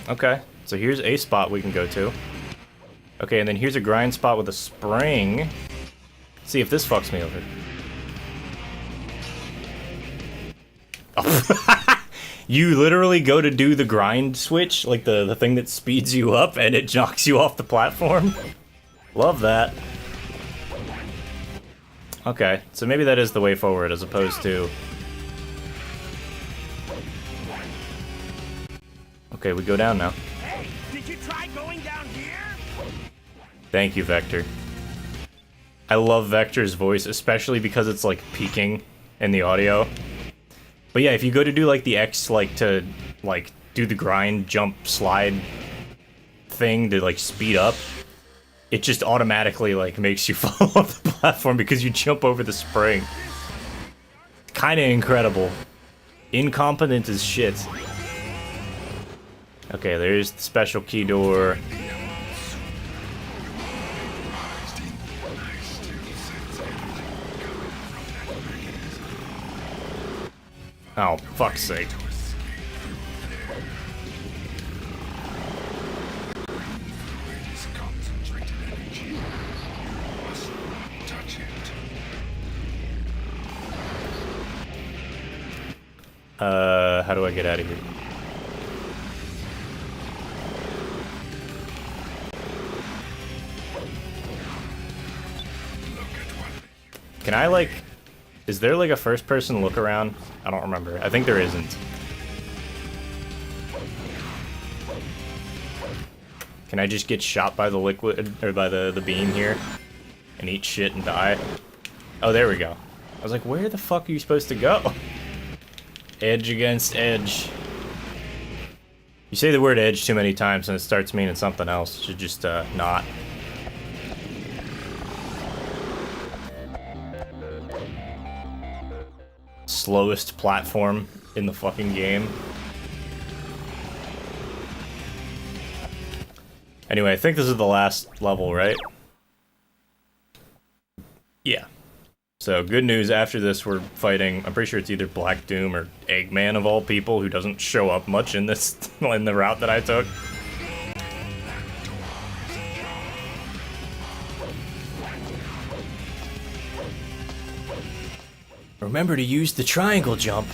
Okay, so here's a spot we can go to. Okay, and then here's a grind spot with a spring. Let's see if this fucks me over. Oh. You literally go to do the grind switch, like the thing that speeds you up, and it knocks you off the platform. Love that. Okay, so maybe that is the way forward as opposed to... Okay, we go down now. Hey, did you try going down here? Thank you, Vector. I love Vector's voice, especially because it's like peaking in the audio. But yeah, if you go to do like the X, like to like do the grind, jump, slide thing to like speed up, it just automatically like makes you fall off the platform because you jump over the spring. Kinda incredible. Incompetent as shit. Okay, there's the special key door. Oh, fuck's sake. How do I get out of here? Can I, like... Is there, like, a first-person look around? I don't remember. I think there isn't. Can I just get shot by the liquid, or by the beam here? And eat shit and die? Oh, there we go. I was like, where the fuck are you supposed to go? Edge against edge. You say the word edge too many times and it starts meaning something else. It should just, not. Slowest platform in the fucking game. Anyway, I think this is the last level, right? Yeah. So, good news, after this we're fighting, I'm pretty sure it's either Black Doom or Eggman of all people, who doesn't show up much in this, in the route that I took. Remember to use the triangle jump.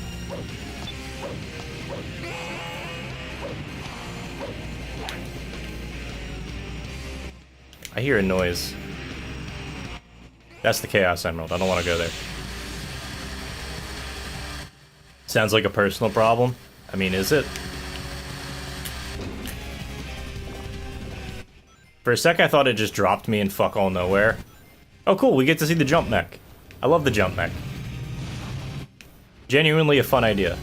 I hear a noise. That's the Chaos Emerald. I don't want to go there. Sounds like a personal problem. I mean, is it? For a sec, I thought it just dropped me in fuck all nowhere. Oh, cool. We get to see the jump mech. I love the jump mech. Genuinely a fun idea.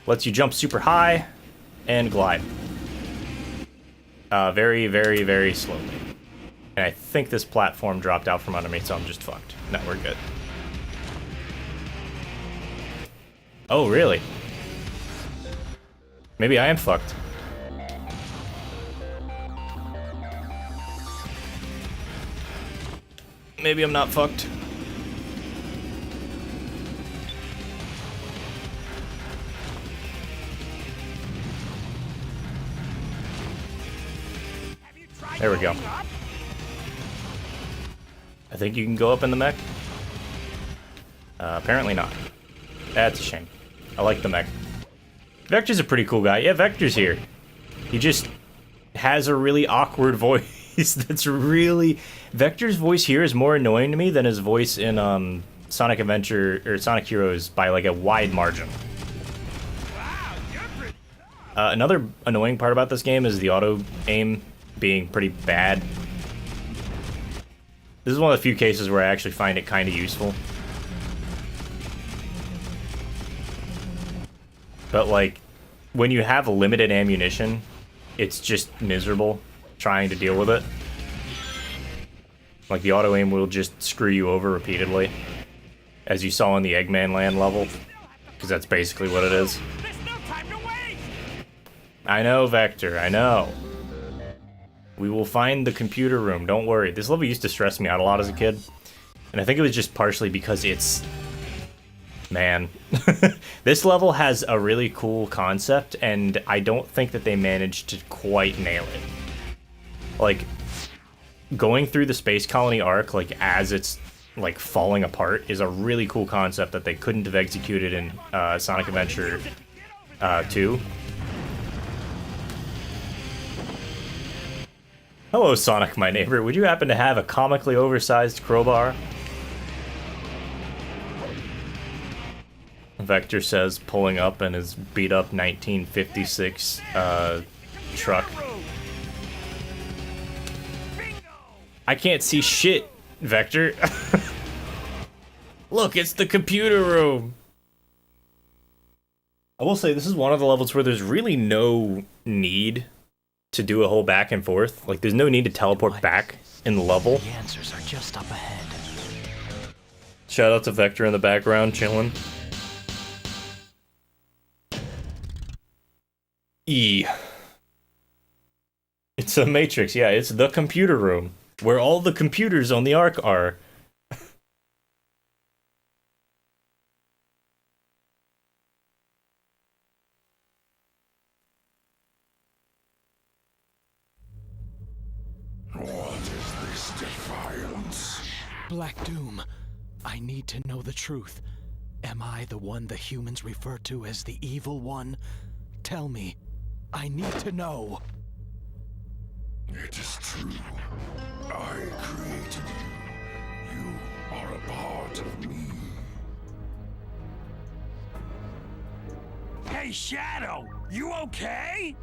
Lets you jump super high and glide. Very, very, very slowly. And I think this platform dropped out from under me, so I'm just fucked. No, we're good. Oh, really? Maybe I am fucked. Maybe I'm not fucked. There we go. I think you can go up in the mech. Apparently not. That's a shame. I like the mech. Vector's a pretty cool guy. Yeah, Vector's here. He just has a really awkward voice that's really... Vector's voice here is more annoying to me than his voice in Sonic Adventure, or Sonic Heroes, by like a wide margin. Another annoying part about this game is the auto-aim being pretty bad. This is one of the few cases where I actually find it kind of useful. But like, when you have limited ammunition, it's just miserable trying to deal with it. Like, the auto-aim will just screw you over repeatedly, as you saw in the Eggman Land level, because that's basically what it is. I know, Vector, I know. We will find the computer room, don't worry. This level used to stress me out a lot as a kid, and I think it was just partially because it's... Man. This level has a really cool concept, and I don't think that they managed to quite nail it. Like, going through the Space Colony arc, like, as it's, like, falling apart is a really cool concept that they couldn't have executed in Sonic Adventure 2. Hello, Sonic, my neighbor. Would you happen to have a comically oversized crowbar? Vector says, pulling up in his beat-up 1956 truck. I can't see shit, Vector. Look, it's the computer room. I will say, this is one of the levels where there's really no need to do a whole back and forth. Like, there's no need to teleport back in the level. The answers are just up ahead. Shout out to Vector in the background, chilling. E. It's a Matrix, yeah, it's the computer room, where all the computers on the Ark are. What is this defiance? Black Doom, I need to know the truth. Am I the one the humans refer to as the evil one? Tell me. I need to know. It is true. I created you. You are a part of me. Hey, Shadow! You okay?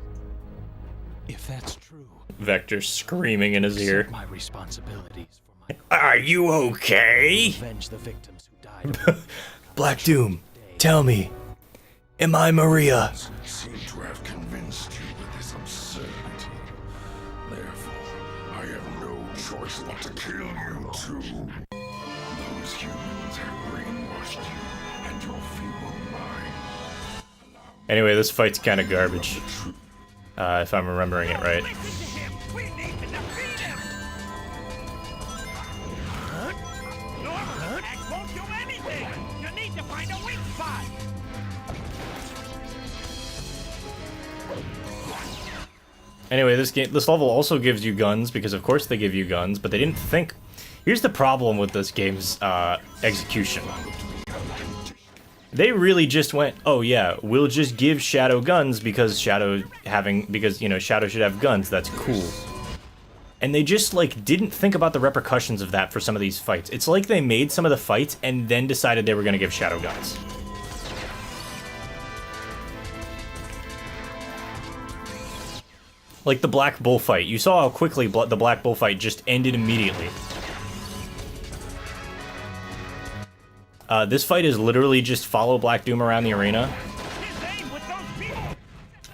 If that's true, Vector screaming in his ear. accept my responsibilities for my Are you okay? avenge the victims who died. Black Doom, tell me, am I Maria? Seem to have convinced you with this absurdity. Therefore, I have no choice but to kill you too. Those humans have brainwashed you and your feeble mind. Anyway, this fight's kind of garbage. If I'm remembering it right. Anyway, this level also gives you guns, because of course they give you guns, but they didn't think... Here's the problem with this game's execution. They really just went, oh yeah, we'll just give Shadow guns because Shadow should have guns, that's cool. And they just, like, didn't think about the repercussions of that for some of these fights. It's like they made some of the fights and then decided they were gonna give Shadow guns. Like the Black Bull fight. You saw how quickly the Black Bull fight just ended immediately. This fight is literally just follow Black Doom around the arena.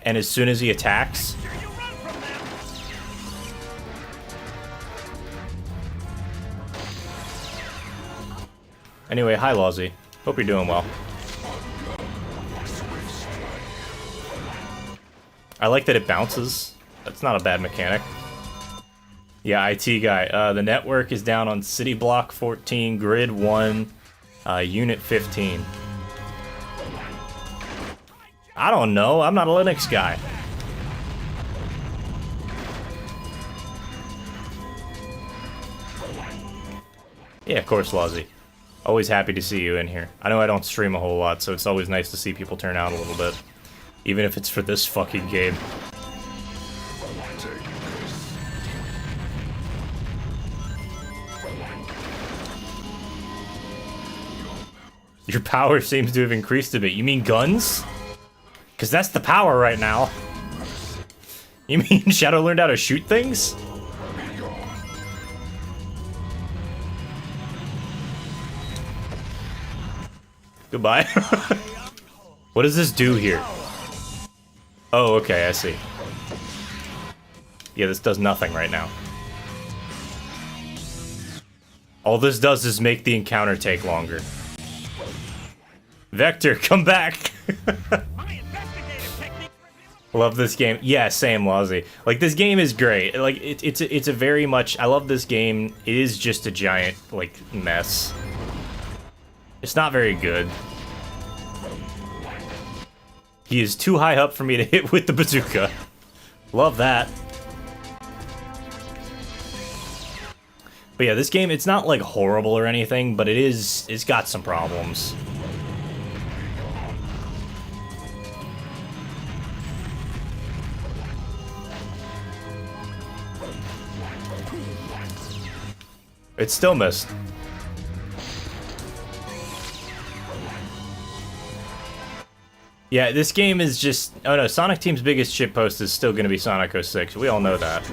And as soon as he attacks... Anyway, hi Lawsy. Hope you're doing well. I like that it bounces. That's not a bad mechanic. Yeah, IT guy. The network is down on City Block 14, Grid 1, Unit 15. I don't know. I'm not a Linux guy. Yeah, of course, Lawsy. Always happy to see you in here. I know I don't stream a whole lot, so it's always nice to see people turn out a little bit. Even if it's for this fucking game. Your power seems to have increased a bit. You mean guns? Because that's the power right now. You mean Shadow learned how to shoot things? Goodbye. What does this do here? Oh, okay, I see. Yeah, this does nothing right now. All this does is make the encounter take longer. Vector, come back! Love this game. Yeah, same, Lozzie. Like, this game is great. Like, it's a very much... I love this game. It is just a giant, like, mess. It's not very good. He is too high up for me to hit with the bazooka. Love that. But yeah, this game, it's not, like, horrible or anything, but it's got some problems. It's still missed. Yeah, this game is just... Oh no, Sonic Team's biggest shitpost is still going to be Sonic 06. We all know that.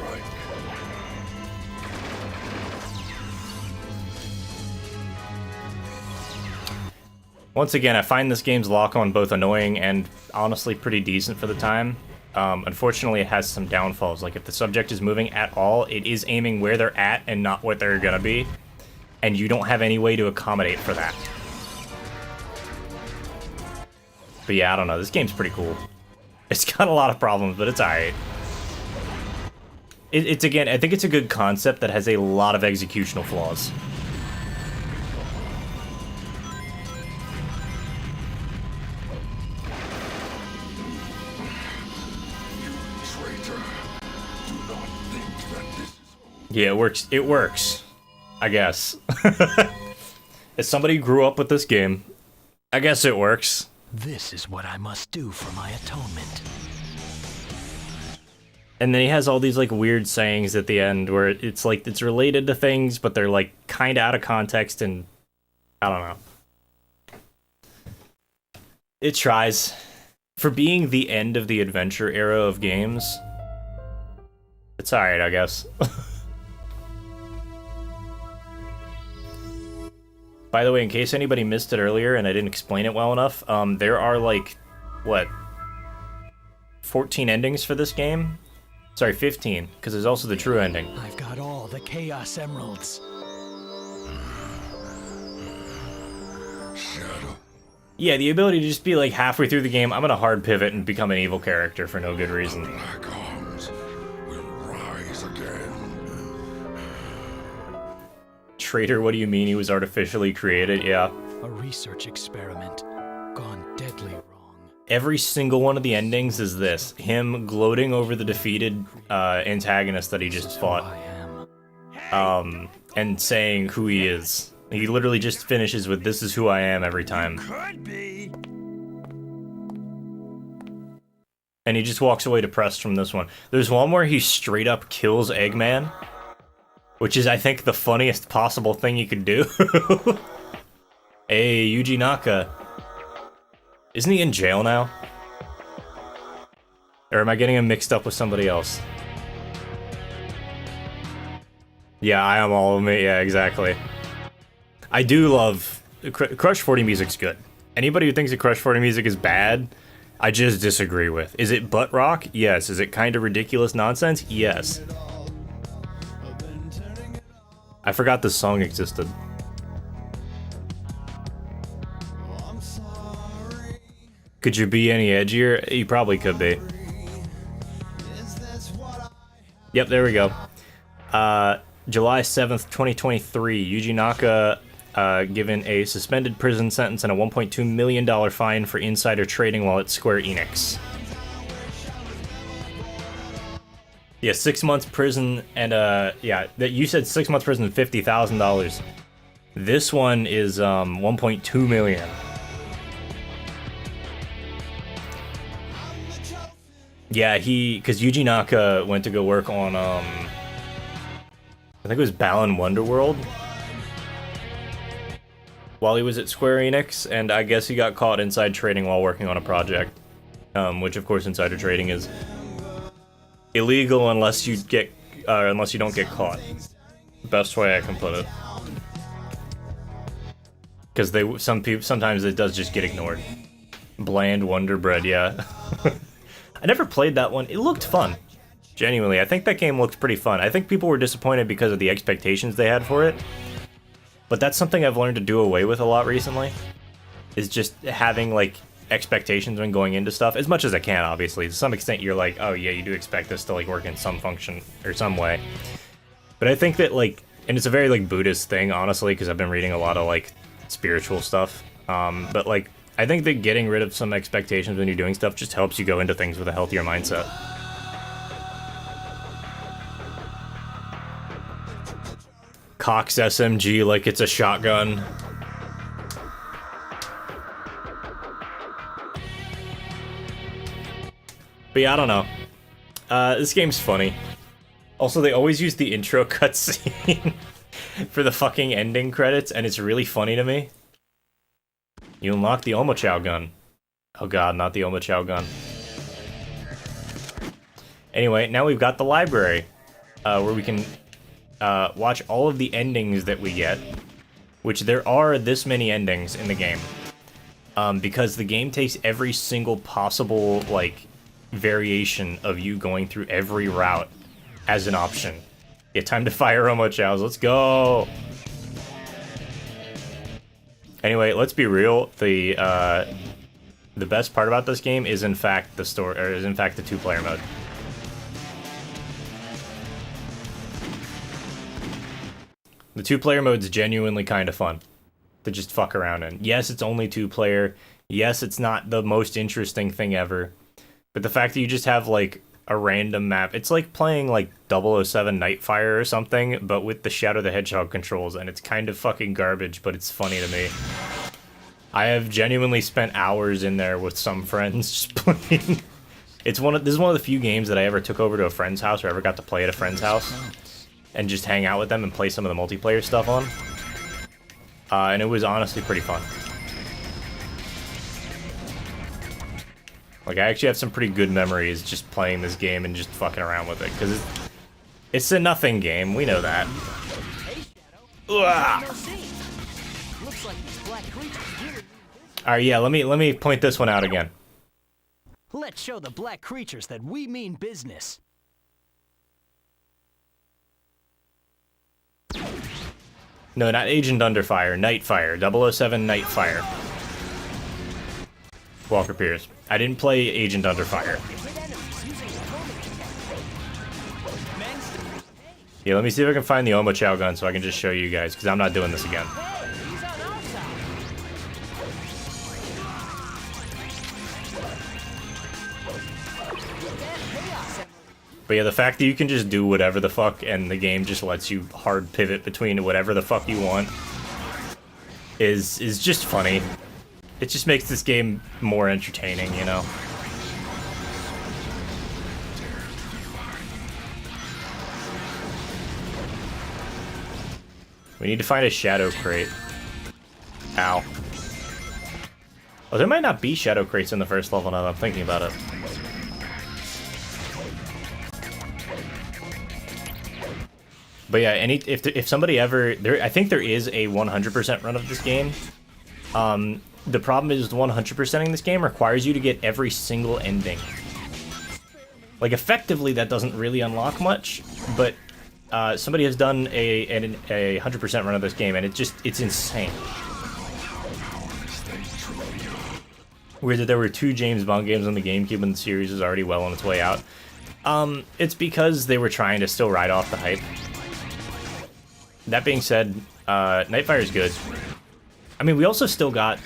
Once again, I find this game's lock-on both annoying and honestly pretty decent for the time. Unfortunately, it has some downfalls. Like, if the subject is moving at all, it is aiming where they're at and not what they're gonna be. And you don't have any way to accommodate for that. But yeah, I don't know. This game's pretty cool. It's got a lot of problems, but it's alright. It's, again, I think it's a good concept that has a lot of executional flaws. Yeah, it works. It works. I guess. As somebody who grew up with this game, I guess it works. This is what I must do for my atonement. And then he has all these, like, weird sayings at the end where it's, like, it's related to things, but they're, like, kind of out of context, and I don't know. It tries. For being the end of the adventure era of games, it's alright, I guess. By the way, in case anybody missed it earlier and I didn't explain it well enough, there are, like, what, 14 endings for this game? Sorry, 15, because there's also the true ending. I've got all the Chaos Emeralds. Shadow. Yeah, the ability to just be, like, halfway through the game, I'm gonna hard pivot and become an evil character for no good reason. Black arms will rise again. Traitor, what do you mean he was artificially created? Yeah. A research experiment gone deadly wrong. Every single one of the endings is this. Him gloating over the defeated antagonist that he just fought. And saying who he is. He literally just finishes with, "This is who I am," every time. Could be. And he just walks away depressed from this one. There's one where he straight up kills Eggman, which is, I think, the funniest possible thing you could do. Hey, Yuji Naka. Isn't he in jail now? Or am I getting him mixed up with somebody else? Yeah, I am all of me. Yeah, exactly. I do love... Crush 40 music's good. Anybody who thinks that Crush 40 music is bad, I just disagree with. Is it butt rock? Yes. Is it kind of ridiculous nonsense? Yes. I forgot this song existed. Could you be any edgier? You probably could be. Yep, there we go. July 7th, 2023. Yuji Naka given a suspended prison sentence and a $1.2 million fine for insider trading while at Square Enix. Yeah, 6 months prison and yeah, that you said 6 months prison and $50,000. This one is 1.2 million. Yeah, because Yuji Naka went to go work on I think it was Balan Wonderworld while he was at Square Enix, and I guess he got caught inside trading while working on a project, which of course insider trading is illegal unless you don't get caught. Best way I can put it. Because sometimes it does just get ignored. Bland Wonder Bread, yeah. I never played that one. It looked fun. Genuinely, I think that game looked pretty fun. I think people were disappointed because of the expectations they had for it. But that's something I've learned to do away with a lot recently. Is just having, like, expectations when going into stuff. As much as I can, obviously. To some extent, you're like, oh yeah, you do expect this to, like, work in some function or some way. But I think that, like, and it's a very, like, Buddhist thing, honestly, because I've been reading a lot of, like, spiritual stuff. But, like, I think that getting rid of some expectations when you're doing stuff just helps you go into things with a healthier mindset. Cocks SMG like it's a shotgun. But yeah, I don't know. This game's funny. Also, they always use the intro cutscene for the fucking ending credits, and it's really funny to me. You unlock the Omochao gun. Oh god, not the Omochao gun. Anyway, now we've got the library, where we can watch all of the endings that we get, which there are this many endings in the game. Because the game takes every single possible, like, variation of you going through every route as an option. Yeah, time to fire Omochaos, let's go! Anyway, let's be real. The best part about this game is in fact the story, or is in fact the two-player mode. The two-player mode's genuinely kind of fun to just fuck around in. Yes, it's only two-player. Yes, it's not the most interesting thing ever. But the fact that you just have like a random map, it's like playing like 007 Nightfire or something, but with the Shadow the Hedgehog controls, and it's kind of fucking garbage, but it's funny to me. I have genuinely spent hours in there with some friends just playing. This is one of the few games that I ever took over to a friend's house, or ever got to play at a friend's house, and just hang out with them and play some of the multiplayer stuff on. And it was honestly pretty fun. Like, I actually have some pretty good memories just playing this game and just fucking around with it, because it's a nothing game, we know that. Alright, yeah, let me point this one out again. Let's show the black creatures that we mean business. No, not Agent Underfire, Nightfire, 007 Nightfire. Walker Pierce. I didn't play Agent Underfire. Yeah, let me see if I can find the Omochao gun so I can just show you guys, because I'm not doing this again. But yeah, the fact that you can just do whatever the fuck and the game just lets you hard pivot between whatever the fuck you want is just funny. It just makes this game more entertaining, you know? We need to find a shadow crate. Ow. Oh, there might not be shadow crates in the first level now that I'm thinking about it. But yeah, if somebody ever... I think there is a 100% run of this game. The problem is 100%ing this game requires you to get every single ending. Like, effectively, that doesn't really unlock much, but somebody has done a 100% run of this game, and it's insane. Weird that there were 2 James Bond games on the GameCube and the series is already well on its way out. It's because they were trying to still ride off the hype. That being said, Nightfire is good. I mean, we also still got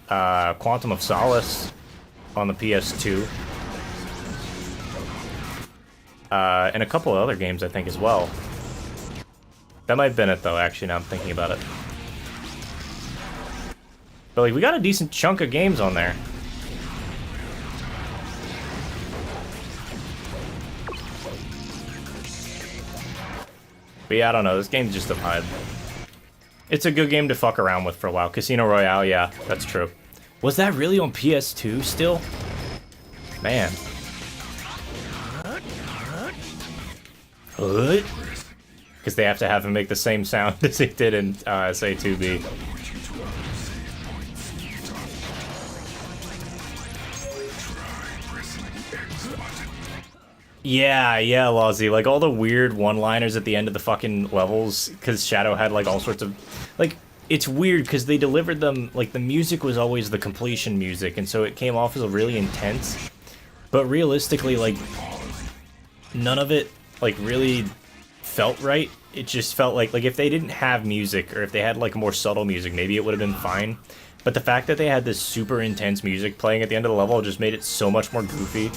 Quantum of Solace on the PS2. And a couple of other games, I think, as well. That might have been it, though, actually, now I'm thinking about it. But, like, we got a decent chunk of games on there. But yeah, I don't know, this game's just a vibe. It's a good game to fuck around with for a while. Casino Royale, yeah, that's true. Was that really on PS2 still? Man. Because they have to have him make the same sound as he did in SA2B. Yeah, Lozzy. Like, all the weird one-liners at the end of the fucking levels, because Shadow had, like, all sorts of... Like, it's weird, because they delivered them... Like, the music was always the completion music, and so it came off as really intense. But realistically, like, none of it, like, really felt right. It just felt like if they didn't have music, or if they had, like, more subtle music, maybe it would have been fine. But the fact that they had this super intense music playing at the end of the level just made it so much more goofy.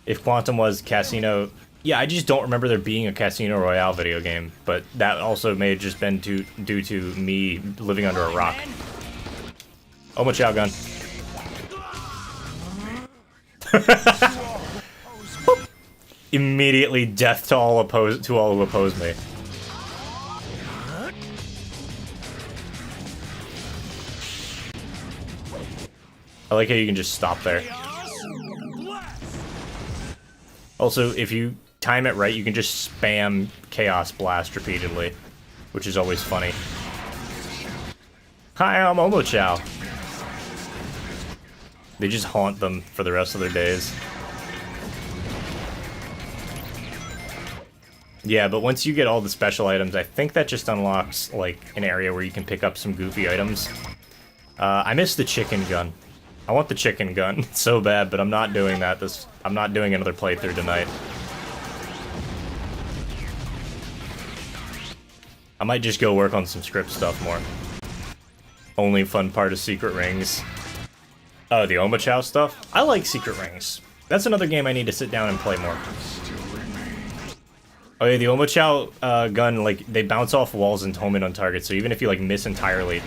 If Quantum was Casino... Yeah, I just don't remember there being a Casino Royale video game, but that also may have just been due to me living under a rock. Oh, my chow gun. Immediately death to all who oppose me. I like how you can just stop there. Also, if you time it right, you can just spam Chaos Blast repeatedly, which is always funny. Hi, I'm Omochow. They just haunt them for the rest of their days. Yeah, but once you get all the special items, I think that just unlocks, like, an area where you can pick up some goofy items. I miss the chicken gun. I want the chicken gun so bad, but I'm not doing that. I'm not doing another playthrough tonight. I might just go work on some script stuff more. Only fun part of Secret Rings. Oh, the Omochow stuff? I like Secret Rings. That's another game I need to sit down and play more. Oh yeah, the Omochow gun, like, they bounce off walls and home in on targets, so even if you, like, miss entirely,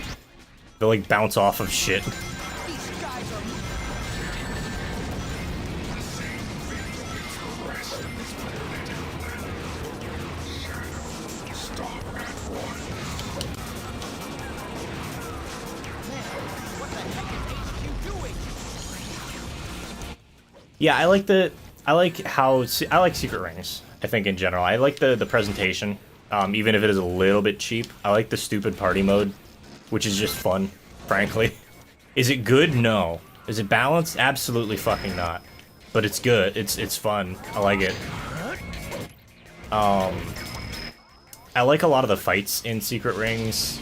they'll, like, bounce off of shit. Yeah, I like Secret Rings, I think, in general. I like the presentation, even if it is a little bit cheap. I like the stupid party mode, which is just fun, frankly. Is it good? No. Is it balanced? Absolutely fucking not. But it's good. It's fun. I like it. I like a lot of the fights in Secret Rings.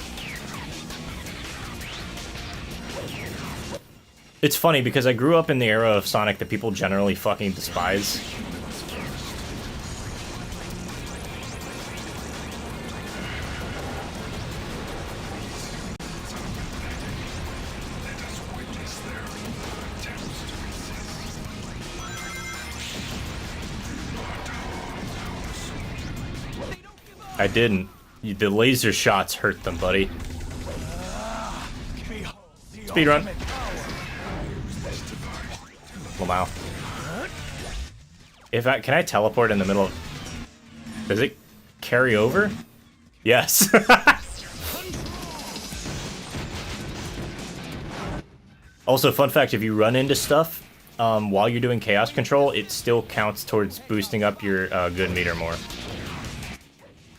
It's funny because I grew up in the era of Sonic that people generally fucking despise. I didn't. The laser shots hurt them, buddy. Speedrun. Wow. Can I teleport in the middle of... Does it carry over? Yes. Also, fun fact, if you run into stuff while you're doing chaos control, it still counts towards boosting up your good meter more.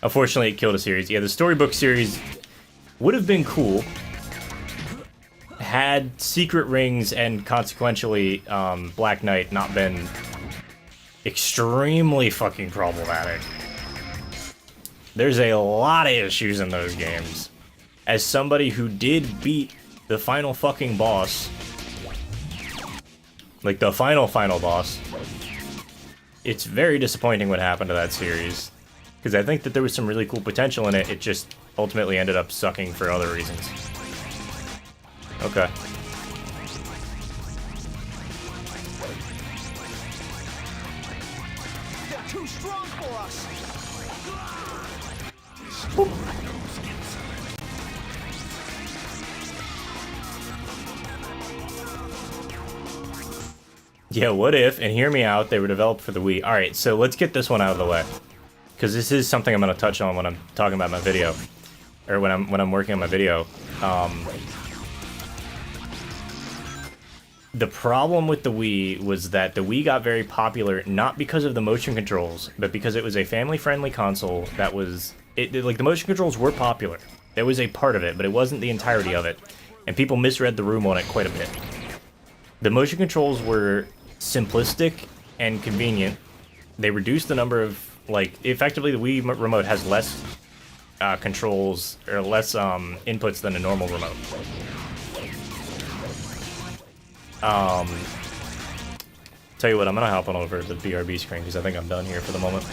Unfortunately, it killed a series. Yeah, the storybook series would have been cool had Secret Rings and consequentially Black Knight not been extremely fucking problematic. There's a lot of issues in those games. As somebody who did beat the final fucking boss, like the final boss, it's very disappointing what happened to that series. Because I think that there was some really cool potential in it, it just ultimately ended up sucking for other reasons. Okay. They're too strong for us. Yeah, what if, and hear me out, they were developed for the Wii. Alright, so let's get this one out of the way. Because this is something I'm going to touch on when I'm talking about my video. Or when I'm working on my video. The problem with the Wii was that the Wii got very popular not because of the motion controls, but because it was a family-friendly console that was... like, the motion controls were popular. That was a part of it, but it wasn't the entirety of it. And people misread the room on it quite a bit. The motion controls were simplistic and convenient. They reduced the number of... like, effectively, the Wii remote has less controls, or less inputs than a normal remote. Tell you what, I'm gonna hop on over to the BRB screen because I think I'm done here for the moment.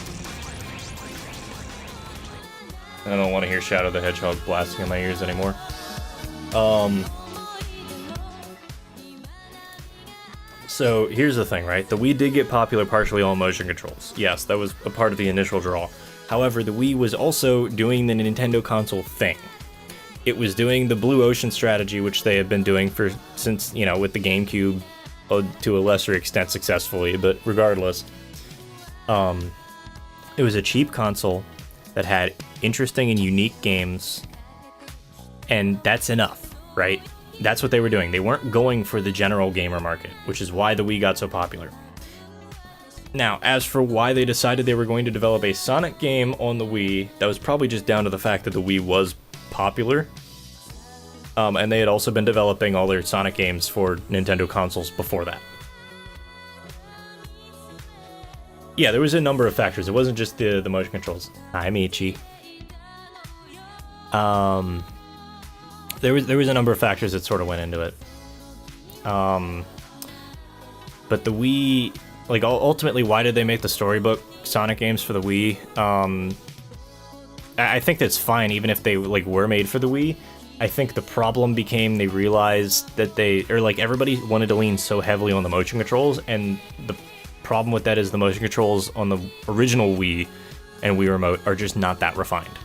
I don't want to hear Shadow the Hedgehog blasting in my ears anymore. So here's the thing, right? The Wii did get popular partially on motion controls. Yes, that was a part of the initial draw. However, the Wii was also doing the Nintendo console thing. It was doing the Blue Ocean strategy, which they have been doing since, you know, with the GameCube, to a lesser extent successfully, but regardless. It was a cheap console that had interesting and unique games, and that's enough, right? That's what they were doing. They weren't going for the general gamer market, which is why the Wii got so popular. Now, as for why they decided they were going to develop a Sonic game on the Wii, that was probably just down to the fact that the Wii was popular. And they had also been developing all their Sonic games for Nintendo consoles before that. Yeah, there was a number of factors. It wasn't just the motion controls. Hi, Michi. There was a number of factors that sort of went into it. But the Wii, like, ultimately, why did they make the storybook Sonic games for the Wii? I think that's fine, even if they, like, were made for the Wii. I think the problem became they realized that everybody wanted to lean so heavily on the motion controls, and the problem with that is the motion controls on the original Wii and Wii Remote are just not that refined.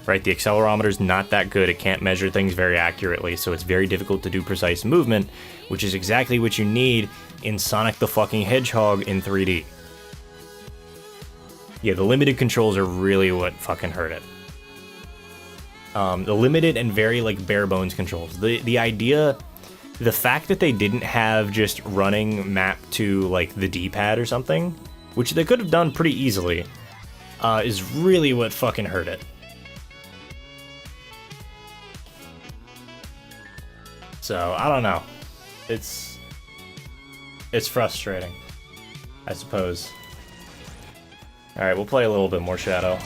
Right, the accelerometer's not that good, it can't measure things very accurately, so it's very difficult to do precise movement, which is exactly what you need in Sonic the fucking Hedgehog in 3D. Yeah, the limited controls are really what fucking hurt it. The limited and very, like, bare bones controls. The idea, the fact that they didn't have just running map to, like, the D-pad or something, which they could have done pretty easily, is really what fucking hurt it. So, I don't know. It's frustrating, I suppose. Alright, we'll play a little bit more Shadow.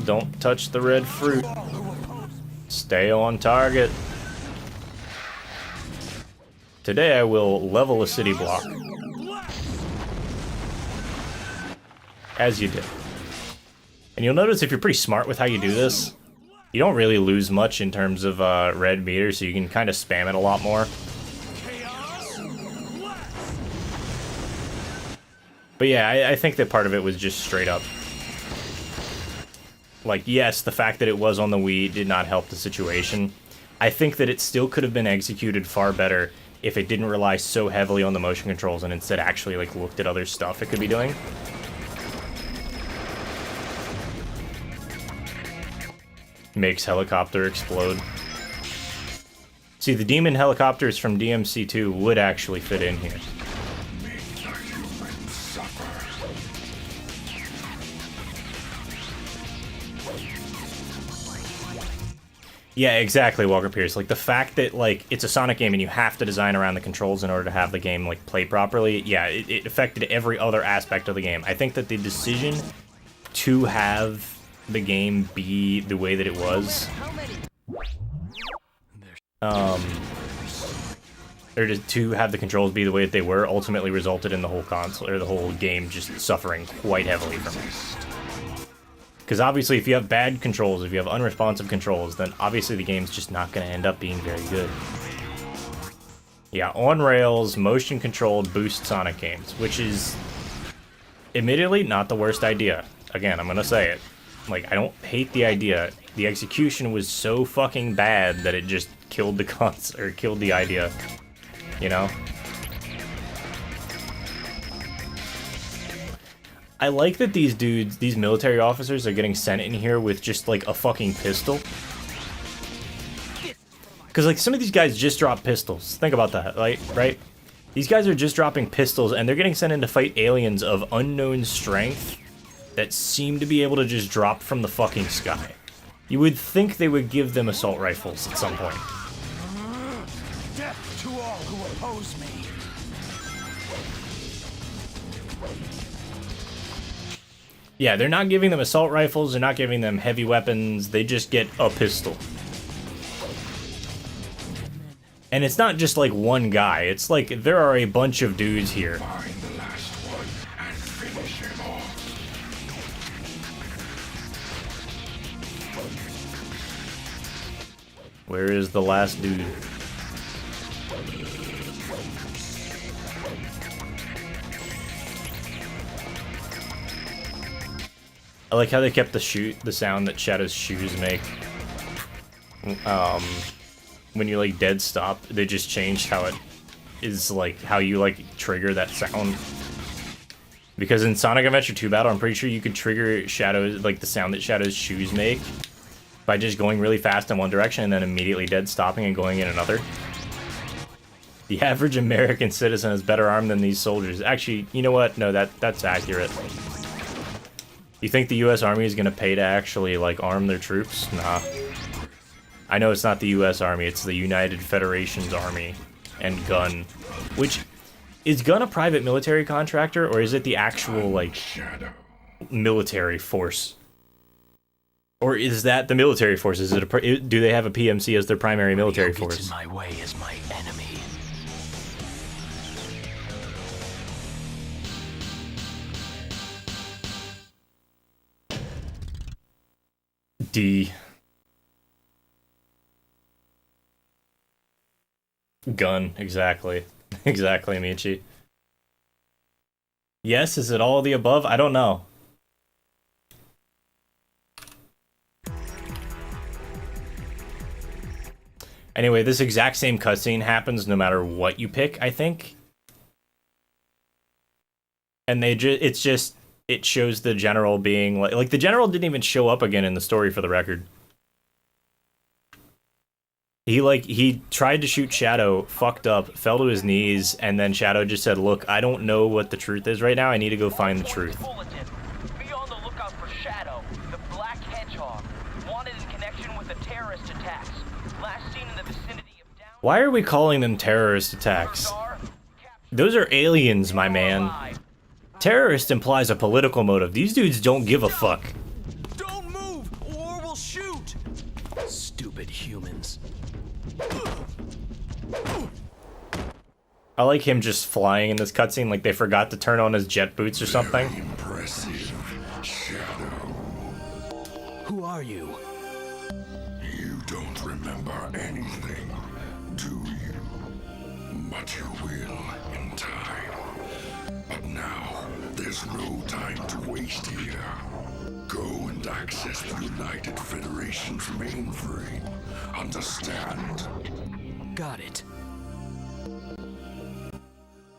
Don't touch the red fruit. Stay on target. Today I will level a city block. As you did. And you'll notice if you're pretty smart with how you do this, you don't really lose much in terms of red meter, so you can kind of spam it a lot more. But yeah, I think that part of it was just straight up. Like, yes, the fact that it was on the Wii did not help the situation. I think that it still could have been executed far better if it didn't rely so heavily on the motion controls and instead actually, like, looked at other stuff it could be doing. Makes helicopter explode. See, the demon helicopters from DMC2 would actually fit in here. Yeah, exactly, Walker Pierce. Like, the fact that, like, it's a Sonic game and you have to design around the controls in order to have the game, like, play properly, yeah, it affected every other aspect of the game. I think that the decision to have the game be the way that it was, or to have the controls be the way that they were, ultimately resulted in the whole console, or the whole game just suffering quite heavily from it. Because obviously if you have bad controls, if you have unresponsive controls, then obviously the game's just not going to end up being very good. Yeah, on-rails, motion-controlled boost Sonic games, which is admittedly not the worst idea. Again, I'm going to say it. Like, I don't hate the idea. The execution was so fucking bad that it just killed the concept, or killed the idea. You know? I like that these dudes, these military officers, are getting sent in here with just like a fucking pistol. Because like some of these guys just drop pistols. Think about that, like, right? These guys are just dropping pistols and they're getting sent in to fight aliens of unknown strength that seem to be able to just drop from the fucking sky. You would think they would give them assault rifles at some point. Death to all who oppose me. Yeah, they're not giving them assault rifles, they're not giving them heavy weapons, they just get a pistol. And it's not just like one guy, it's like there are a bunch of dudes here. Find the last one and finish him off. Where is the last dude? I like how they kept the sound that Shadow's shoes make. When you like dead stop, they just changed how it is, like how you like trigger that sound. Because in Sonic Adventure 2 Battle, I'm pretty sure you could trigger Shadow's, like the sound that Shadow's shoes make by just going really fast in one direction and then immediately dead stopping and going in another. The average American citizen is better armed than these soldiers. Actually, you know what? No, that's accurate. You think the US Army is gonna pay to actually like arm their troops? Nah. I know it's not the US Army, it's the United Federation's Army and Gun. Which, is Gun a private military contractor, or is it the actual, like, military force? Or is that the military force? Is it do they have a PMC as their primary military force? Who gets in my way is my enemy. D. Gun, exactly. Exactly, Michi. Yes, is it all of the above? I don't know. Anyway, this exact same cutscene happens no matter what you pick, I think. And it shows the general being like the general didn't even show up again in the story, for the record. He tried to shoot Shadow, fucked up, fell to his knees, and then Shadow just said, "Look, I don't know what the truth is right now. I need to go find the truth." Be on the lookout for Shadow, the Black Hedgehog, wanted in connection with the terrorist attacks. Last seen in the vicinity of down. Why are we calling them terrorist attacks? Those are aliens, my man. Terrorist implies a political motive. These dudes don't give a fuck. Don't move, or we'll shoot! Stupid humans. I like him just flying in this cutscene like they forgot to turn on his jet boots or something. Impressive, Shadow. Who are you? You don't remember anything, do you? But you will in time. But now, there's no time to waste here. Go and access the United Federation's mainframe. Understand? Got it.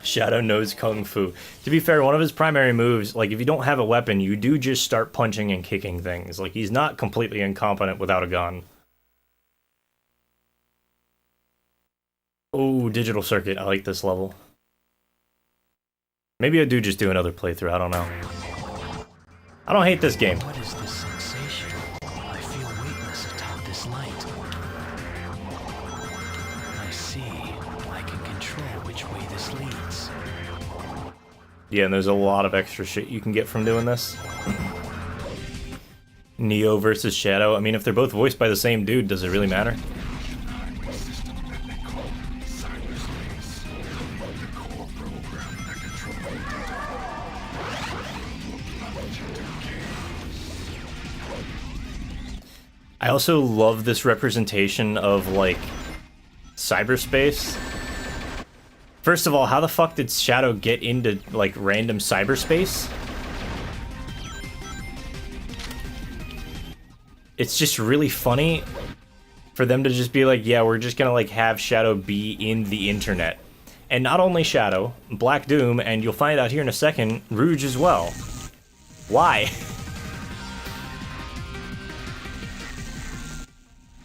Shadow knows Kung Fu. To be fair, one of his primary moves, like if you don't have a weapon, you do just start punching and kicking things. Like he's not completely incompetent without a gun. Oh, digital circuit. I like this level. Maybe I do just do another playthrough. I don't know. I don't hate this game. What is this sensation? I feel weightless atop this light. I see. I can control which way this leads. Yeah, and there's a lot of extra shit you can get from doing this. Neo versus Shadow. I mean, if they're both voiced by the same dude, does it really matter? I also love this representation of, like, cyberspace. First of all, how the fuck did Shadow get into, like, random cyberspace? It's just really funny for them to just be like, yeah, we're just gonna, like, have Shadow be in the internet. And not only Shadow, Black Doom, and you'll find out here in a second, Rouge as well. Why?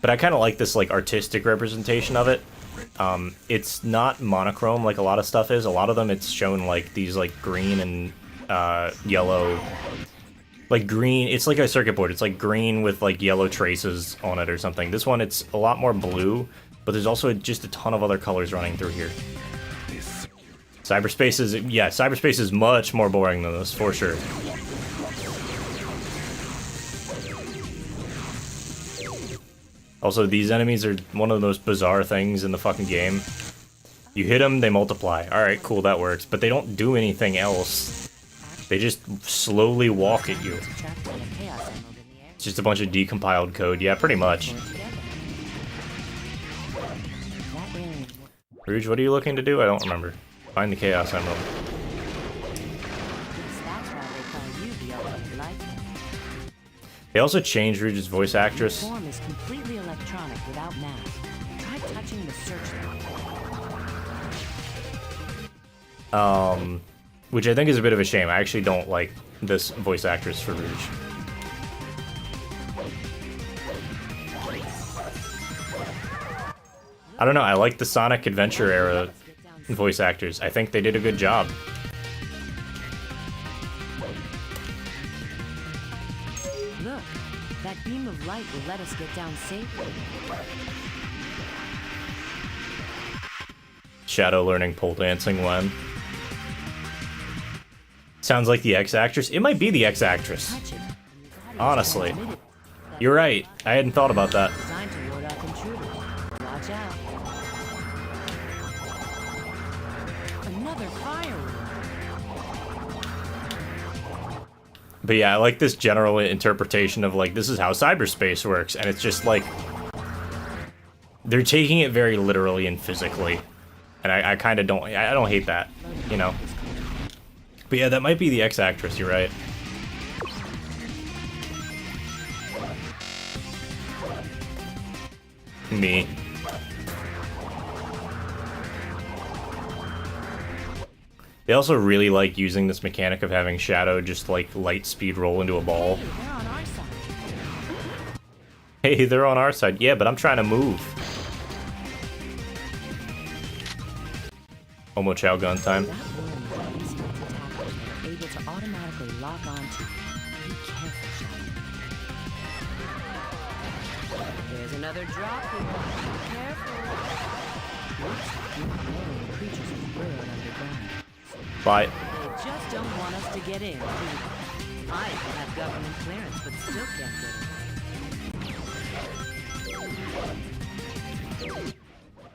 But I kind of like this like artistic representation of it. It's not monochrome like a lot of stuff is. A lot of them it's shown like these like green and yellow, like green. It's like a circuit board. It's like green with like yellow traces on it or something. This one it's a lot more blue, but there's also just a ton of other colors running through here. Cyberspace is, yeah, cyberspace is much more boring than this, for sure. Also, these enemies are one of the most bizarre things in the fucking game. You hit them, they multiply. Alright, cool, that works. But they don't do anything else. They just slowly walk at you. It's just a bunch of decompiled code. Yeah, pretty much. Rouge, what are you looking to do? I don't remember. Find the Chaos Emerald. They also changed Rouge's voice actress. The form is completely electronic without math. Try touching the searchlight. Which I think is a bit of a shame. I actually don't like this voice actress for Rouge. I don't know, I like the Sonic Adventure era voice actors. I think they did a good job. Look, that beam of light will let us get down safely. Shadow learning pole dancing when. Sounds like the X-Actress. It might be the X-Actress. Honestly. You're right. I hadn't thought about that. Designed to ward off intruders. Watch out. Another firework. But yeah, I like this general interpretation of like, this is how cyberspace works, and it's just like, they're taking it very literally and physically. And I kind of don't, I don't hate that, you know? But yeah, that might be the X-Actress, you're right. Me. They also really like using this mechanic of having Shadow just like light speed roll into a ball. Hey, they're on our side. Yeah, but I'm trying to move. Homo Chow gun time. Able to automatically lock onto. Be careful, Shadow. There's another drop here. Be careful. Looks like alien creatures are burrowed underground. Bye. They just don't want us to get in. I have government clearance, but still can't get in.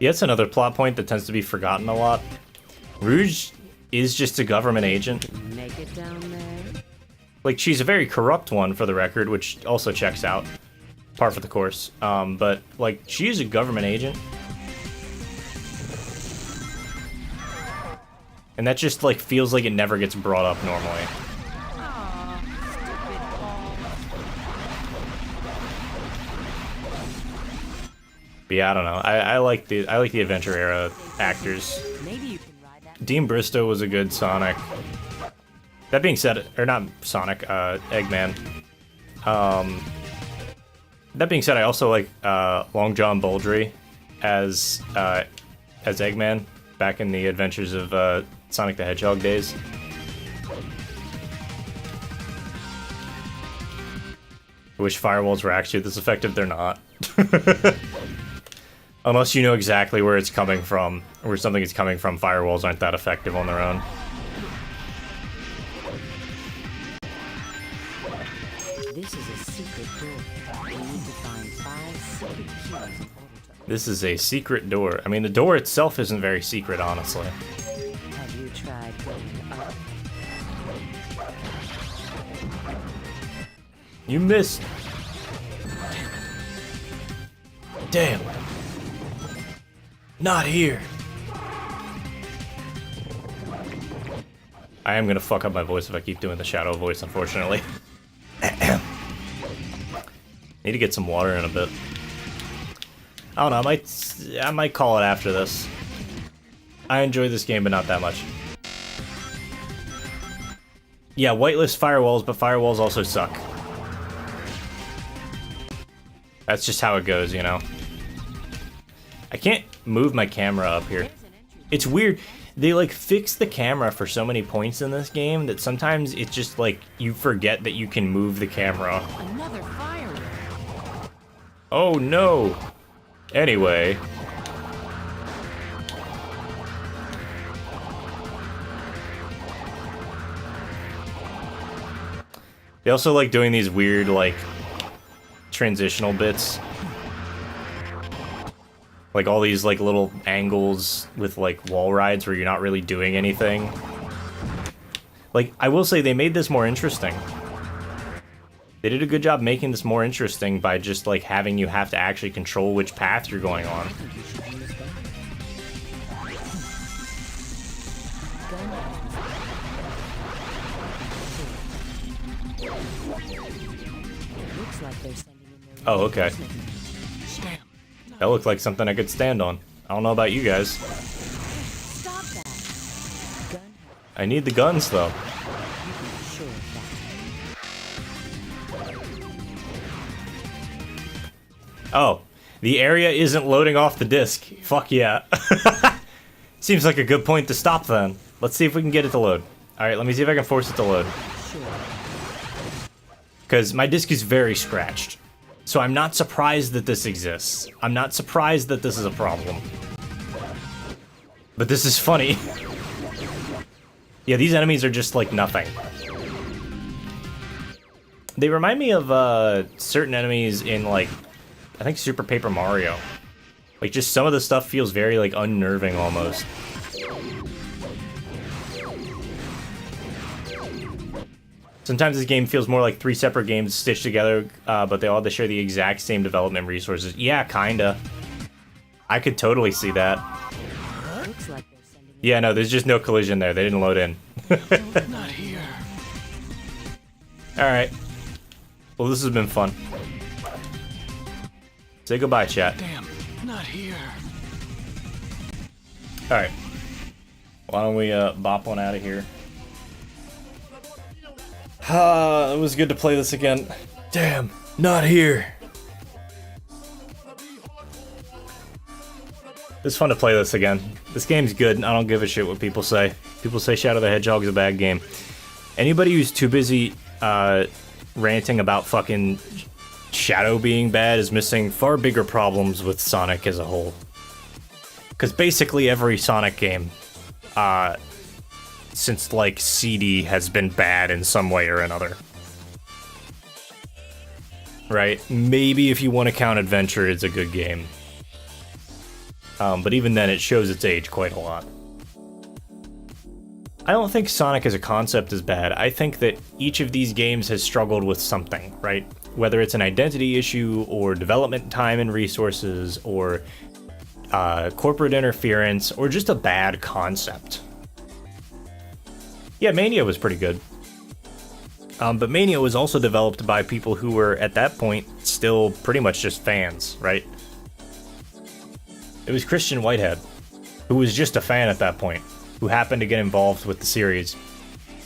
Yeah, it's another plot point that tends to be forgotten a lot. Rouge is just a government agent. Make it down there. Like, she's a very corrupt one, for the record, which also checks out. Par for the course. But, like, she is a government agent. And that just, like, feels like it never gets brought up normally. Aw, stupid ball. But yeah, I don't know. I like the Adventure era actors. Maybe you can ride that. Dean Bristow was a good Sonic. That being said, or not Sonic, Eggman. That being said, I also like Long John Baldry as Eggman back in the Adventures of Sonic the Hedgehog days. I wish firewalls were actually this effective. They're not. Unless you know exactly where it's coming from, or where something is coming from, firewalls aren't that effective on their own. This is a secret door. We need to find 5 secret keys in order to... This is a secret door. I mean, the door itself isn't very secret, honestly. Have you tried going up? You missed. Damn. Not here. I am gonna fuck up my voice if I keep doing the Shadow voice, unfortunately. Need to get some water in a bit. I don't know, I might call it after this. I enjoy this game, but not that much. Yeah, whitelist firewalls, but firewalls also suck. That's just how it goes, you know? I can't move my camera up here. It's weird. They, like, fix the camera for so many points in this game that sometimes it's just, like, you forget that you can move the camera. Another fire. Oh, no. Anyway. They also like doing these weird, like, transitional bits. Like all these, like, little angles with, like, wall rides where you're not really doing anything. Like, I will say they made this more interesting. They did a good job making this more interesting by just, like, having you have to actually control which path you're going on. Oh, okay. That looked like something I could stand on. I don't know about you guys. I need the guns, though. Oh, the area isn't loading off the disc. Fuck yeah. Seems like a good point to stop then. Let's see if we can get it to load. Alright, let me see if I can force it to load. Because my disc is very scratched. So I'm not surprised that this exists. I'm not surprised that this is a problem. But this is funny. Yeah, these enemies are just like nothing. They remind me of certain enemies in like, I think Super Paper Mario. Like just some of the stuff feels very like unnerving almost. Sometimes this game feels more like 3 separate games stitched together, but they share the exact same development resources. Yeah, kinda. I could totally see that. Yeah, no, there's just no collision there. They didn't load in. Not here. Alright. Well, this has been fun. Say goodbye, chat. Damn, not here. Alright. Why don't we bop one out of here? It was good to play this again. Damn, not here. It's fun to play this again. This game's good. I don't give a shit what people say. People say Shadow the Hedgehog is a bad game. Anybody who's too busy ranting about fucking Shadow being bad is missing far bigger problems with Sonic as a whole. Because basically every Sonic game, since like CD has been bad in some way or another. Right? Maybe if you want to count Adventure, it's a good game. But even then, it shows its age quite a lot. I don't think Sonic as a concept is bad. I think that each of these games has struggled with something, right? Whether it's an identity issue, or development time and resources, or corporate interference, or just a bad concept. Yeah, Mania was pretty good. But Mania was also developed by people who were, at that point, still pretty much just fans, right? It was Christian Whitehead, who was just a fan at that point, who happened to get involved with the series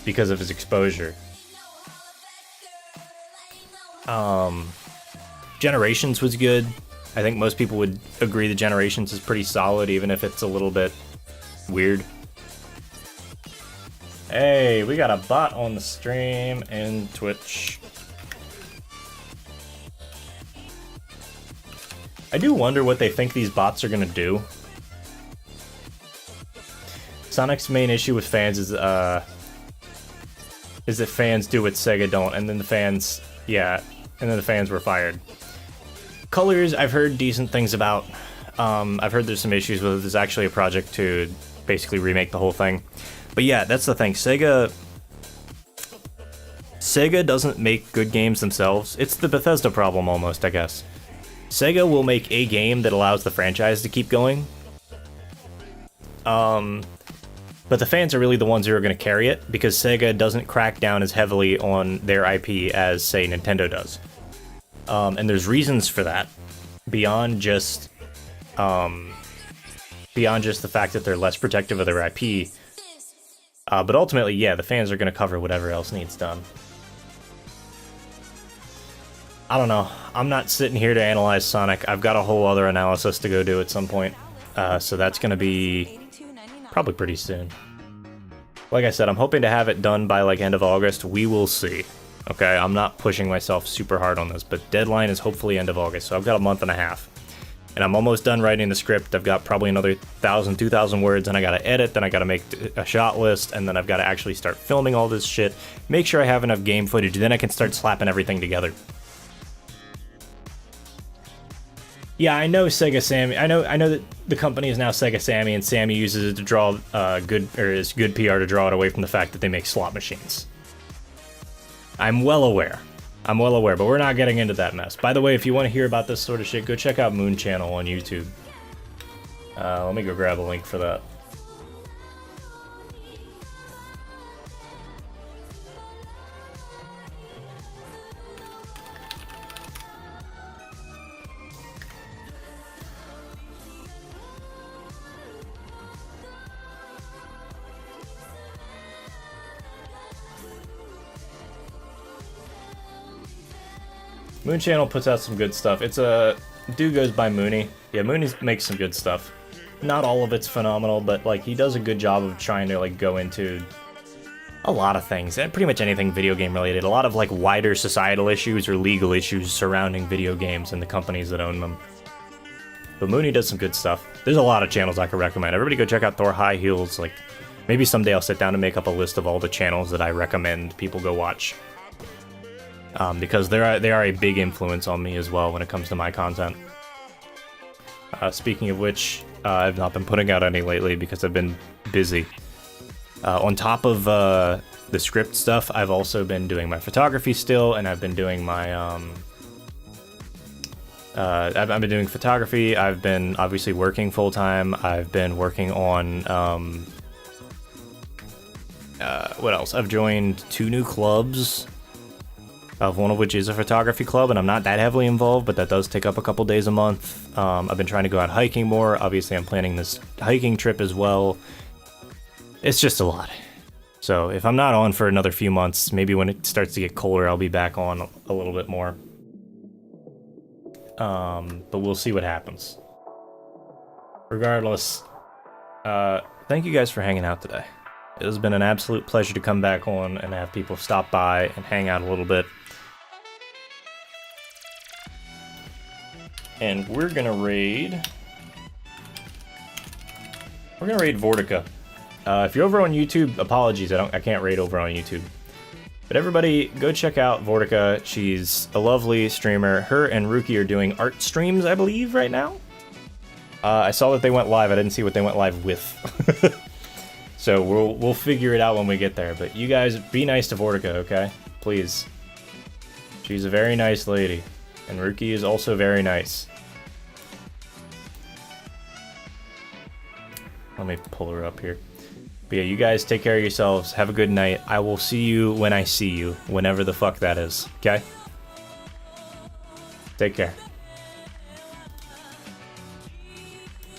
because of his exposure. Generations was good. I think most people would agree that Generations is pretty solid, even if it's a little bit weird. Hey, we got a bot on the stream and Twitch. I do wonder what they think these bots are gonna do. Sonic's main issue with fans is that fans do what Sega don't, and then the fans, yeah, and then the fans were fired. Colors, I've heard decent things about. I've heard there's some issues with it. There's actually a project to basically remake the whole thing. But yeah, that's the thing. Sega doesn't make good games themselves. It's the Bethesda problem almost, I guess. Sega will make a game that allows the franchise to keep going. But the fans are really the ones who are going to carry it, because Sega doesn't crack down as heavily on their IP as, say, Nintendo does. And there's reasons for that, beyond just the fact that they're less protective of their IP. But ultimately, yeah, the fans are going to cover whatever else needs done. I don't know. I'm not sitting here to analyze Sonic. I've got a whole other analysis to go do at some point. So that's going to be probably pretty soon. Like I said, I'm hoping to have it done by like end of August. We will see. Okay, I'm not pushing myself super hard on this, but deadline is hopefully end of August, so I've got a month and a half. And I'm almost done writing the script. I've got probably another 1,000, 2,000 words, and I gotta edit, then I gotta make a shot list, and then I've gotta actually start filming all this shit, make sure I have enough game footage, then I can start slapping everything together. Yeah, I know Sega Sammy. I know that the company is now Sega Sammy, and Sammy uses it to draw is good PR to draw it away from the fact that they make slot machines. I'm well aware, but we're not getting into that mess. By the way, if you want to hear about this sort of shit, go check out Moon Channel on YouTube. Let me go grab a link for that. Moon Channel puts out some good stuff. It's a dude goes by Mooney. Yeah, Mooney makes some good stuff. Not all of it's phenomenal, but like he does a good job of trying to like go into a lot of things, and pretty much anything video game related. A lot of like wider societal issues or legal issues surrounding video games and the companies that own them. But Mooney does some good stuff. There's a lot of channels I could recommend. Everybody go check out Thor High Heels. Like maybe someday I'll sit down and make up a list of all the channels that I recommend people go watch. Because they are a big influence on me as well when it comes to my content. Speaking of which, I've not been putting out any lately because I've been busy. On top of the script stuff, I've also been doing my photography still, and I've been doing my I've been doing photography. I've been obviously working full time. I've been working on what else? I've joined 2 new clubs. One of which is a photography club, and I'm not that heavily involved, but that does take up a couple days a month. I've been trying to go out hiking more. Obviously, I'm planning this hiking trip as well. It's just a lot. So if I'm not on for another few months, maybe when it starts to get colder, I'll be back on a little bit more. But we'll see what happens. Regardless, thank you guys for hanging out today. It has been an absolute pleasure to come back on and have people stop by and hang out a little bit. And we're gonna raid Vortica. If you're over on YouTube, apologies, I can't raid over on YouTube. But everybody, go check out Vortica. She's a lovely streamer. Her and Rookie are doing art streams, I believe, right now. I saw that they went live. I didn't see what they went live with. So we'll figure it out when we get there. But you guys, be nice to Vortica, okay? Please. She's a very nice lady. And Rookie is also very nice. Let me pull her up here. But yeah, you guys take care of yourselves. Have a good night. I will see you when I see you. Whenever the fuck that is. Okay? Take care.